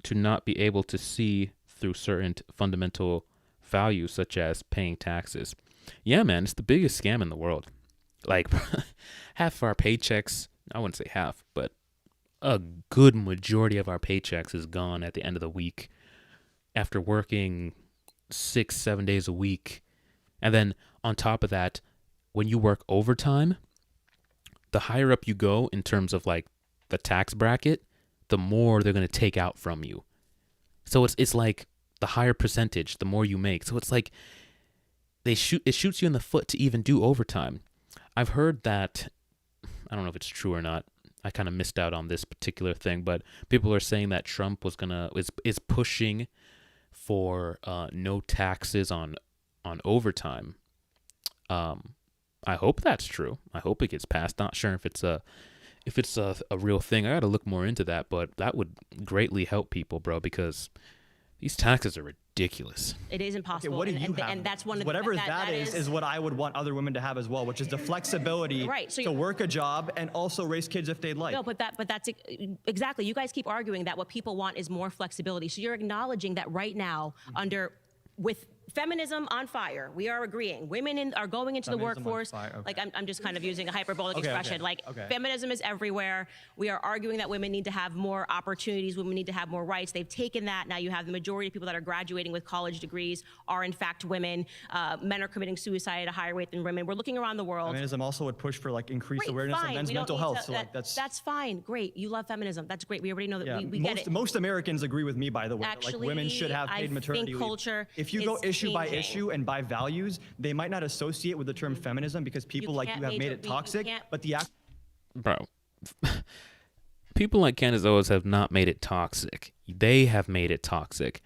to not be able to see through certain fundamental values, such as paying taxes. Yeah, man, it's the biggest scam in the world. Like, half of our paychecks, I wouldn't say half, but a good majority of our paychecks is gone at the end of the week after working 6-7 days a week. And then on top of that, when you work overtime, the higher up you go in terms of like the tax bracket, the more they're going to take out from you. So it's like the higher percentage, the more you make. So it's like it shoots you in the foot to even do overtime. I've heard that, I don't know if it's true or not, I kind of missed out on this particular thing, but people are saying that Trump is pushing for no taxes on overtime. I hope that's true. I hope it gets passed. Not sure if it's a real thing. I got to look more into that, but that would greatly help people, bro, because these taxes are ridiculous. It is impossible. Okay, what do you have? And that's one of Whatever the, that is what I would want other women to have as well, which is the flexibility right, so to work a job and also raise kids if they'd like. No, but that's exactly. You guys keep arguing that what people want is more flexibility. So you're acknowledging that right now, with feminism on fire, we are agreeing. Women are going into the workforce. Okay. Like I'm just kind of using a hyperbolic Okay, expression. okay, Like feminism is everywhere. We are arguing that women need to have more opportunities. Women need to have more rights. They've taken that. Now you have the majority of people that are graduating with college degrees are in fact women. Men are committing suicide at a higher rate than women. We're looking around the world. Feminism also would push for like increased awareness of men's mental health. So like that's fine. Great. You love feminism. That's great. We already know that. Yeah, we get it. Most Americans agree with me, by the way. Actually, that, like women should have paid maternity leave. Culture if you go is issue by changing. issue and by values, they might not associate with the term feminism because people like you have made it toxic. But the bro, people like Candace Owens have not made it toxic. They have made it toxic.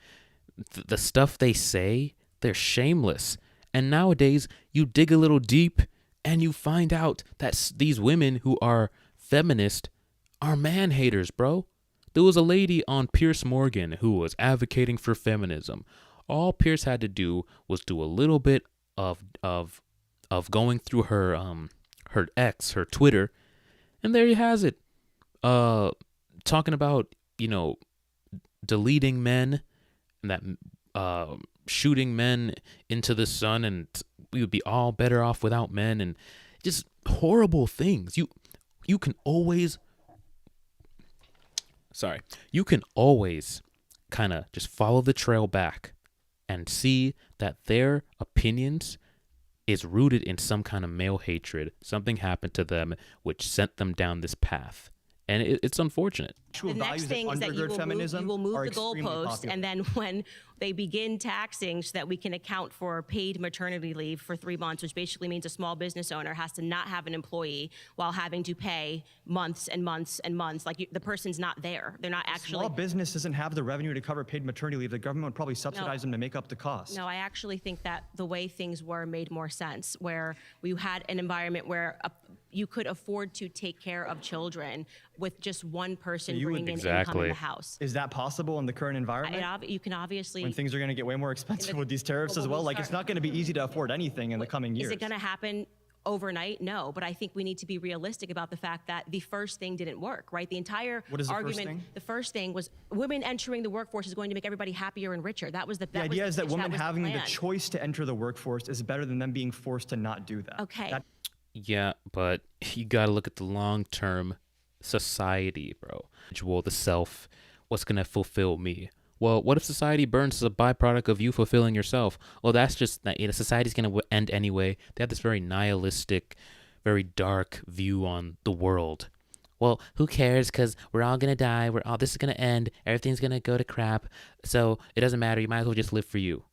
The stuff they say, they're shameless. And nowadays, you dig a little deep and you find out that these women who are feminist are man haters, bro. There was a lady on Piers Morgan who was advocating for feminism. All Pierce had to do was do a little bit of going through her her Twitter, and there he has it. Talking about, deleting men and that shooting men into the sun, and we would be all better off without men, and just horrible things. You can always kind of just follow the trail back and see that their opinions is rooted in some kind of male hatred. Something happened to them which sent them down this path. And it's unfortunate. The next thing is that you will move the goalpost, and then when they begin taxing so that we can account for paid maternity leave for 3 months, which basically means a small business owner has to not have an employee while having to pay months and months and months. Like the person's not there. They're not actually. Small business doesn't have the revenue to cover paid maternity leave. The government would probably subsidize them to make up the cost. No, I actually think that the way things were made more sense, where we had an environment where you could afford to take care of children with just one person bringing in income in the house. Is that possible in the current environment? You can obviously. When things are going to get way more expensive with these tariffs as well, like it's not going to be easy to afford anything in the coming years. Is it going to happen overnight? No, but I think we need to be realistic about the fact that the first thing didn't work, right? The entire argument, the first thing was women entering the workforce is going to make everybody happier and richer. That was the idea is that women having the plan. choice to enter the workforce is better than them being forced to not do that. Okay. Yeah, but you got to look at the long-term society, bro. The self, what's going to fulfill me? Well, what if society burns as a byproduct of you fulfilling yourself? Well, that's just that society's going to end anyway. They have this very nihilistic, very dark view on the world. Well, who cares? Because we're all going to die. This is going to end. Everything's going to go to crap. So it doesn't matter. You might as well just live for you.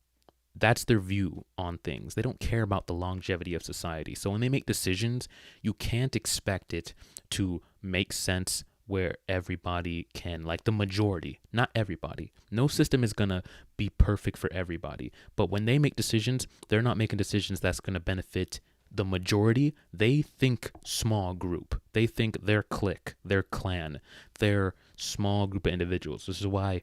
That's their view on things. They don't care about the longevity of society. So when they make decisions, you can't expect it to make sense where everybody can, like the majority, not everybody. No system is going to be perfect for everybody. But when they make decisions, they're not making decisions that's going to benefit the majority. They think small group. They think their clique, their clan, their small group of individuals. This is why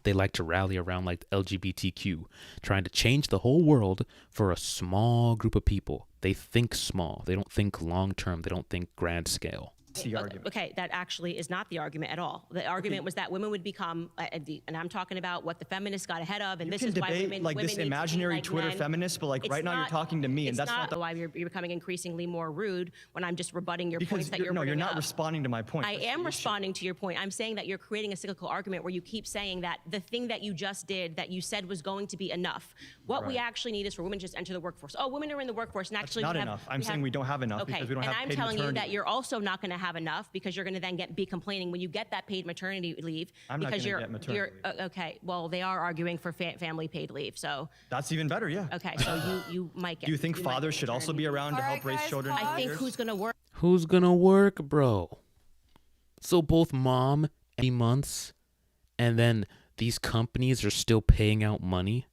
they like to rally around like the LGBTQ, trying to change the whole world for a small group of people. They think small. They don't think long term. They don't think grand scale. The argument. Okay, that actually is not the argument at all. The argument was that women would become, and I'm talking about what the feminists got ahead of, and You this can is why debate women like women this need to be imaginary like Twitter men. feminist, but like It's right now you're not- talking to me, and it's that's not the. why you're becoming increasingly more rude when I'm just rebutting your Because points that you're, you're no, you're bringing not up. responding to my point. I That's the am issue. responding to your point. I'm saying that you're creating a cyclical argument where you keep saying that the thing that you just did, that you said was going to be enough. What we Right. actually need is for women to just enter the workforce. Oh, women are in the workforce, and actually not we have, enough. I'm saying we don't have enough because we don't have and I'm paid telling you maternity that leave. you're also not going to have enough because you're going to then be complaining when you get that paid maternity leave. I'm not because gonna you're, get maternity okay. Well, they are arguing for family paid leave. So That's even better, yeah. okay, so you might get. Do you think might fathers get should also be maternity around to All help right, raise guys, children? leave. I think pause. who's going to work? Who's gonna work, bro? So both mom 8 months, and then these companies are still paying out money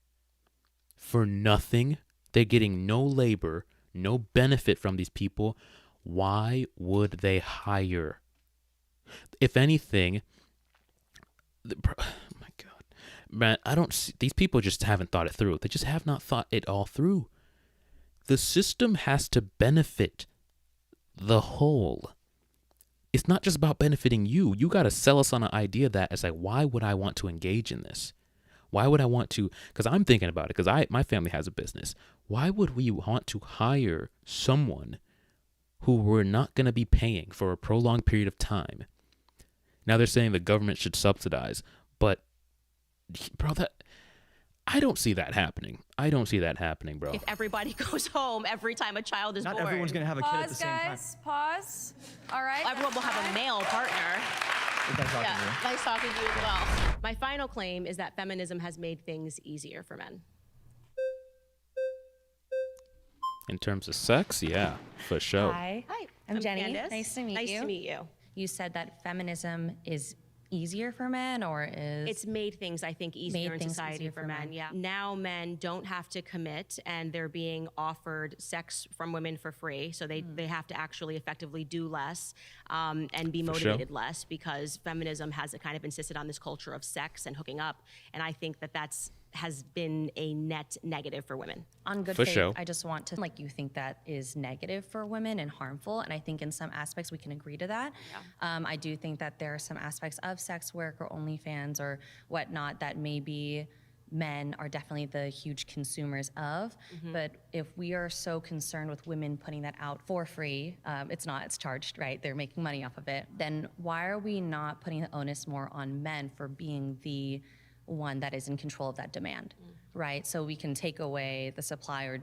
for nothing. They're getting no labor, no benefit from these people. Why would they hire? If anything, oh my God, man, I don't see, these people just haven't thought it through. They just have not thought it all through. The system has to benefit the whole. It's not just about benefiting you. You got to sell us on an idea that it's like, why would I want to engage in this? Why would I want to? Because I'm thinking about it. Because my family has a business. Why would we want to hire someone who we're not going to be paying for a prolonged period of time? Now they're saying the government should subsidize, but bro, I don't see that happening. I don't see that happening, bro. If everybody goes home every time a child is Not born. everyone's gonna have a kid at the Pause, same time. guys. Pause. All right. Everyone will have a male partner. Good talking to you. Nice talking to you as well. My final claim is that feminism has made things easier for men. In terms of sex, yeah, for sure. Hi. Hi, I'm Jenny. Candace. Nice to meet you. Nice to meet you. You said that feminism is easier for men, or is It's made things, I think, easier Made in things society easier for for men. men. Yeah. Now men don't have to commit, and they're being offered sex from women for free. So they have to actually effectively do less and be For motivated sure. less because feminism has kind of insisted on this culture of sex and hooking up. And I think that has been a net negative for women. on good For faith? sure. I just want to you think that is negative for women and harmful, and I think in some aspects we can agree to that. I do think that there are some aspects of sex work or OnlyFans or whatnot that maybe men are definitely the huge consumers of. But if we are so concerned with women putting that out for free, it's not, it's charged, right? They're making money off of it. Then why are we not putting the onus more on men for being the one that is in control of that demand, right? So we can take away the supply or,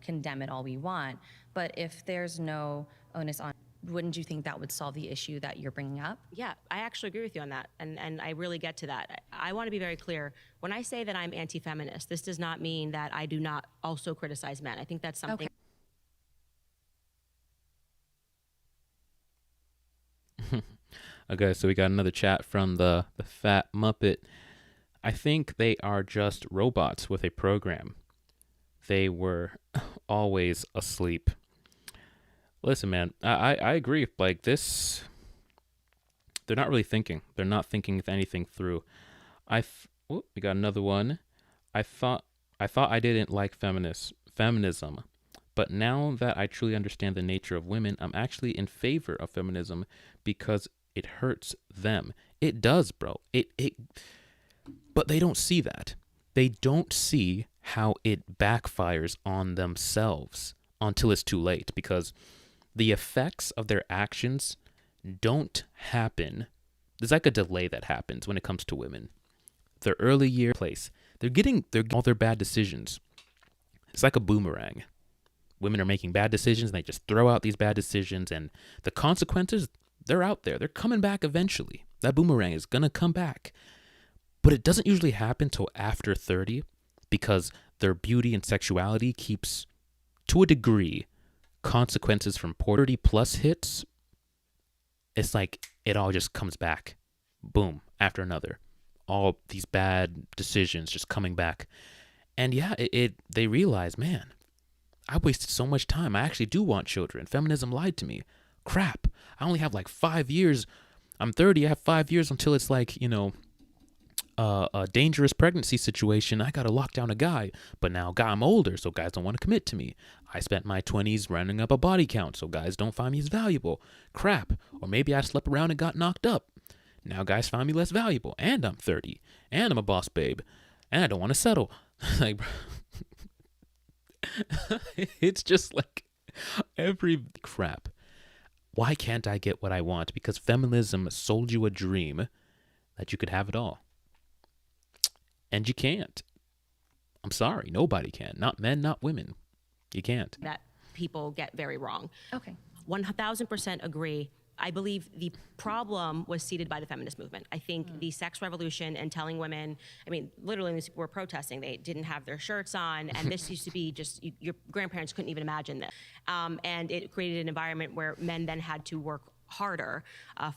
condemn it all we want. But if there's no onus on, wouldn't you think that would solve the issue that you're bringing up? Yeah, I actually agree with you on that, and I really get to that. I want to be very clear. When I say that I'm anti-feminist, this does not mean that I do not also criticize men. I think that's something. Okay, so we got another chat from the Fat Muppet. I think they are just robots with a program. They were always asleep. Listen, man, I agree. Like this, they're not really thinking. They're not thinking anything through. We got another one. I thought I didn't like feminism, but now that I truly understand the nature of women, I'm actually in favor of feminism because it hurts them. It does, bro. But they don't see that. They don't see how it backfires on themselves until it's too late, because the effects of their actions don't happen. There's like a delay that happens when it comes to women. Their early year place, they're getting all their bad decisions. It's like a boomerang. Women are making bad decisions and they just throw out these bad decisions, and the consequences, they're out there. They're coming back eventually. That boomerang is going to come back. But it doesn't usually happen till after 30, because their beauty and sexuality keeps, to a degree, consequences from 30 plus hits. It's like it all just comes back, boom, after another. All these bad decisions just coming back. And yeah, they realize, man, I wasted so much time. I actually do want children. Feminism lied to me. Crap. I only have like 5 years. I'm 30. I have 5 years until it's like, a dangerous pregnancy situation. I got to lock down a guy. But now I'm older, so guys don't want to commit to me. I spent my 20s running up a body count, so guys don't find me as valuable. Crap. Or maybe I slept around and got knocked up. Now guys find me less valuable. And I'm 30. And I'm a boss babe. And I don't want to settle. Like, bro. It's just like every crap. Why can't I get what I want? Because feminism sold you a dream that you could have it all. And you can't. I'm sorry. Nobody can. Not men, not women. You can't. That people get very wrong. Okay. 1000% agree. I believe the problem was seeded by the feminist movement. I think the sex revolution and telling women, I mean, literally these people were protesting. They didn't have their shirts on, and this used to be just, your grandparents couldn't even imagine this. And it created an environment where men then had to work harder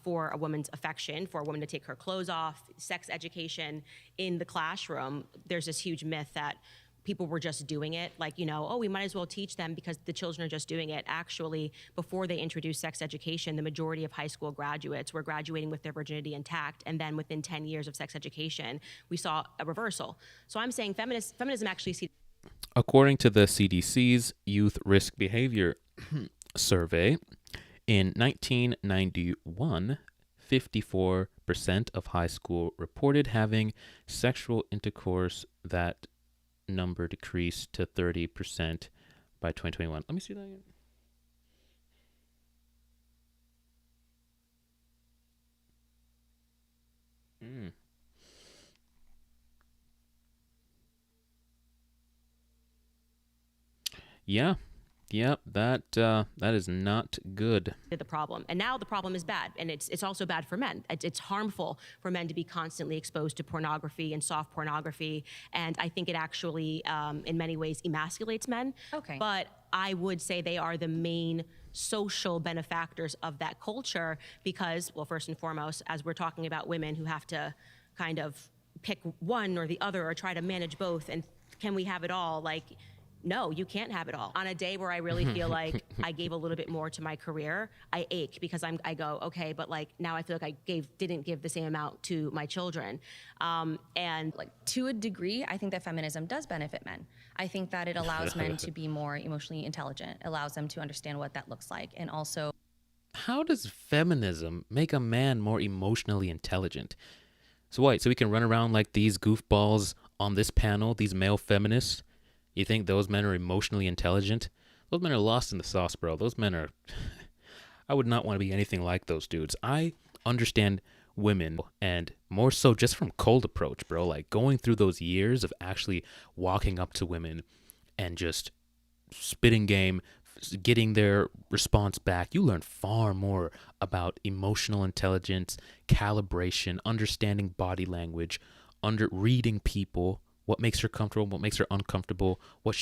for a woman's affection, for a woman to take her clothes off, sex education in the classroom. There's this huge myth that people were just doing it, like, we might as well teach them because the children are just doing it. Actually, before they introduced sex education, the majority of high school graduates were graduating with their virginity intact, and then within 10 years of sex education, we saw a reversal. So I'm saying feminism actually... According to the CDC's Youth Risk Behavior Survey, in 1991, 54% of high school reported having sexual intercourse. That number decreased to 30% by 2021. Let me see that again. Yeah, that is not good. The problem, and now the problem is bad, and it's also bad for men. It's harmful for men to be constantly exposed to pornography and soft pornography, and I think it actually, in many ways, emasculates men. Okay. But I would say they are the main social benefactors of that culture because, well, first and foremost, as we're talking about women who have to kind of pick one or the other or try to manage both, and can we have it all? Like, no, you can't have it all. On a day where I really feel like I gave a little bit more to my career, I ache because I go, okay, but like now I feel like I didn't give the same amount to my children. And like to a degree, I think that feminism does benefit men. I think that it allows men to be more emotionally intelligent, allows them to understand what that looks like, and also... How does feminism make a man more emotionally intelligent? So what, so we can run around like these goofballs on this panel, these male feminists? You think those men are emotionally intelligent? Those men are lost in the sauce, bro. Those men are... I would not want to be anything like those dudes. I understand women, and more so just from cold approach, bro. Like going through those years of actually walking up to women and just spitting game, getting their response back. You learn far more about emotional intelligence, calibration, understanding body language, reading people, what makes her comfortable, what makes her uncomfortable, what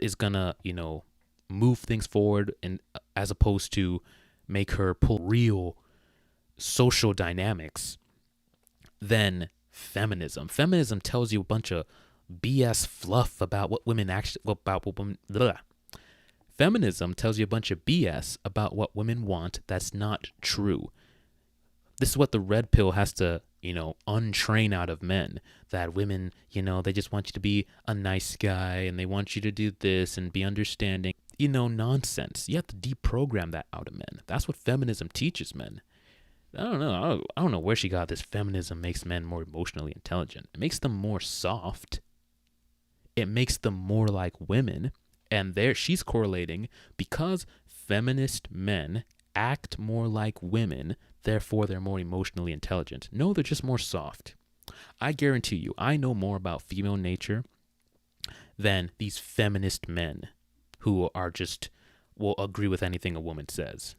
is gonna, move things forward, and as opposed to make her pull real social dynamics. Then feminism. Feminism tells you a bunch of BS fluff about what women actually, Feminism tells you a bunch of BS about what women want that's not true. This is what the red pill has to, untrain out of men, that women, they just want you to be a nice guy and they want you to do this and be understanding. Nonsense. You have to deprogram that out of men. That's what feminism teaches men. I don't know. I don't know where she got this feminism makes men more emotionally intelligent. It makes them more soft. It makes them more like women. And there she's correlating because feminist men act more like women, therefore they're more emotionally intelligent. No, they're just more soft. I guarantee you, I know more about female nature than these feminist men who are just will agree with anything a woman says.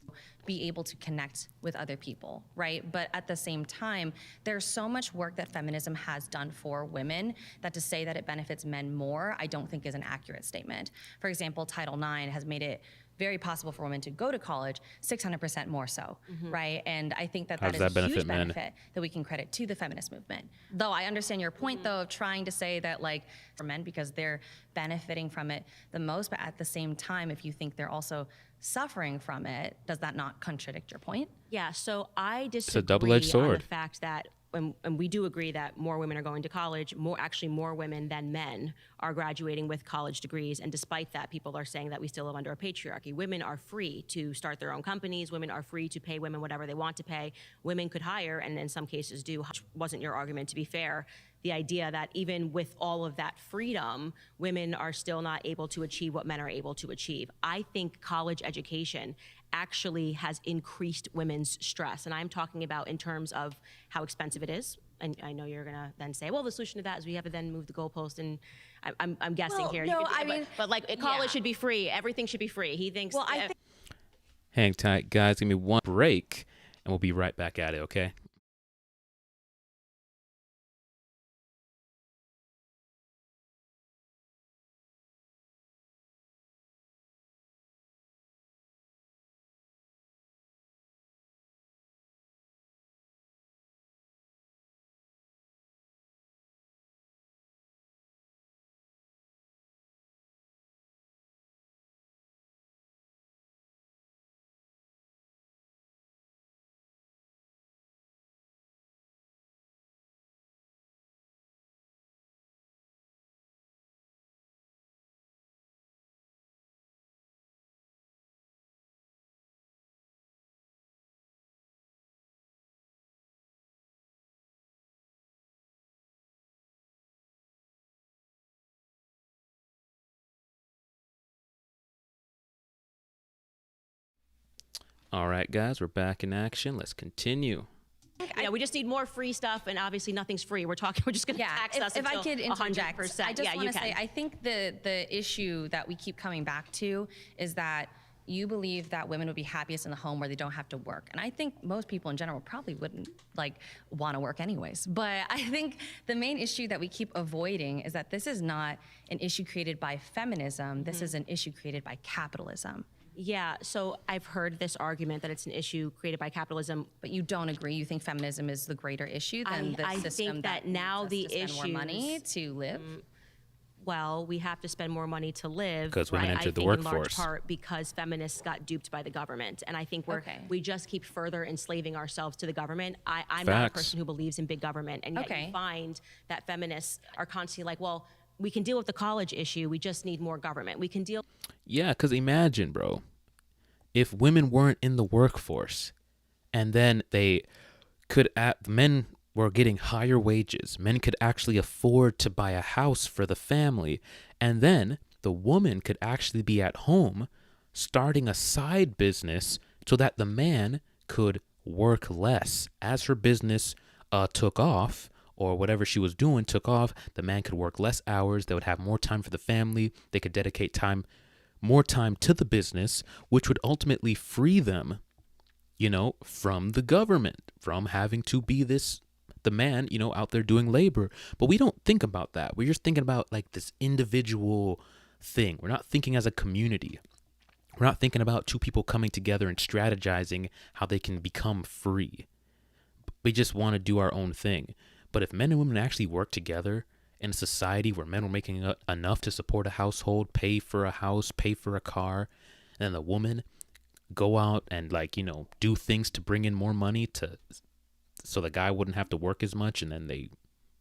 Be able to connect with other people, right? But at the same time, there's so much work that feminism has done for women that to say that it benefits men more, I don't think is an accurate statement. For example, Title IX has made it very possible for women to go to college, 600% more so, right? And I think that How that does is that a huge benefit men? benefit that we can credit to the feminist movement. Though I understand your point, though, of trying to say that, like, for men, because they're benefiting from it the most, but at the same time, if you think they're also suffering from it, does that not contradict your point? Yeah, so I a disagree double-edged on the sword. fact that, and we do agree that more women are going to college, more women than men are graduating with college degrees. And despite that, people are saying that we still live under a patriarchy. Women are free to start their own companies. Women are free to pay women whatever they want to pay. Women could hire, and in some cases do. Which wasn't your argument, to be fair. The idea that even with all of that freedom, women are still not able to achieve what men are able to achieve. I think college education actually has increased women's stress. And I'm talking about in terms of how expensive it is. And I know you're gonna then say, well, the solution to that is we have to then move the goalpost. And I'm guessing Well, here. no, But I mean, like college yeah. should be free. Everything should be free. He thinks. Well, I think Hang tight, guys. Give me one break, and we'll be right back at it, okay? All right, guys, we're back in action. Let's continue. Yeah, we just need more free stuff, and obviously nothing's free. We're just going to tax us if I until could interject, 100%. I just Yeah, want you to say, can. I think the issue that we keep coming back to is that you believe that women would be happiest in the home where they don't have to work. And I think most people in general probably wouldn't want to work anyways. But I think the main issue that we keep avoiding is that this is not an issue created by feminism. This is an issue created by capitalism. Yeah, so I've heard this argument that it's an issue created by capitalism. But you don't agree? You think feminism is the greater issue than the I system think that now needs the us to spend issues, more money to live? Well, we have to spend more money to live. 'Cause women right? entered the I think in workforce. large part because feminists got duped by the government. And I think we just keep further enslaving ourselves to the government. I'm not a Facts. person who believes in big government. And yet you find that feminists are constantly like, well, we can deal with the college issue. We just need more government. We can deal. Yeah, because imagine, bro, if women weren't in the workforce and then men were getting higher wages, men could actually afford to buy a house for the family, and then the woman could actually be at home starting a side business so that the man could work less. As her business took off, or whatever she was doing took off, the man could work less hours. They would have more time for the family. They could dedicate more time to the business, which would ultimately free them, from the government, from having to be the man, out there doing labor. But we don't think about that. We're just thinking about like this individual thing. We're not thinking as a community. We're not thinking about two people coming together and strategizing how they can become free. We just want to do our own thing. But if men and women actually work together in a society where men were making enough to support a household, pay for a house, pay for a car, and then the woman go out and do things to bring in more money so the guy wouldn't have to work as much, and then they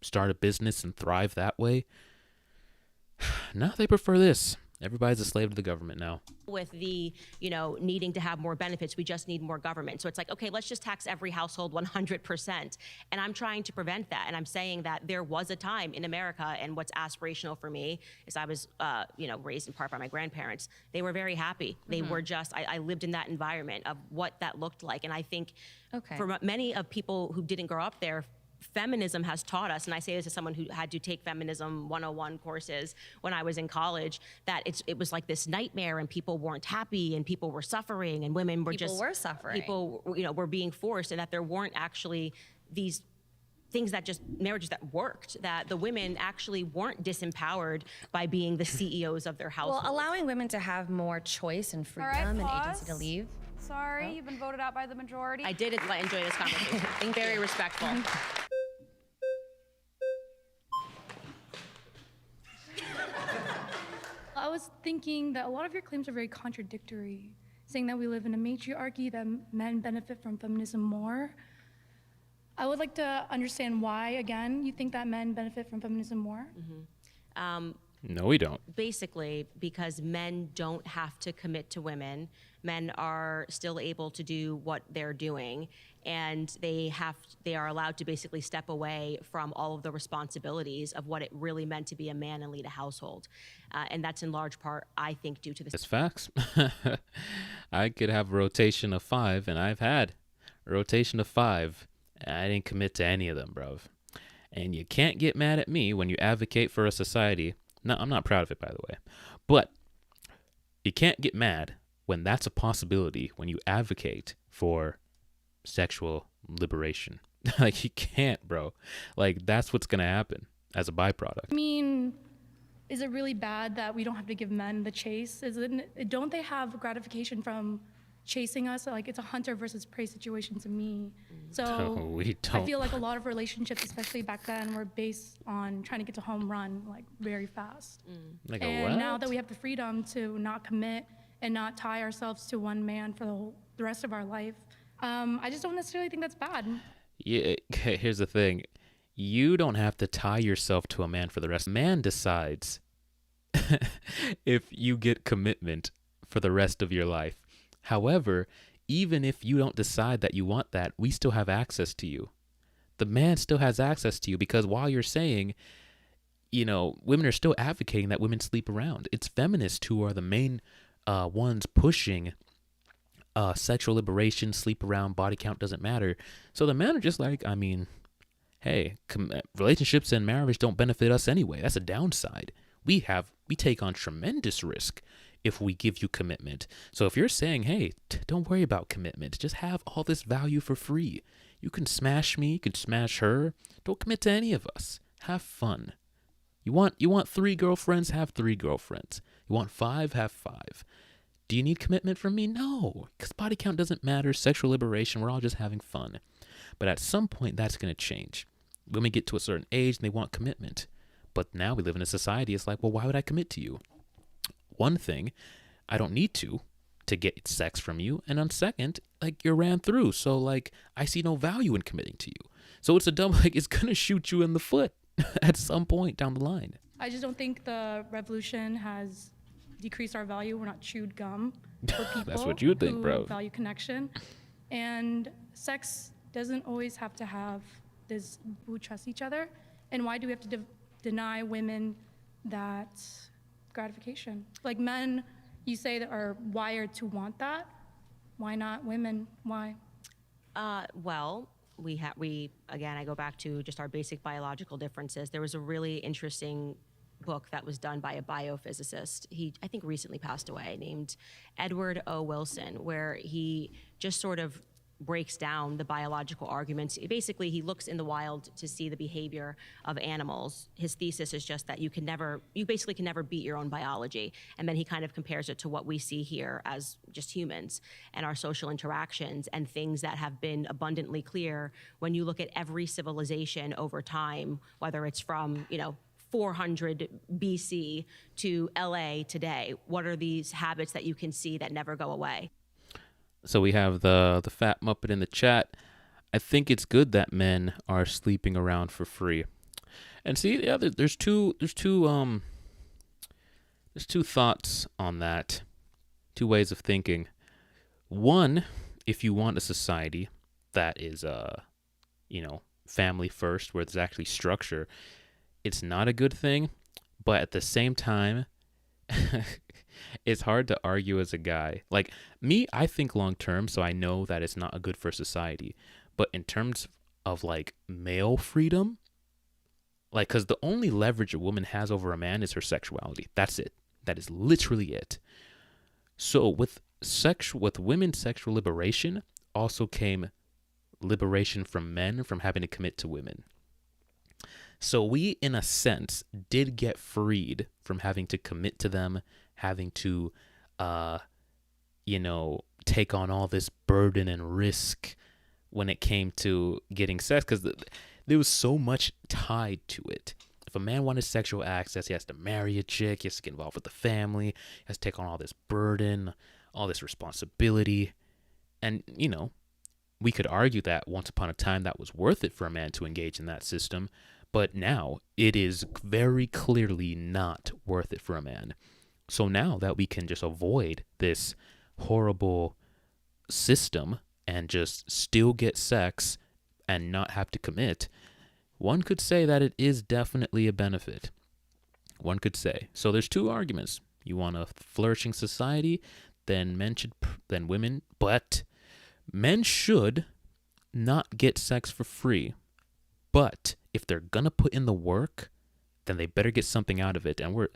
start a business and thrive that way. Now they prefer this. Everybody's a slave to the government now. With the, needing to have more benefits, we just need more government. So it's like, okay, let's just tax every household 100%. And I'm trying to prevent that. And I'm saying that there was a time in America, and what's aspirational for me is I was, raised in part by my grandparents. They were very happy. They were just, I lived in that environment of what that looked like. And I think for many of people who didn't grow up there, feminism has taught us, and I say this as someone who had to take feminism 101 courses when I was in college, that it was like this nightmare, and people weren't happy, and people were suffering, and women were People were suffering. People, were being forced, and that there weren't actually these things that just marriages that worked, that the women actually weren't disempowered by being the CEOs of their household. Well, allowing women to have more choice and All right, freedom and pause. agency to leave. Sorry, you've been voted out by the majority. I did enjoy this conversation. Very respectful. I was thinking that a lot of your claims are very contradictory, saying that we live in a matriarchy, that men benefit from feminism more. I would like to understand why, again, you think that men benefit from feminism more? No, we don't. Basically, because men don't have to commit to women. Men are still able to do what they're doing, and they are allowed to basically step away from all of the responsibilities of what it really meant to be a man and lead a household. And that's in large part, I think, due to this. It's facts. I could have a rotation of 5, and I've had a rotation of 5. And I didn't commit to any of them, bruv. And you can't get mad at me when you advocate for a society. No, I'm not proud of it, by the way. But you can't get mad when that's a possibility when you advocate for sexual liberation. Like, you can't, bro. Like, that's what's going to happen as a byproduct. I mean, is it really bad that we don't have to give men the chase? Don't they have gratification from chasing us? Like, it's a hunter versus prey situation to me. So No, we don't. I feel like a lot of relationships, especially back then, were based on trying to get to home run like very fast. Like a And what? now that we have the freedom to not commit and not tie ourselves to one man for the rest of our life, I just don't necessarily think that's bad. Yeah, here's the thing. You don't have to tie yourself to a man for the rest. Man decides if you get commitment for the rest of your life. However, even if you don't decide that you want that, we still have access to you. The man still has access to you, because while you're saying, you know, women are still advocating that women sleep around. It's feminists who are the main ones pushing sexual liberation, sleep around, body count doesn't matter. So the men are just like, I mean, hey, relationships and marriage don't benefit us anyway. That's a downside. We take on tremendous risk if we give you commitment. So if you're saying, hey, don't worry about commitment, just have all this value for free. You can smash me, you can smash her. Don't commit to any of us. Have fun. You want 3 girlfriends? Have 3 girlfriends. You want 5? Have 5. Do you need commitment from me? No, because body count doesn't matter. Sexual liberation, we're all just having fun. But at some point, that's going to change. Women get to a certain age and they want commitment. But now we live in a society, it's like, well, why would I commit to you? One thing, I don't need to get sex from you. And on second, like, you're ran through. So, like, I see no value in committing to you. So it's it's going to shoot you in the foot at some point down the line. I just don't think the revolution has decreased our value. We're not chewed gum for people. That's what you think, who bro. value connection. And sex doesn't always have to have this, who trust each other. And why do we have to deny women that gratification? Like, men, you say, that are wired to want that. Why not women? Why? Well, we again, I go back to just our basic biological differences. There was a really interesting book that was done by a biophysicist. He, I think, recently passed away, named Edward O. Wilson, where he just sort of breaks down the biological arguments. Basically, he looks in the wild to see the behavior of animals. His thesis is just that you basically can never beat your own biology. And then he kind of compares it to what we see here as just humans and our social interactions and things that have been abundantly clear when you look at every civilization over time, whether it's from, 400 BC to LA today. What are these habits that you can see that never go away? So we have the fat muppet in the chat. I think it's good that men are sleeping around for free. And see, yeah, there's two thoughts on that. 2 ways of thinking. One, if you want a society that is family first, where there's actually structure, it's not a good thing, but at the same time, it's hard to argue as a guy. Like me, I think long term, so I know that it's not good for society. But in terms of like male freedom, like, because the only leverage a woman has over a man is her sexuality. That's it. That is literally it. So with women's sexual liberation also came liberation from men from having to commit to women. So we, in a sense, did get freed from having to commit to them, having to, take on all this burden and risk when it came to getting sex, because there was so much tied to it. If a man wanted sexual access, he has to marry a chick, he has to get involved with the family, he has to take on all this burden, all this responsibility. And, we could argue that once upon a time that was worth it for a man to engage in that system, but now it is very clearly not worth it for a man. So now that we can just avoid this horrible system and just still get sex and not have to commit, one could say that it is definitely a benefit. One could say. So there's two arguments. You want a flourishing society, then women, but men should not get sex for free. But if they're gonna put in the work, then they better get something out of it. And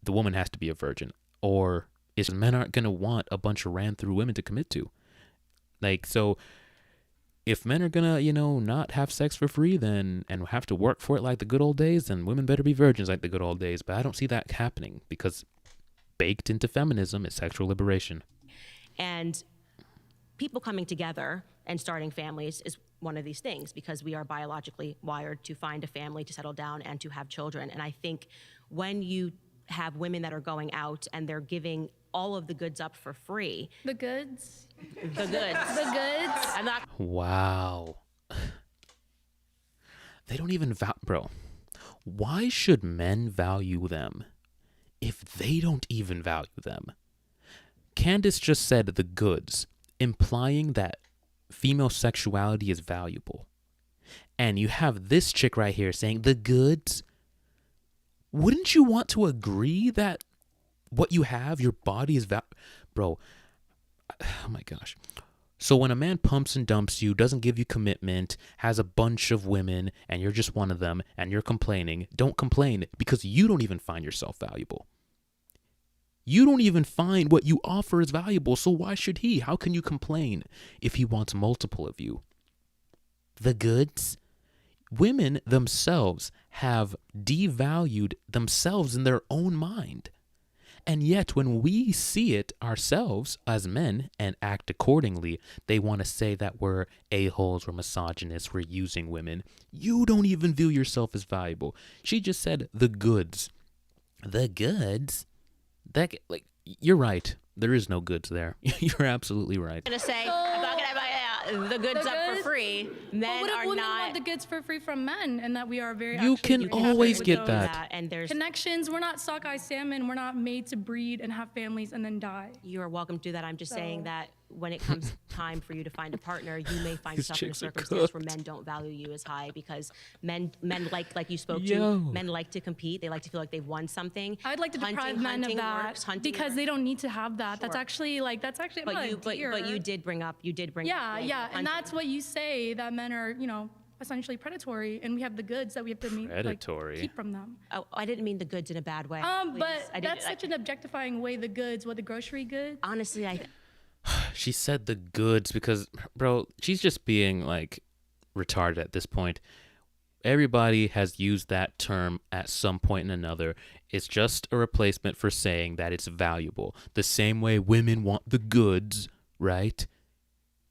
the woman has to be a virgin, or men aren't gonna want a bunch of ran through women to commit to. So if men are gonna, not have sex for free, and have to work for it like the good old days, then women better be virgins like the good old days. But I don't see that happening, because baked into feminism is sexual liberation. And people coming together and starting families is one of these things, because we are biologically wired to find a family, to settle down, and to have children. And I think when you have women that are going out and they're giving all of the goods up for free. The goods? The goods. The goods? I'm not. Wow. They don't even bro. Why should men value them if they don't even value them? Candace just said the goods, implying that female sexuality is valuable. And you have this chick right here saying the goods. Wouldn't you want to agree that what you have, your body is bro, oh my gosh. So when a man pumps and dumps you, doesn't give you commitment, has a bunch of women, and you're just one of them, and you're complaining, don't complain, because you don't even find yourself valuable. You don't even find what you offer is valuable, so why should he? How can you complain if he wants multiple of you? The goods? Women themselves have devalued themselves in their own mind. And yet when we see it ourselves as men and act accordingly, they want to say that we're a-holes, we're misogynists, we're using women. You don't even view yourself as valuable. She just said the goods. The goods? You're right. There is no goods there. You're absolutely right. I'm going to say, I'm not going to buy the goods up for free. Men what if are women not. want the goods for free from men, and that we are very. You can actually always with get those that. And there's connections. We're not sockeye salmon. We're not made to breed and have families and then die. You are welcome to do that. I'm just saying that when it comes time for you to find a partner, you may find These yourself in a chicks are circumstance where cooked. men don't value you as high, because men like you spoke Yo. to, men like to compete. They like to feel like they've won something. I'd like to deprive Hunting- men of hunting that works, hunting because works. they don't need to have that. That's Sure. actually But I'm you, not a but deer. you did bring up. Yeah, yeah, and that's what you say, that men are, essentially predatory, and we have the goods that we have to Predatory? keep from them. Oh, I didn't mean the goods in a bad way. But please. I didn't- that's such an objectifying way. The goods, what the grocery goods. Honestly, She said the goods because, bro, she's just being retarded at this point. Everybody has used that term at some point and another. It's just a replacement for saying that it's valuable. The same way women want the goods, right?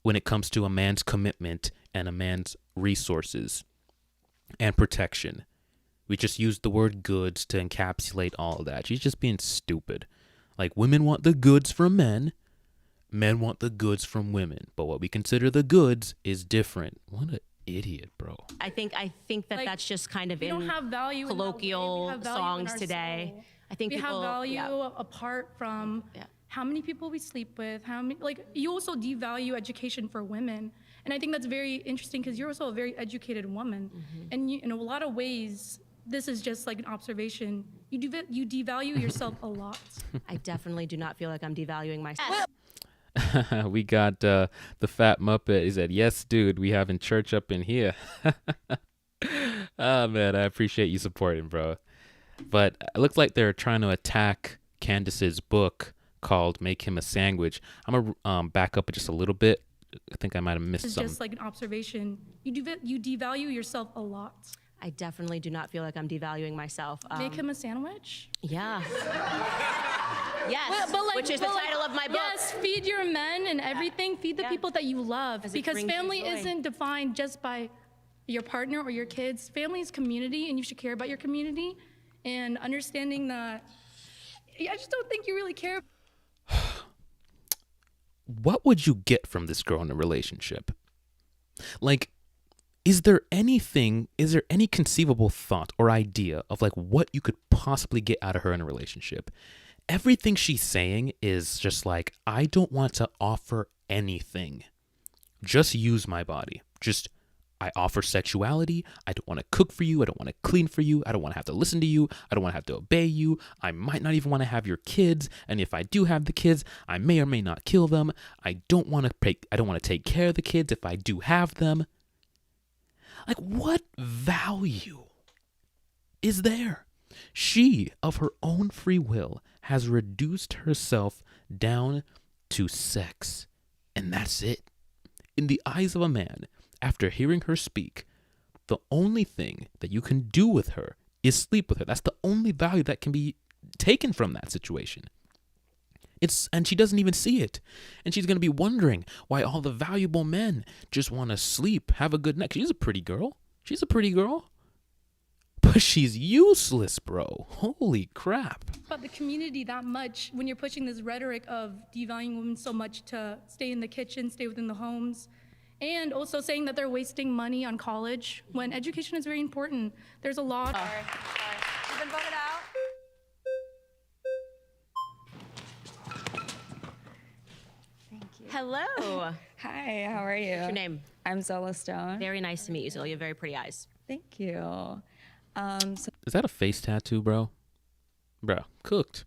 When it comes to a man's commitment and a man's resources and protection. We just use the word goods to encapsulate all of that. She's just being stupid. Women want the goods from men. Men want the goods from women. But what we consider the goods is different. What an idiot, bro. I think that that's just kind of We in don't have value colloquial in that way. We have value in songs our today. soul. I think we people have value yeah. apart from how many people we sleep with, how many, you also devalue education for women. And I think that's very interesting because you're also a very educated woman. Mm-hmm. And you, in a lot of ways, this is just an observation. You devalue yourself a lot. I definitely do not feel like I'm devaluing myself. We got the fat Muppet. He said, yes, dude, we having church up in here. Oh, man, I appreciate you supporting, bro. But it looks like they're trying to attack Candace's book called Make Him a Sandwich. I'm going to back up just a little bit. I think I might have missed It's something. just an observation. You devalue yourself a lot. I definitely do not feel like I'm devaluing myself. Make him a sandwich? Yeah. Yes, which is the title of my book. Yes, feed your men and everything. Feed the people that you love. Because it Because brings you family joy. isn't defined just by your partner or your kids. Family is community, and you should care about your community. And understanding that, I just don't think you really care. What would you get from this girl in a relationship? Like, is there any conceivable thought or idea of like what you could possibly get out of her in a relationship? Everything she's saying is just like, I don't want to offer anything. Just use my body. I offer sexuality. I don't want to cook for you. I don't want to clean for you. I don't want to have to listen to you. I don't want to have to obey you. I might not even want to have your kids. And if I do have the kids, I may or may not kill them. I don't want to take care of the kids if I do have them. Like, what value is there? She, of her own free will, has reduced herself down to sex. And that's it. In the eyes of a man, after hearing her speak, the only thing that you can do with her is sleep with her. That's the only value that can be taken from that situation. And she doesn't even see it. And she's going to be wondering why all the valuable men just want to sleep, have a good night. She's a pretty girl. But she's useless, bro. Holy crap. About the community that much when you're pushing this rhetoric of devaluing women so much to stay in the kitchen, stay within the homes, and also saying that they're wasting money on college when education is very important. There's a lot. Sorry. You've been voted out. Hello. Hi, how are you? What's your name? I'm Zola Stone. Very nice to meet you, Zola. You have very pretty eyes. Thank you. Is that a face tattoo, bro? Bro, cooked.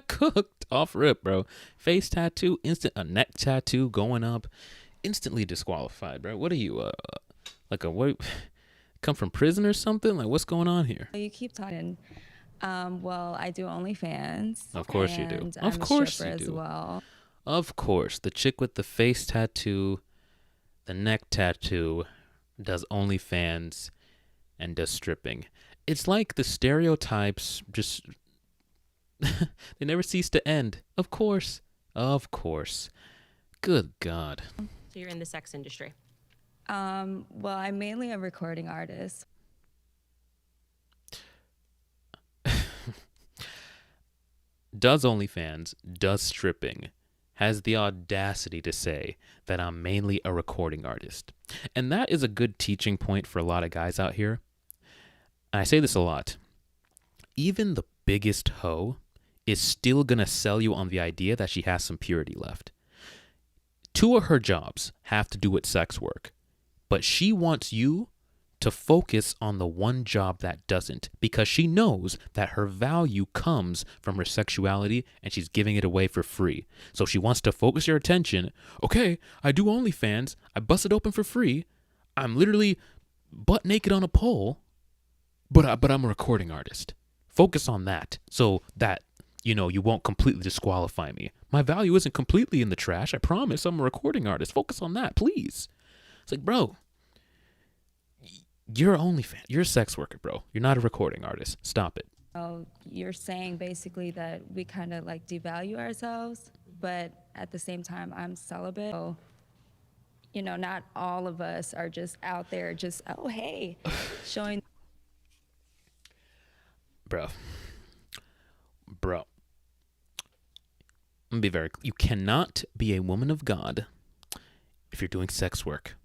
Cooked off rip, bro. Face tattoo, a neck tattoo going up, instantly disqualified, bro. What are you, come from prison or something? Like, what's going on here? You keep talking. Well, I do OnlyFans. Of course you do. And Of I'm course a you stripper do. as well. Of course, the chick with the face tattoo, the neck tattoo, does OnlyFans and does stripping. It's like the stereotypes just they never cease to end. Of course. Good God. So you're in the sex industry. Well, I'm mainly a recording artist. Does OnlyFans, does stripping, has the audacity to say that I'm mainly a recording artist. And that is a good teaching point for a lot of guys out here. I say this a lot. Even the biggest hoe is still going to sell you on the idea that she has some purity left. 2 of her jobs have to do with sex work, but she wants you to focus on the one job that doesn't, because she knows that her value comes from her sexuality and she's giving it away for free. So she wants to focus your attention. Okay, I do OnlyFans. I bust it open for free. I'm literally butt naked on a pole, but I'm a recording artist. Focus on that so that, you won't completely disqualify me. My value isn't completely in the trash. I promise. I'm a recording artist. Focus on that, please. It's like, bro, you're an OnlyFans. You're a sex worker, bro. You're not a recording artist. Stop it. So you're saying basically that we kind of like devalue ourselves, but at the same time, I'm celibate. So, not all of us are just out there just, oh, hey, showing. Bro. I'm gonna be very clear. You cannot be a woman of God if you're doing sex work.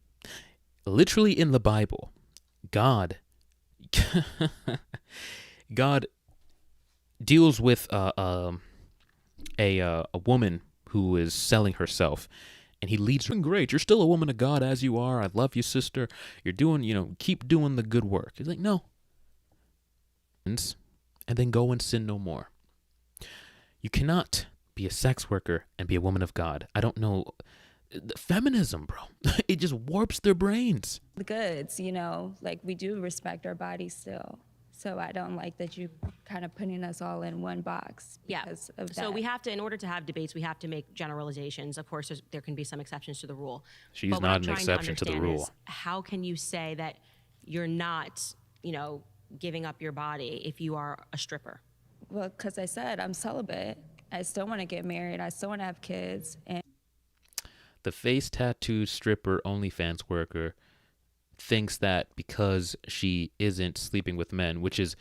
Literally in the Bible, God deals with a woman who is selling herself, and he leads her. Great, you're still a woman of God as you are. I love you, sister. You're doing, keep doing the good work. He's like, no. And then go and sin no more. You cannot be a sex worker and be a woman of God. I don't know. Feminism, bro. It just warps their brains. The goods, like we do respect our bodies still. So I don't like that you kind of putting us all in one box because of that. So we have to, in order to have debates, we have to make generalizations. Of course, there can be some exceptions to the rule. She's But what not I'm an trying exception to the understand rule. is, how can you say that you're not giving up your body if you are a stripper? Well, because I said I'm celibate. I still want to get married. I still want to have kids. And the face tattoo stripper OnlyFans worker thinks that because she isn't sleeping with men, which is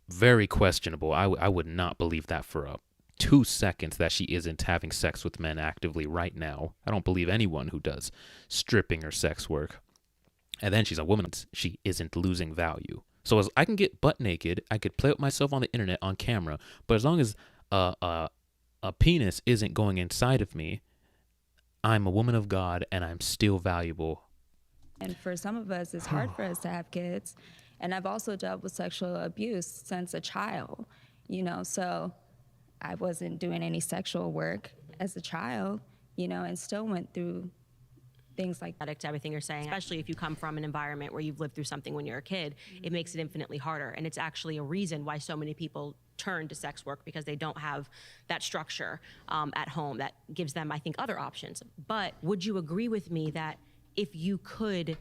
very questionable. I would not believe that for 2 seconds that she isn't having sex with men actively right now. I don't believe anyone who does stripping or sex work. And then she's a woman. She isn't losing value. So as I can get butt naked, I could play with myself on the internet on camera, but as long as a penis isn't going inside of me, I'm a woman of God and I'm still valuable. And for some of us, it's hard for us to have kids. And I've also dealt with sexual abuse since a child, so I wasn't doing any sexual work as a child, and still went through things like that. To everything you're saying, especially if you come from an environment where you've lived through something when you're a kid, it makes it infinitely harder. And it's actually a reason why so many people turn to sex work, because they don't have that structure at home that gives them, I think, other options. But would you agree with me that if you could,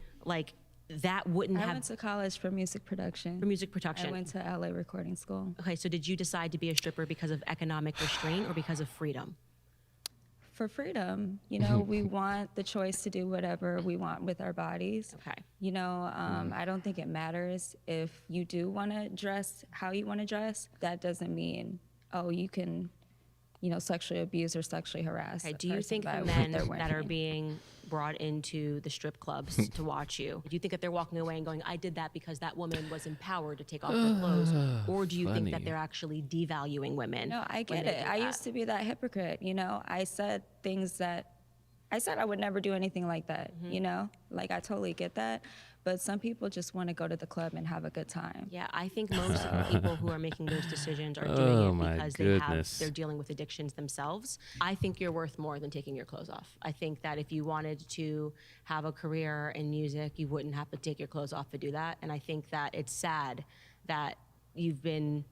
that wouldn't have... I went to college for music production. For music production. I went to LA recording school. Okay, so did you decide to be a stripper because of economic restraint or because of freedom? For freedom, we want the choice to do whatever we want with our bodies. Okay. I don't think it matters if you do want to dress how you want to dress. That doesn't mean, you can, sexually abuse or sexually harass. Okay. Do you think the men that are being brought into the strip clubs to watch you, do you think that they're walking away and going, I did that because that woman was empowered to take off her clothes? Or do you think that they're actually devaluing women? No, I get it. I used to be that hypocrite, I said things that, I said I would never do anything like that, I totally get that. But some people just want to go to the club and have a good time. Yeah, I think most of the people who are making those decisions are doing it because they're dealing with addictions themselves. I think you're worth more than taking your clothes off. I think that if you wanted to have a career in music, you wouldn't have to take your clothes off to do that. And I think that it's sad that you've been...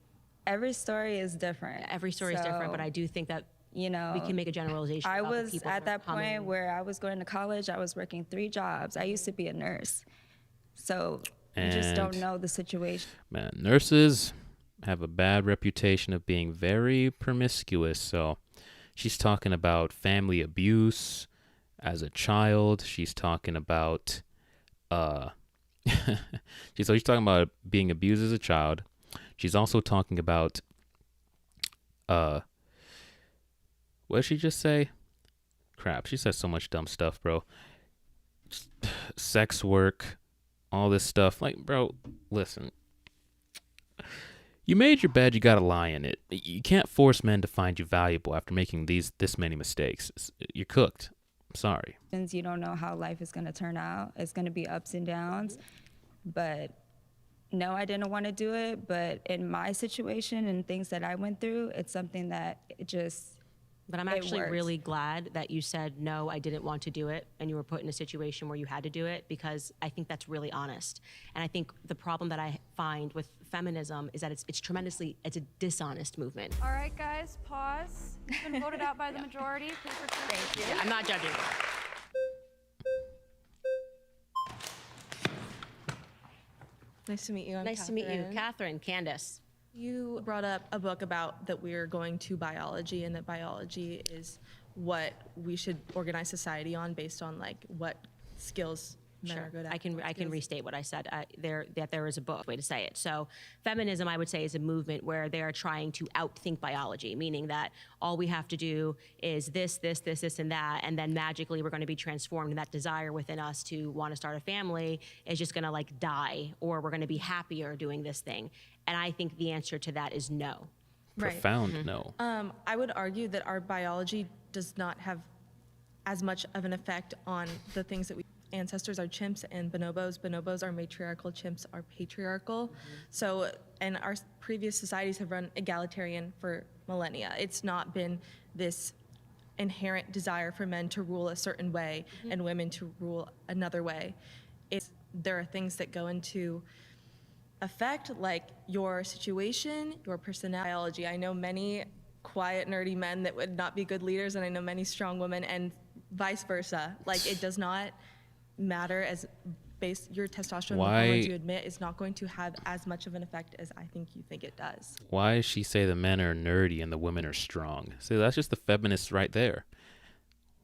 Every story is different. Every story is different, but I do think that we can make a generalization. I was at that point where I was going to college, I was working 3 jobs. I used to be a nurse. So you just don't know the situation. Man, nurses have a bad reputation of being very promiscuous. So she's talking about family abuse as a child. She's talking about she's talking about being abused as a child. She's also talking about what did she just say? Crap, she says so much dumb stuff, bro. Sex work, all this stuff. Bro, listen. You made your bed, you gotta lie in it. You can't force men to find you valuable after making this many mistakes. You're cooked. I'm sorry. Since you don't know how life is gonna turn out, it's gonna be ups and downs. But no, I didn't want to do it. But in my situation and things that I went through, it's something that it just... But I'm actually really glad that you said, no, I didn't want to do it, and you were put in a situation where you had to do it, because I think that's really honest. And I think the problem that I find with feminism is that it's a dishonest movement. All right, guys, pause. You've been voted out by the majority. Please return. Thank you. Yeah, I'm not judging. Nice to meet you. Nice to meet you, Catherine. Candace. You brought up a book about that we're going to biology, and that biology is what we should organize society on based on what skills men are good at. I can restate what I said. There is a book way to say it. So feminism, I would say, is a movement where they are trying to outthink biology, meaning that all we have to do is this, and that, and then magically we're going to be transformed, and that desire within us to want to start a family is just going to die, or we're going to be happier doing this thing. And I think the answer to that is no. Profound no. I would argue that our biology does not have as much of an effect on the things that we... Ancestors are chimps and bonobos. Bonobos are matriarchal, chimps are patriarchal. So, and our previous societies have run egalitarian for millennia. It's not been this inherent desire for men to rule a certain way and women to rule another way. There are things that go into effect, like your situation, your personality. I know many quiet, nerdy men that would not be good leaders, and I know many strong women, and vice versa. It does not matter as your testosterone Why- hormones you admit is not going to have as much of an effect as I think you think it does. Why does she say the men are nerdy and the women are strong? See, that's just the feminists right there.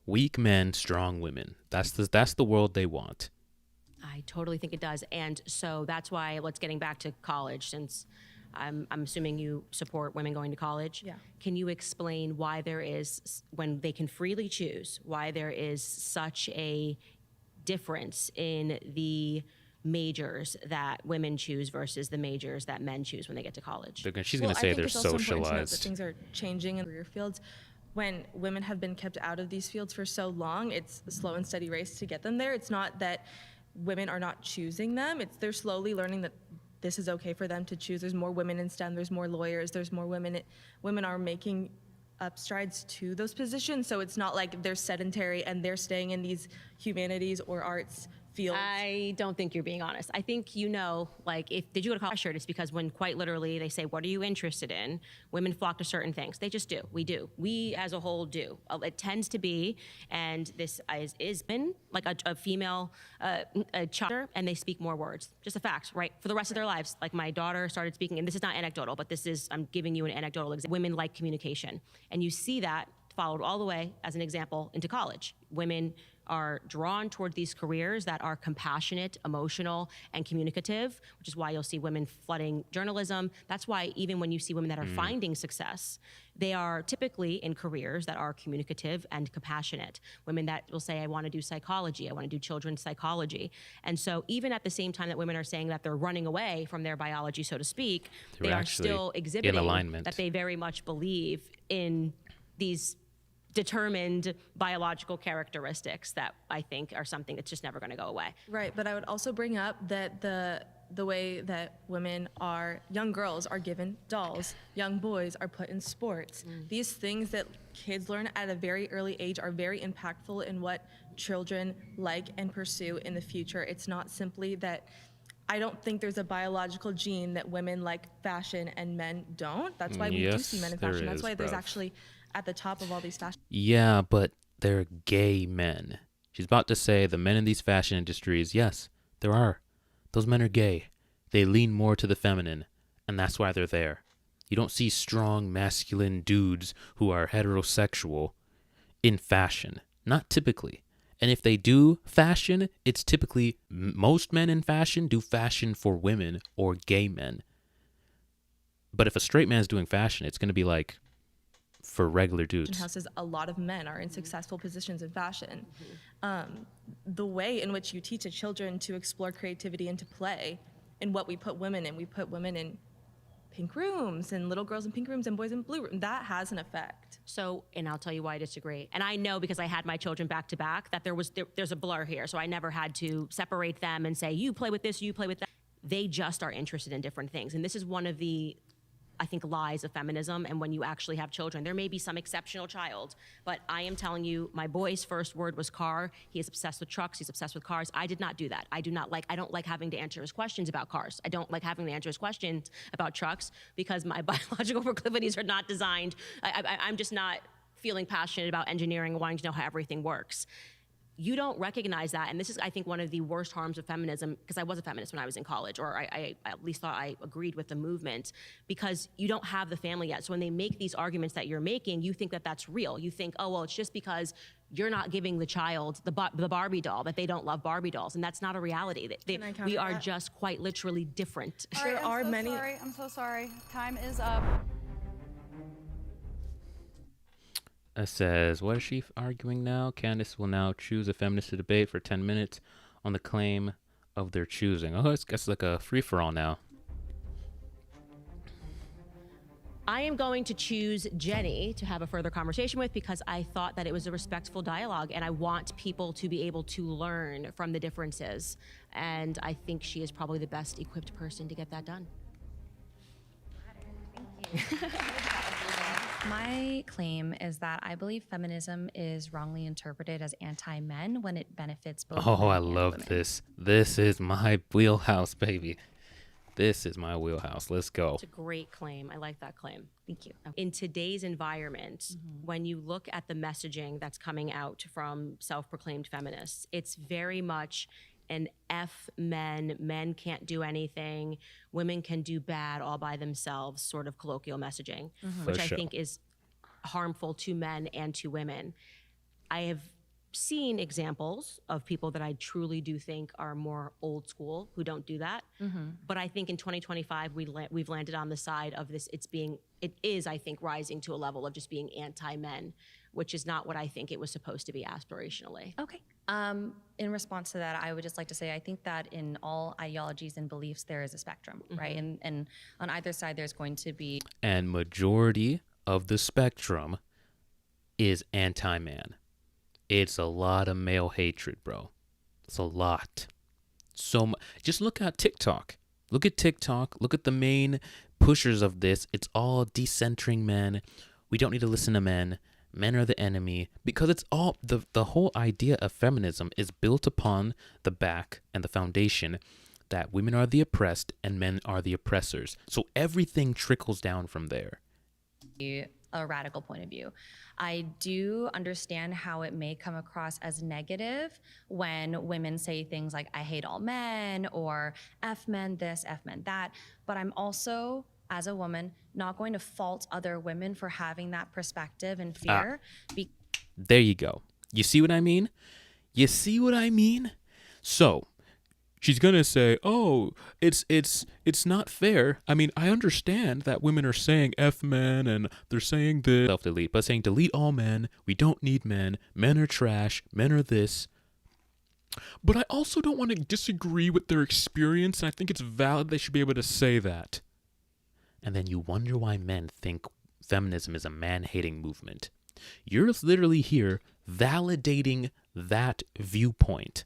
Weak men, strong women. That's the world they want. I totally think it does. And so that's why, let's getting back to college, since I'm assuming you support women going to college. Yeah. Can you explain why there is, when they can freely choose, why there is such a difference in the majors that women choose versus the majors that men choose when they get to college? She's going to say they're it's also important to note that socialized. things are changing in career fields. When women have been kept out of these fields for so long, it's a slow and steady race to get them there. It's not that women are not choosing them. They're slowly learning that this is okay for them to choose. There's more women in STEM. There's more lawyers. There's more women. Women are making up strides to those positions. So it's not like they're sedentary and they're staying in these humanities or arts fields. I don't think you're being honest. I think like, did you go to college? Sure, it's because when quite literally they say, what are you interested in? Women flock to certain things. They just do. We do. We as a whole do. It tends to be, and this is been like a female a child, and they speak more words. Just a fact, right? For the rest of their lives. Like my daughter started speaking, and this is not anecdotal, but I'm giving you an anecdotal example. Women like communication. And you see that followed all the way, as an example, into college. Women are drawn toward these careers that are compassionate, emotional, and communicative, which is why you'll see women flooding journalism. That's why even when you see women that are finding success, they are typically in careers that are communicative and compassionate. Women that will say, I want to do psychology, I want to do children's psychology. And so even at the same time that women are saying that they're running away from their biology, so to speak, They're they are actually still in exhibiting alignment. that they very much believe in these determined biological characteristics that I think are something that's just never going to go away. Right, but I would also bring up that the way that young girls are given dolls, young boys are put in sports. These things that kids learn at a very early age are very impactful in what children like and pursue in the future. It's not simply that I don't think there's a biological gene that women like fashion and men don't. That's why we do Yes, see men in there fashion. That's is, why there's bruv. actually at the top of all these fashion. Yeah, but they're gay men. She's about to say the men in these fashion industries, yes, there are. Those men are gay. They lean more to the feminine, and that's why they're there. You don't see strong, masculine dudes who are heterosexual in fashion. Not typically. And if they do fashion, it's typically most men in fashion do fashion for women or gay men. But if a straight man's doing fashion, it's going to be like for regular dudes. Houses, a lot of men are in successful positions in fashion. The way in which you teach children to explore creativity and to play, and what we put women in pink rooms, and little girls in pink rooms and boys in blue rooms, that has an effect. So, and I'll tell you why I disagree. And I know because I had my children back to back that there's a blur here. So I never had to separate them and say, you play with this, you play with that. They just are interested in different things. And this is one of the, I think, lies of feminism. And when you actually have children, there may be some exceptional child, but I am telling you, my boy's first word was car. He is obsessed with trucks. He's obsessed with cars. I did not do that. I don't like having to answer his questions about cars. I don't like having to answer his questions about trucks because my biological proclivities are not designed. I'm just not feeling passionate about engineering and wanting to know how everything works. You don't recognize that, and this is, I think, one of the worst harms of feminism, because I was a feminist when I was in college, or I at least thought I agreed with the movement, because you don't have the family yet. So when they make these arguments that you're making, you think that that's real. You think, oh, well, it's just because you're not giving the child the Barbie doll that they don't love Barbie dolls, and that's not a reality. We are just quite literally different. All right, I'm so sorry. Time is up. It says, what is she arguing now? Candace will now choose a feminist to debate for 10 minutes on the claim of their choosing. Oh, it's like a free-for-all now. I am going to choose Jenny to have a further conversation with because I thought that it was a respectful dialogue, and I want people to be able to learn from the differences. And I think she is probably the best equipped person to get that done. Thank you. My claim is that I believe feminism is wrongly interpreted as anti-men when it benefits both Oh, men I and love women. this. This is my wheelhouse, baby. This is my wheelhouse. Let's go. It's a great claim. I like that claim. Thank you. In today's environment, when you look at the messaging that's coming out from self-proclaimed feminists, it's very much an F men, men can't do anything, women can do bad all by themselves sort of colloquial messaging, which I think is harmful to men and to women. I have seen examples of people that I truly do think are more old school who don't do that. But I think in 2025, we've landed on the side of this. It is, I think, rising to a level of just being anti-men, which is not what I think it was supposed to be aspirationally. Okay. In response to that, I would just like to say I think that in all ideologies and beliefs there is a spectrum, right? And on either side there's going to be. And majority of the spectrum is anti-man. It's a lot of male hatred, bro. It's a lot. Just look at TikTok. Look at TikTok. Look at the main pushers of this. It's all decentering men. We don't need to listen to men. Men are the enemy. Because it's all, the whole idea of feminism is built upon the back and the foundation that women are the oppressed and men are the oppressors. So everything trickles down from there. A radical point of view. I do understand how it may come across as negative when women say things like, I hate all men, or F men this, F men that. But I'm also, as a woman, not going to fault other women for having that perspective and fear. There you go. You see what I mean? You see what I mean? So, she's going to say, oh, it's not fair. I mean, I understand that women are saying F men and they're saying this. Self-delete, but saying delete all men. We don't need men. Men are trash. Men are this. But I also don't want to disagree with their experience, and I think it's valid they should be able to say that. And then you wonder why men think feminism is a man-hating movement. You're literally here validating that viewpoint,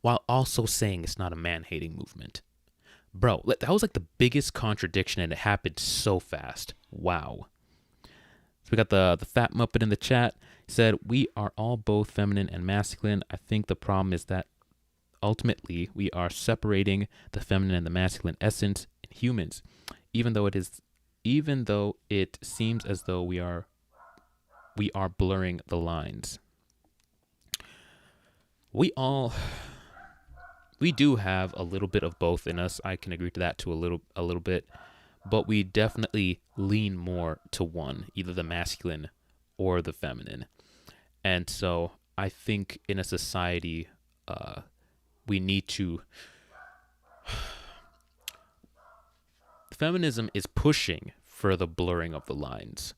while also saying it's not a man-hating movement. Bro, that was like the biggest contradiction, and it happened so fast. Wow. So we got the Fat Muppet in the chat. He said, we are all both feminine and masculine. I think the problem is that ultimately we are separating the feminine and the masculine essence in humans, even though it seems as though we are blurring the lines. We do have a little bit of both in us. I can agree to that to a little bit, but we definitely lean more to one, either the masculine or the feminine. And so I think in a society, we need to. Feminism is pushing for the blurring of the lines,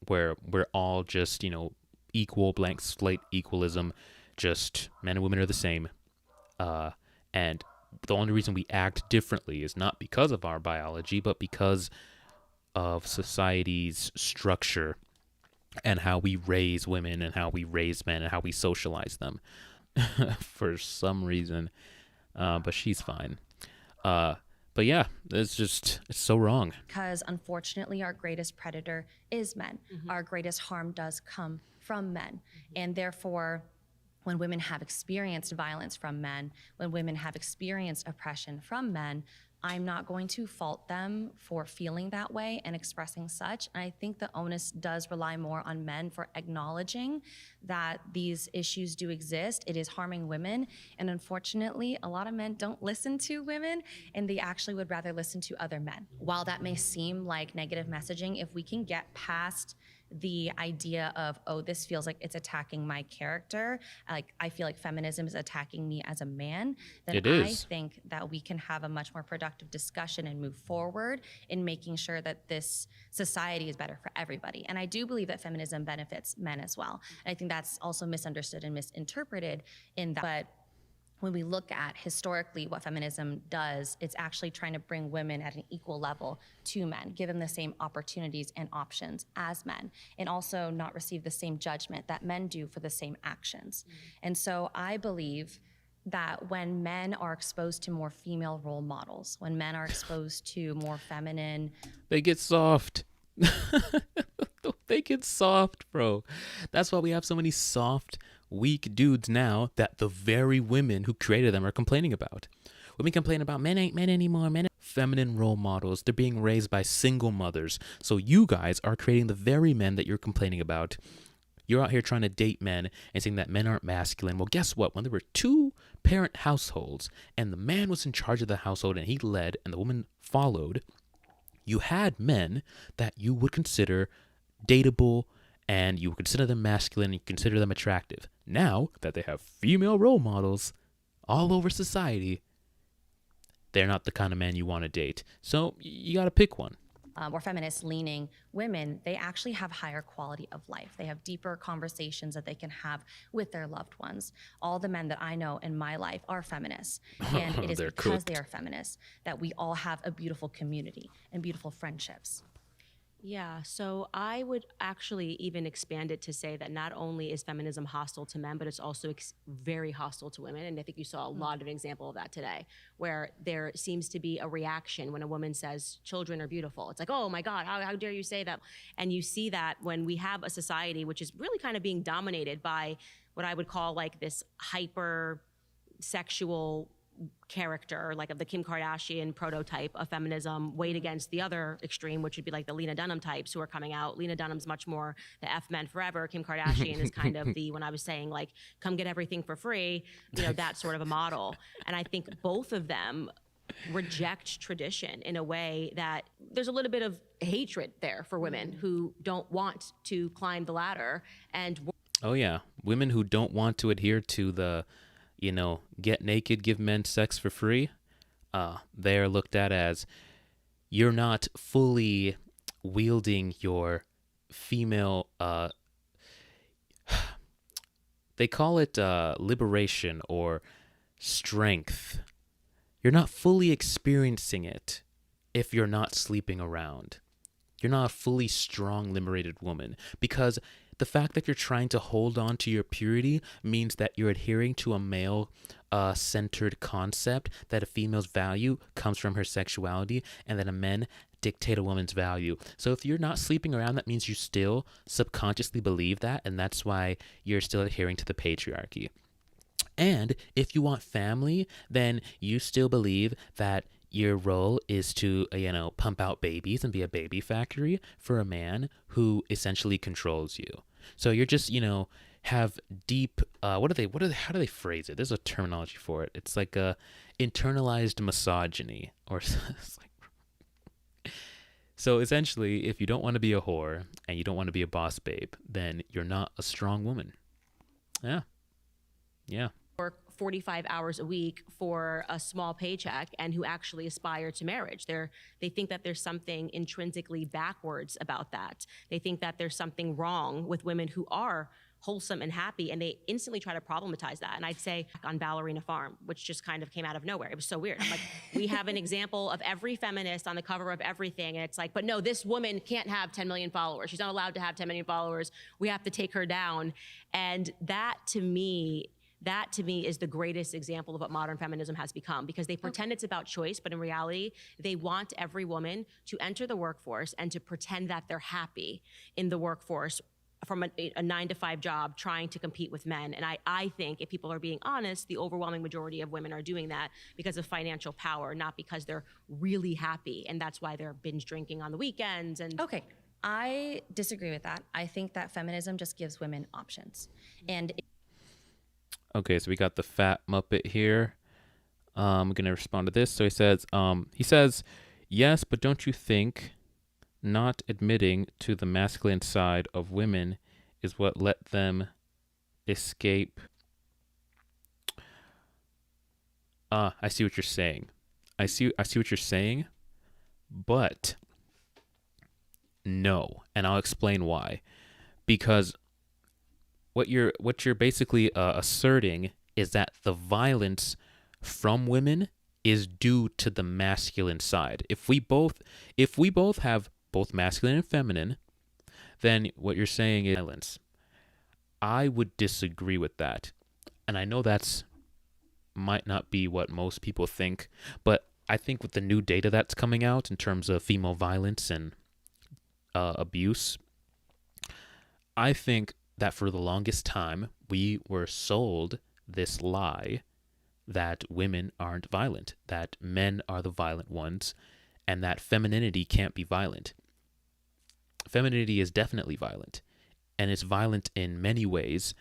where we're all just, equal, blank slate equalism. Just men and women are the same. And the only reason we act differently is not because of our biology, but because of society's structure and how we raise women and how we raise men and how we socialize them for some reason. But she's fine. But yeah, it's so wrong. Because unfortunately, our greatest predator is men. Our greatest harm does come from men. And therefore, when women have experienced violence from men, when women have experienced oppression from men, I'm not going to fault them for feeling that way and expressing such. And I think the onus does rely more on men for acknowledging that these issues do exist. It is harming women. And unfortunately, a lot of men don't listen to women, and they actually would rather listen to other men. While that may seem like negative messaging, if we can get past the idea of, oh, this feels like it's attacking my character, like I feel like feminism is attacking me as a man, then I think that we can have a much more productive discussion and move forward in making sure that this society is better for everybody. And I do believe that feminism benefits men as well. And I think that's also misunderstood and misinterpreted in that. But when we look at historically what feminism does, it's actually trying to bring women at an equal level to men, give them the same opportunities and options as men, and also not receive the same judgment that men do for the same actions. And so I believe that when men are exposed to more female role models, when men are exposed to more feminine, they get soft. They get soft, bro. That's why we have so many soft, weak dudes now that the very women who created them are complaining about. Women complain about men ain't men anymore, men. Feminine role models, they're being raised by single mothers. So you guys are creating the very men that you're complaining about. You're out here trying to date men and saying that men aren't masculine. Well, guess what? When there were 2-parent households and the man was in charge of the household and he led and the woman followed, you had men that you would consider dateable and you would consider them masculine and you consider them attractive. Now that they have female role models all over society, they're not the kind of man you want to date. So you got to pick one. Or feminist leaning women, they actually have higher quality of life. They have deeper conversations that they can have with their loved ones. All the men that I know in my life are feminists. And it is They're because cooked. they are feminists that we all have a beautiful community and beautiful friendships. Yeah, so I would actually even expand it to say that not only is feminism hostile to men, but it's also very hostile to women. And I think you saw a lot of an example of that today, where there seems to be a reaction when a woman says children are beautiful. It's like, oh my God, how dare you say that? And you see that when we have a society which is really kind of being dominated by what I would call like this hyper sexual character, like of the Kim Kardashian prototype of feminism, weighed against the other extreme, which would be like the Lena Dunham types who are coming out. Lena Dunham's much more the F men forever. Kim Kardashian is kind of the, when I was saying like, come get everything for free, that sort of a model. And I think both of them reject tradition in a way that there's a little bit of hatred there for women who don't want to climb the ladder. And Oh yeah, women who don't want to adhere to the get naked, give men sex for free, they're looked at as you're not fully wielding your female, they call it liberation or strength. You're not fully experiencing it if you're not sleeping around. You're not a fully strong, liberated woman, because the fact that you're trying to hold on to your purity means that you're adhering to a male-centered concept that a female's value comes from her sexuality and that a man dictate a woman's value. So if you're not sleeping around, that means you still subconsciously believe that, and that's why you're still adhering to the patriarchy. And if you want family, then you still believe that your role is to, pump out babies and be a baby factory for a man who essentially controls you. So you're just, have deep, how do they phrase it? There's a terminology for it. It's like a internalized misogyny or so essentially, if you don't want to be a whore and you don't want to be a boss babe, then you're not a strong woman. Yeah. Yeah. Work 45 hours a week for a small paycheck and who actually aspire to marriage. They think that there's something intrinsically backwards about that. They think that there's something wrong with women who are wholesome and happy, and they instantly try to problematize that. And I'd say on Ballerina Farm, which just kind of came out of nowhere. It was so weird. I'm like, we have an example of every feminist on the cover of everything, and it's like, but no, this woman can't have 10 million followers. She's not allowed to have 10 million followers. We have to take her down. And that to me is the greatest example of what modern feminism has become, because they pretend it's about choice, but in reality, they want every woman to enter the workforce and to pretend that they're happy in the workforce from a 9-to-5 job trying to compete with men. And I think if people are being honest, the overwhelming majority of women are doing that because of financial power, not because they're really happy. And that's why they're binge drinking on the weekends. And Okay, I disagree with that. I think that feminism just gives women options. And Okay, so we got the fat Muppet here. I'm going to respond to this. So he says, yes, but don't you think not admitting to the masculine side of women is what let them escape? I see what you're saying. I see what you're saying, but no, and I'll explain why. Because what you're basically asserting is that the violence from women is due to the masculine side. If we both have both masculine and feminine, then what you're saying is violence. I would disagree with that. And I know that's might not be what most people think, but I think with the new data that's coming out in terms of female violence and abuse, I think that for the longest time we were sold this lie that women aren't violent, that men are the violent ones, and that femininity can't be violent. Femininity is definitely violent, and it's violent in many ways.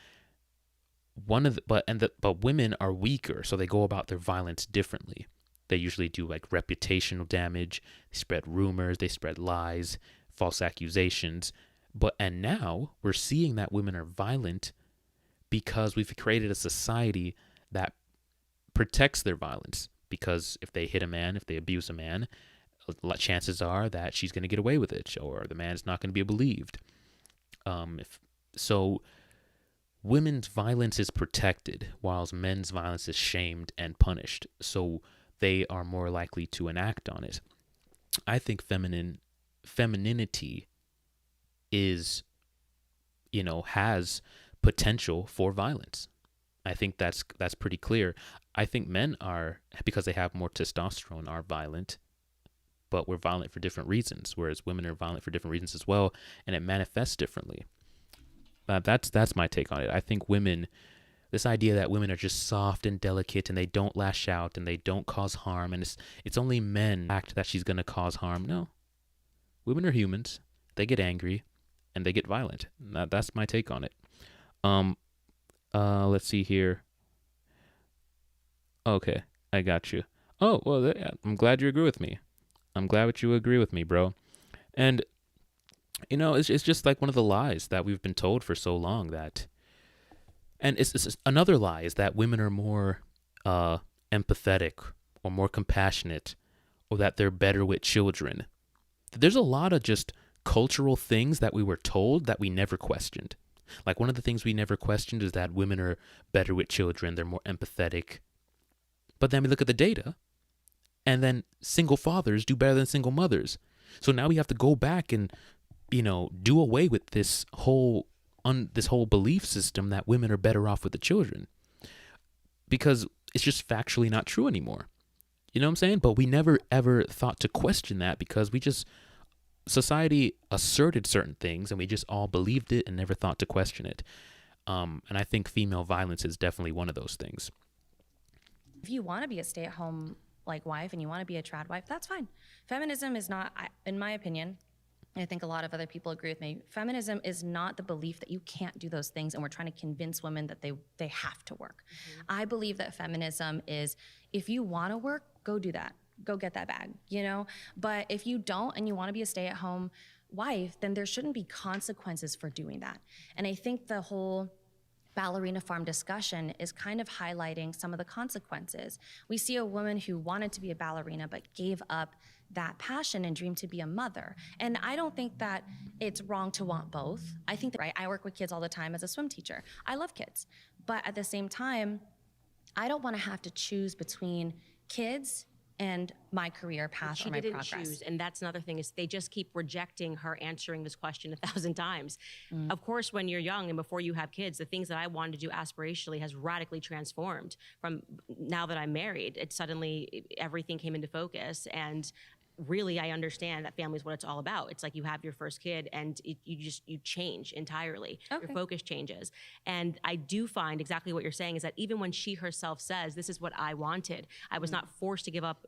But women are weaker, so they go about their violence differently. They usually do like reputational damage, they spread rumors, they spread lies, false accusations. And now we're seeing that women are violent because we've created a society that protects their violence. Because if they hit a man, if they abuse a man, chances are that she's going to get away with it, or the man's not going to be believed. So women's violence is protected, whilst men's violence is shamed and punished. So they are more likely to enact on it. I think femininity is, has potential for violence. I think that's pretty clear. I think men are, because they have more testosterone, are violent, but we're violent for different reasons, whereas women are violent for different reasons as well, and it manifests differently. That's my take on it. I think women, this idea that women are just soft and delicate and they don't lash out and they don't cause harm, and it's only men act that she's going to cause harm. No. Women are humans. They get angry and they get violent. That's my take on it. Let's see here. Okay, I got you. Oh, well, I'm glad you agree with me. I'm glad that you agree with me, bro. And, it's just like one of the lies that we've been told for so long that, and it's another lie is that women are more empathetic or more compassionate, or that they're better with children. There's a lot of just cultural things that we were told that we never questioned. Like one of the things we never questioned is that women are better with children, they're more empathetic. But then we look at the data, and then single fathers do better than single mothers. So now we have to go back and, do away with this whole belief system that women are better off with the children, because it's just factually not true anymore. You know what I'm saying? But we never ever thought to question that, because society asserted certain things and we just all believed it and never thought to question it. And I think female violence is definitely one of those things. If you want to be a stay-at-home wife and you want to be a trad wife, that's fine. Feminism is not, in my opinion, I think a lot of other people agree with me, feminism is not the belief that you can't do those things and we're trying to convince women that they have to work. I believe that feminism is, if you want to work, go do that. Go get that bag, But if you don't and you want to be a stay-at-home wife, then there shouldn't be consequences for doing that. And I think the whole ballerina farm discussion is kind of highlighting some of the consequences. We see a woman who wanted to be a ballerina but gave up that passion and dream to be a mother. And I don't think that it's wrong to want both. I think that, right, I work with kids all the time as a swim teacher. I love kids. But at the same time, I don't want to have to choose between kids and my career path or my progress. She didn't choose, and that's another thing, is they just keep rejecting her answering this question 1,000 times. Of course, when you're young and before you have kids, the things that I wanted to do aspirationally has radically transformed. From now that I'm married, it suddenly, everything came into focus, and really I understand that family is what it's all about. It's like you have your first kid and you change entirely. Okay. Your focus changes. And I do find exactly what you're saying is that even when she herself says, this is what I wanted, I was not forced to give up,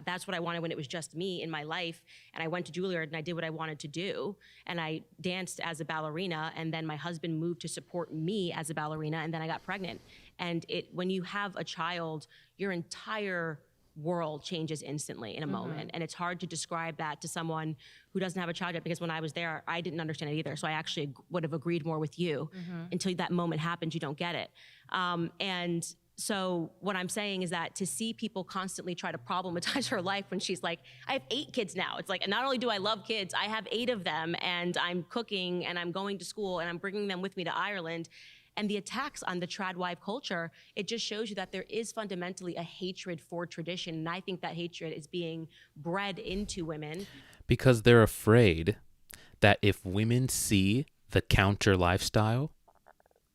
that's what I wanted when it was just me in my life. And I went to Juilliard and I did what I wanted to do. And I danced as a ballerina, and then my husband moved to support me as a ballerina, and then I got pregnant. And when you have a child, your entire world changes instantly in a moment. And it's hard to describe that to someone who doesn't have a child yet, because when I was there, I didn't understand it either. So I actually would have agreed more with you. Until that moment happens, you don't get it. And so what I'm saying is that to see people constantly try to problematize her life when she's like, I have 8 kids now. It's like, not only do I love kids, I have 8 of them, and I'm cooking and I'm going to school and I'm bringing them with me to Ireland. And the attacks on the trad wife culture, it just shows you that there is fundamentally a hatred for tradition. And I think that hatred is being bred into women. Because they're afraid that if women see the counter lifestyle,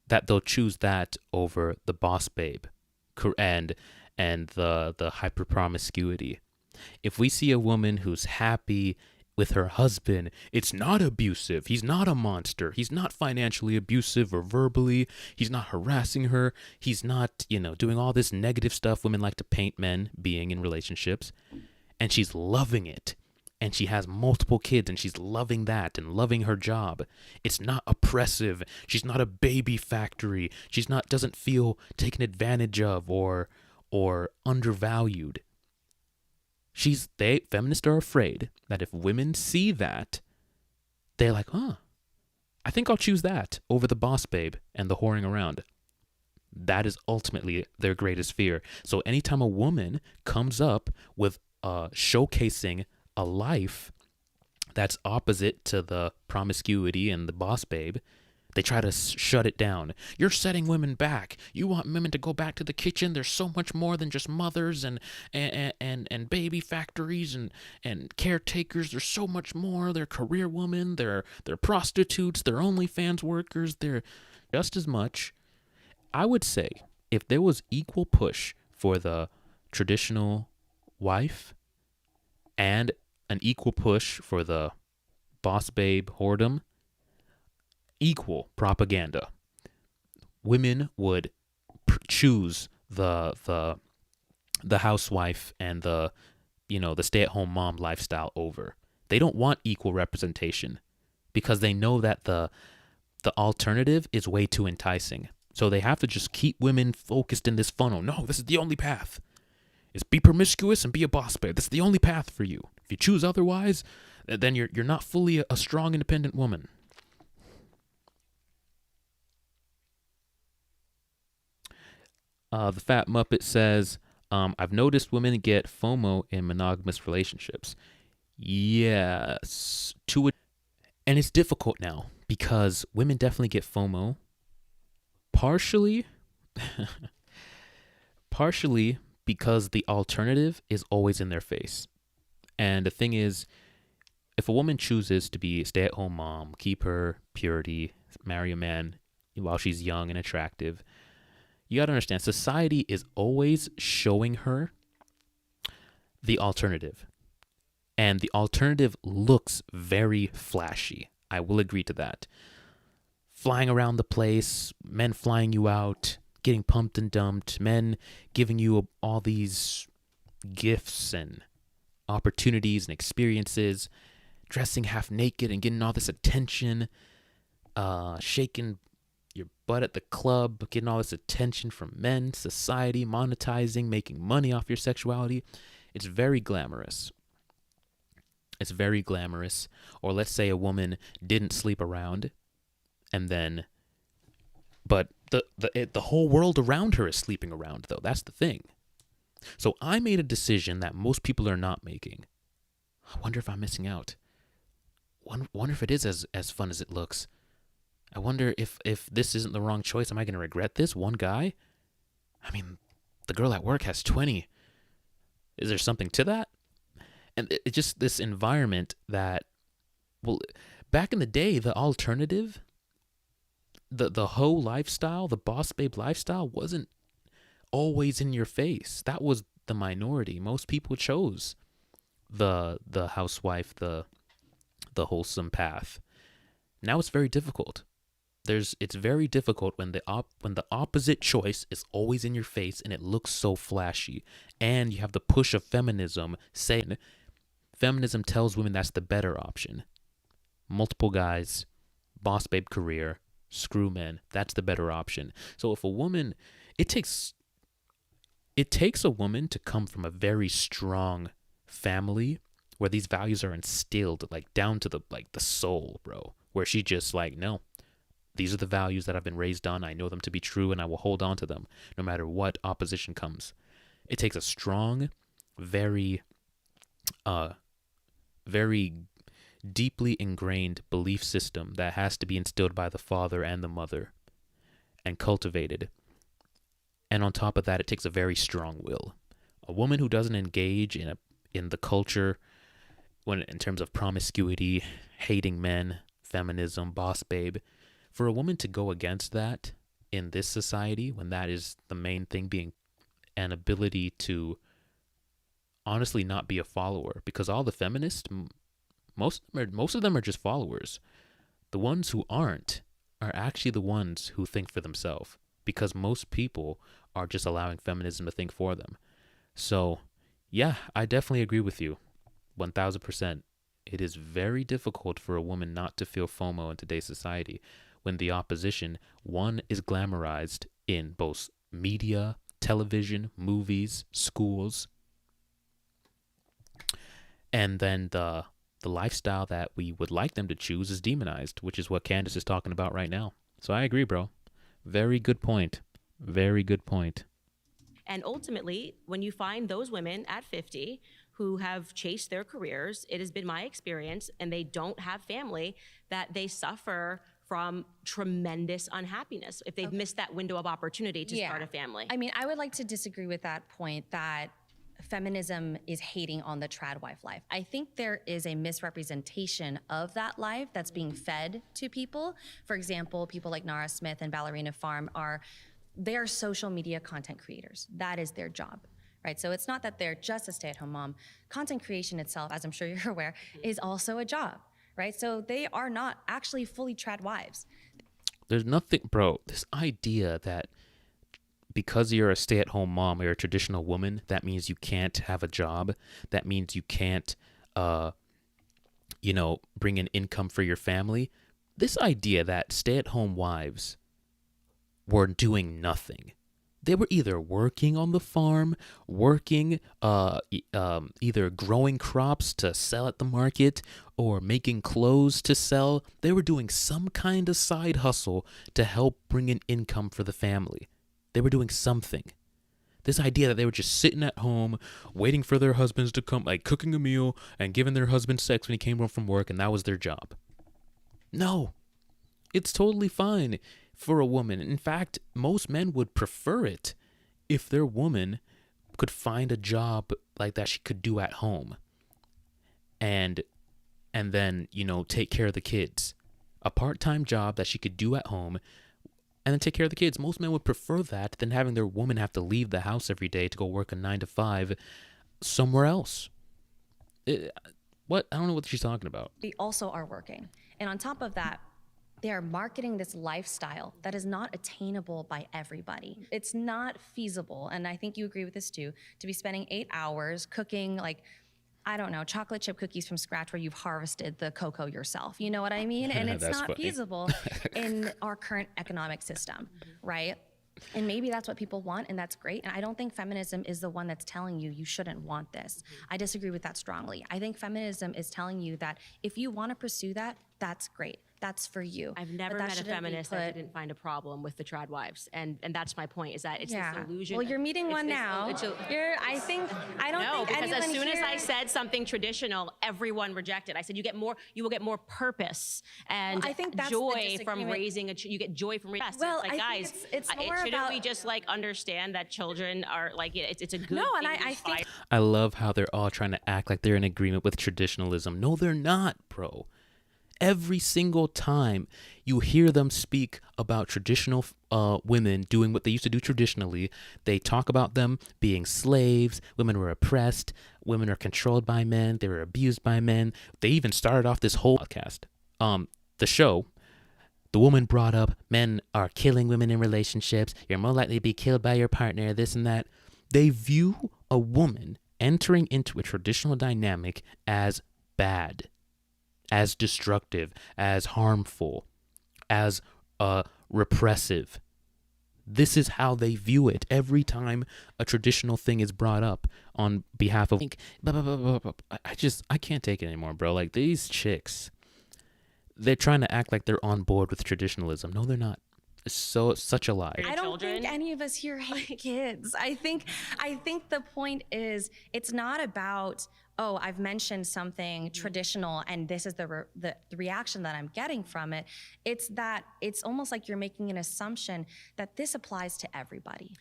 that they'll choose that over the boss babe and the hyper promiscuity. If we see a woman who's happy with her husband, it's not abusive. He's not a monster. He's not financially abusive or verbally. He's not harassing her. He's not, doing all this negative stuff women like to paint men being in relationships. And she's loving it. and she has multiple kids and she's loving that and loving her job. It's not oppressive. She's not a baby factory. She's not, doesn't feel taken advantage of or undervalued. Feminists are afraid that if women see that, they're like, I think I'll choose that over the boss babe and the whoring around. That is ultimately their greatest fear. So anytime a woman comes up with showcasing a life that's opposite to the promiscuity and the boss babe, they try to shut it down. You're setting women back. You want women to go back to the kitchen. There's so much more than just mothers and baby factories and caretakers. There's so much more. They're career women. They're prostitutes. They're OnlyFans workers. They're just as much. I would say if there was equal push for the traditional wife and an equal push for the boss babe whoredom, equal propaganda, women would choose the housewife and the stay-at-home mom lifestyle over. They don't want equal representation because they know that the alternative is way too enticing. So they have to just keep women focused in this funnel. No, this is the only path. It's be promiscuous and be a boss babe. That's the only path for you. If you choose otherwise, then you're not fully a strong, independent woman. The Fat Muppet says, I've noticed women get FOMO in monogamous relationships. Yes. And it's difficult now because women definitely get FOMO. Partially because the alternative is always in their face. And the thing is, if a woman chooses to be a stay-at-home mom, keep her purity, marry a man while she's young and attractive, you got to understand, society is always showing her the alternative. And the alternative looks very flashy. I will agree to that. Flying around the place, men flying you out, getting pumped and dumped, men giving you all these gifts and opportunities and experiences, dressing half naked and getting all this attention, shaking your butt at the club, getting all this attention from men, society, monetizing, making money off your sexuality. It's very glamorous. It's very glamorous. Or let's say a woman didn't sleep around, and then, but the whole world around her is sleeping around, though. That's the thing. So I made a decision that most people are not making. I wonder if I'm missing out. Wonder if it is as fun as it looks. I wonder if this isn't the wrong choice. Am I going to regret this? One guy? I mean, the girl at work has 20. Is there something to that? And it's just this environment that, well, back in the day, the alternative, the hoe lifestyle, the boss babe lifestyle wasn't always in your face. That was the minority. Most people chose the housewife, the wholesome path. Now it's very difficult. It's very difficult when the opposite choice is always in your face and it looks so flashy, and you have the push of feminism saying feminism tells women that's the better option. Multiple guys, boss babe career, screw men, that's the better option. So if a woman, it takes a woman to come from a very strong family where these values are instilled, like down to the soul, bro, where she just like, no, these are the values that I've been raised on. I know them to be true and I will hold on to them no matter what opposition comes. It takes a strong, very deeply ingrained belief system that has to be instilled by the father and the mother and cultivated. And on top of that, it takes a very strong will. A woman who doesn't engage in the culture in terms of promiscuity, hating men, feminism, boss babe, for a woman to go against that in this society, when that is the main thing, being an ability to honestly not be a follower, because all the feminists, most of them are just followers. The ones who aren't are actually the ones who think for themselves, because most people are just allowing feminism to think for them. So, yeah, I definitely agree with you, 1000%. It is very difficult for a woman not to feel FOMO in today's society when the opposition, one, is glamorized in both media, television, movies, schools, and then the lifestyle that we would like them to choose is demonized, which is what Candace is talking about right now. So I agree, bro. Very good point. Very good point. And ultimately, when you find those women at 50 who have chased their careers, it has been my experience, and they don't have family, that they suffer from tremendous unhappiness if they've missed that window of opportunity to start a family. I mean, I would like to disagree with that point that feminism is hating on the trad wife life. I think there is a misrepresentation of that life that's being fed to people. For example, people like Nara Smith and Ballerina Farm they're social media content creators. That is their job, right? So it's not that they're just a stay-at-home mom. Content creation itself, as I'm sure you're aware, is also a job, right? So they are not actually fully trad wives. There's nothing, bro, this idea that because you're a stay-at-home mom or a traditional woman, that means you can't have a job. That means you can't, bring in income for your family. This idea that stay-at-home wives were doing nothing. They were either working on the farm, either growing crops to sell at the market or making clothes to sell. They were doing some kind of side hustle to help bring in income for the family. They were doing something. This idea that they were just sitting at home, waiting for their husbands to come, like cooking a meal and giving their husband sex when he came home from work, and that was their job. No, it's totally fine for a woman. In fact, most men would prefer it if their woman could find a job like that she could do at home and then, take care of the kids. A part-time job that she could do at home and then take care of the kids. Most men would prefer that than having their woman have to leave the house every day to go work a 9 to 5 somewhere else. What? I don't know what she's talking about. They also are working. And on top of that, they are marketing this lifestyle that is not attainable by everybody. It's not feasible, and I think you agree with this too, to be spending 8 hours cooking chocolate chip cookies from scratch where you've harvested the cocoa yourself. You know what I mean? And it's not funny. feasible in our current economic system, right? And maybe that's what people want, and that's great. And I don't think feminism is the one that's telling you you shouldn't want this. I disagree with that strongly. I think feminism is telling you that if you want to pursue that, that's great. That's for you. I've never met a feminist that didn't find a problem with the trad wives, and that's my point. Is that it's this illusion. Well, you're meeting one now. I don't think because as soon as I said something traditional, everyone rejected. I said you will get more purpose and I think that's joy from raising you get joy from raising. Well, it's like, I guys, think it's more shouldn't about we just understand that children are it's a good No, and thing to I think fight. I love how they're all trying to act like they're in agreement with traditionalism. No, they're not, bro. Every single time you hear them speak about traditional women doing what they used to do traditionally, they talk about them being slaves, women were oppressed, women are controlled by men, they were abused by men. They even started off this whole podcast. The show, the woman brought up men are killing women in relationships, you're more likely to be killed by your partner, this and that. They view a woman entering into a traditional dynamic as bad, as destructive, as harmful, as repressive. This is how they view it every time a traditional thing is brought up on behalf of. I can't take it anymore, bro. Like these chicks, they're trying to act like they're on board with traditionalism. No, they're not. It's such a lie. I don't think any of us here hate kids. I think the point is it's not about, oh, I've mentioned something traditional and this is the reaction that I'm getting from it. It's that it's almost like you're making an assumption that this applies to everybody.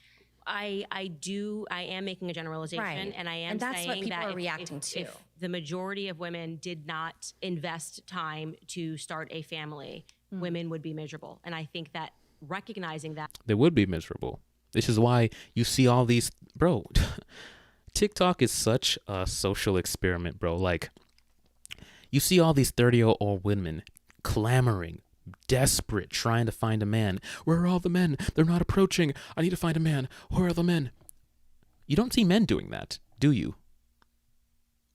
I am making a generalization, Right. and I am And that's saying what people that are reacting to. if the majority of women did not invest time to start a family, women would be miserable. And I think that recognizing that They would be miserable. This is why you see all these, bro. TikTok is such a social experiment, bro. Like, you see all these 30-year-old women clamoring, desperate, trying to find a man. Where are all the men? They're not approaching. I need to find a man. Where are the men? You don't see men doing that, do you?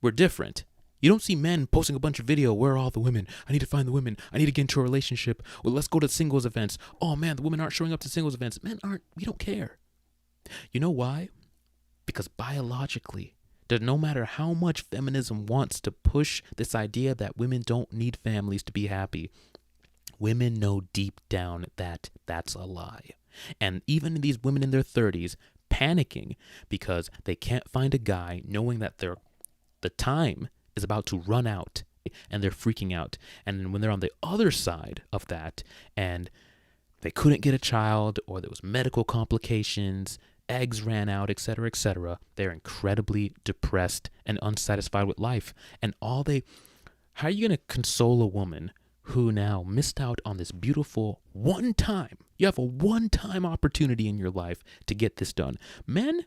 We're different. You don't see men posting a bunch of video. Where are all the women? I need to find the women. I need to get into a relationship. Well, let's go to singles events. Oh man, the women aren't showing up to singles events. Men aren't. We don't care. You know why? Because biologically, that no matter how much feminism wants to push this idea that women don't need families to be happy, women know deep down that that's a lie. And even these women in their 30s panicking because they can't find a guy, knowing that the time is about to run out, and they're freaking out. And then when they're on the other side of that and they couldn't get a child, or there was medical complications, eggs ran out, etc., they're incredibly depressed and unsatisfied with life. And how are you going to console a woman who now missed out on this beautiful one time? You have a one-time opportunity in your life to get this done. Men,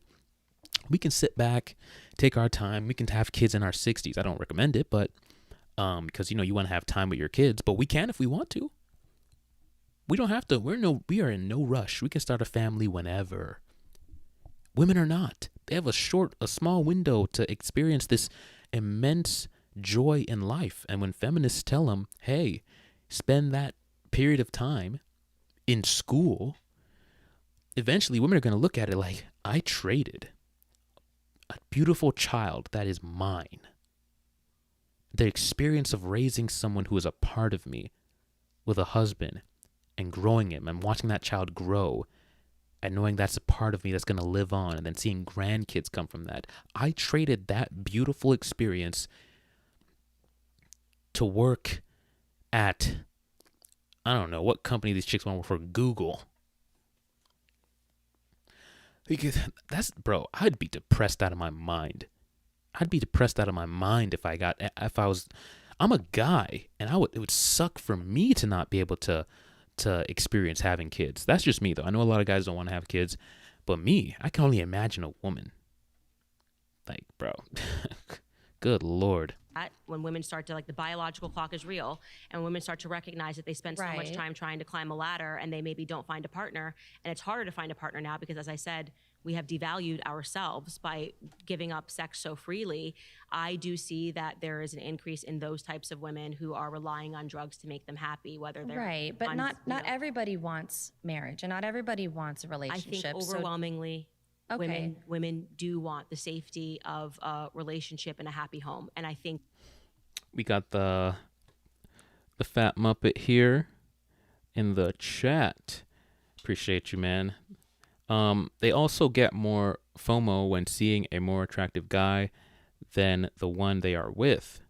we can sit back, take our time. We can have kids in our 60s. I don't recommend it, but because you want to have time with your kids, but we can if we want to. We don't have to. We are in no rush. We can start a family whenever. Women are not. They have a small window to experience this immense joy in life. And when feminists tell them, hey, spend that period of time in school, eventually women are going to look at it like, I traded a beautiful child that is mine, the experience of raising someone who is a part of me with a husband and growing him and watching that child grow and knowing that's a part of me that's going to live on, and then seeing grandkids come from that. I traded that beautiful experience to work at, I don't know what company these chicks want to work for, Google. Because I'd be depressed out of my mind. I'm a guy, and it would suck for me to not be able to experience having kids. That's just me, though. I know a lot of guys don't want to have kids, but me, I can only imagine a woman. Like, bro, good Lord. When women start to, the biological clock is real, and women start to recognize that they spend so much time trying to climb a ladder and they maybe don't find a partner, and it's harder to find a partner now because, as I said, we have devalued ourselves by giving up sex so freely. I do see that there is an increase in those types of women who are relying on drugs to make them happy, whether they're right, but not everybody wants marriage, and not everybody wants a relationship. I think overwhelmingly, women do want the safety of a relationship and a happy home, and I think we got the Fat Muppet here in the chat. Appreciate you, man. They also get more FOMO when seeing a more attractive guy than the one they are with.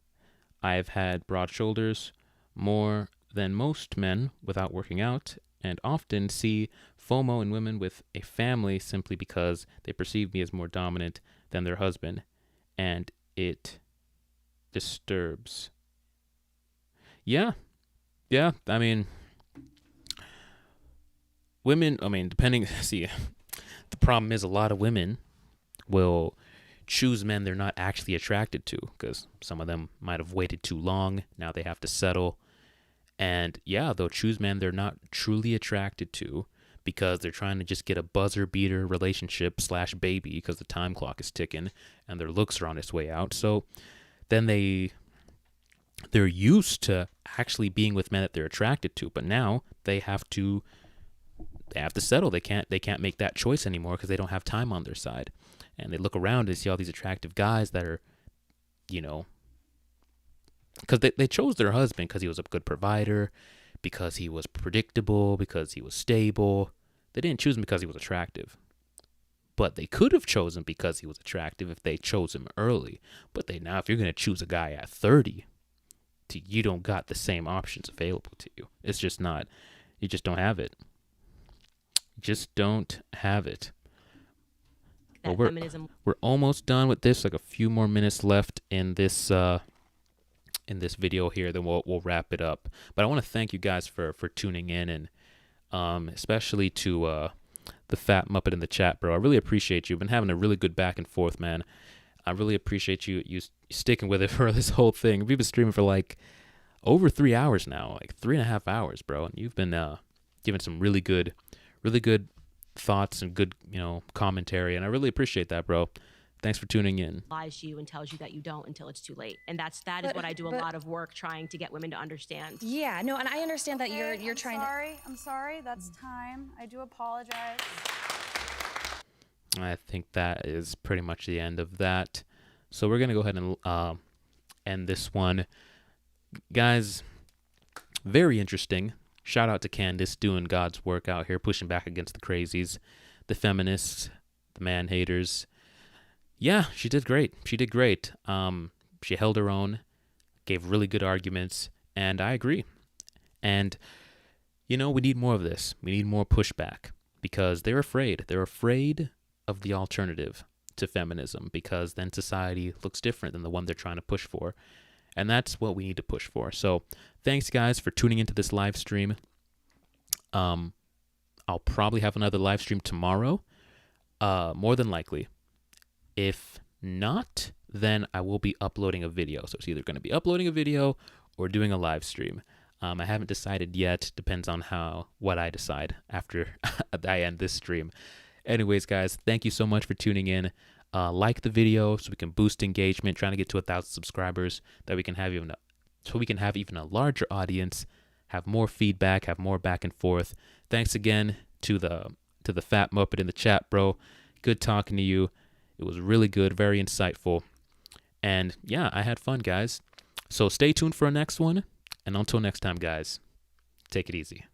I've had broad shoulders more than most men without working out, and often see FOMO in women with a family simply because they perceive me as more dominant than their husband, and it disturbs. Yeah, I mean, women, the problem is a lot of women will choose men they're not actually attracted to, because some of them might have waited too long. Now they have to settle. And yeah, they'll choose men they're not truly attracted to because they're trying to just get a buzzer beater relationship / baby because the time clock is ticking and their looks are on its way out. So then they're used to actually being with men that they're attracted to, but now they have to settle. They can't make that choice anymore because they don't have time on their side. And they look around and see all these attractive guys that are, because they chose their husband because he was a good provider, because he was predictable, because he was stable. They didn't choose him because he was attractive. But they could have chosen because he was attractive if they chose him early. But now if you're going to choose a guy at 30, you don't got the same options available to you. It's just not. You just don't have it. Just don't have it. Well, we're almost done with this. Like a few more minutes left in this video here. Then we'll wrap it up. But I want to thank you guys for tuning in, and especially to the Fat Muppet in the chat, bro. I really appreciate you. I've been having a really good back and forth, man. I really appreciate you sticking with it for this whole thing. We've been streaming for like over 3 hours now, like 3.5 hours, bro. And you've been giving some really good thoughts and good, commentary. And I really appreciate that, bro. Thanks for tuning in. Lies to you and tells you that you don't until it's too late. And that is what I do a lot of work trying to get women to understand. Yeah, no, and I understand that you're trying to. I'm sorry. That's time. I do apologize. I think that is pretty much the end of that. So we're going to go ahead and end this one. Guys, very interesting. Shout out to Candace doing God's work out here, pushing back against the crazies, the feminists, the man haters. Yeah, she did great. She did great. She held her own, gave really good arguments, and I agree. And, we need more of this. We need more pushback because they're afraid. They're afraid of the alternative to feminism because then society looks different than the one they're trying to push for. And that's what we need to push for. So thanks, guys, for tuning into this live stream. I'll probably have another live stream tomorrow, more than likely. If not, then I will be uploading a video. So it's either going to be uploading a video or doing a live stream. I haven't decided yet. Depends on what I decide after I end this stream. Anyways, guys, thank you so much for tuning in. Like the video so we can boost engagement, trying to get to 1,000 subscribers, that we can have even a larger audience, have more feedback, have more back and forth. Thanks again to the fat Muppet in the chat, bro. Good talking to you. It was really good, very insightful. And yeah, I had fun, guys. So stay tuned for our next one. And until next time, guys, take it easy.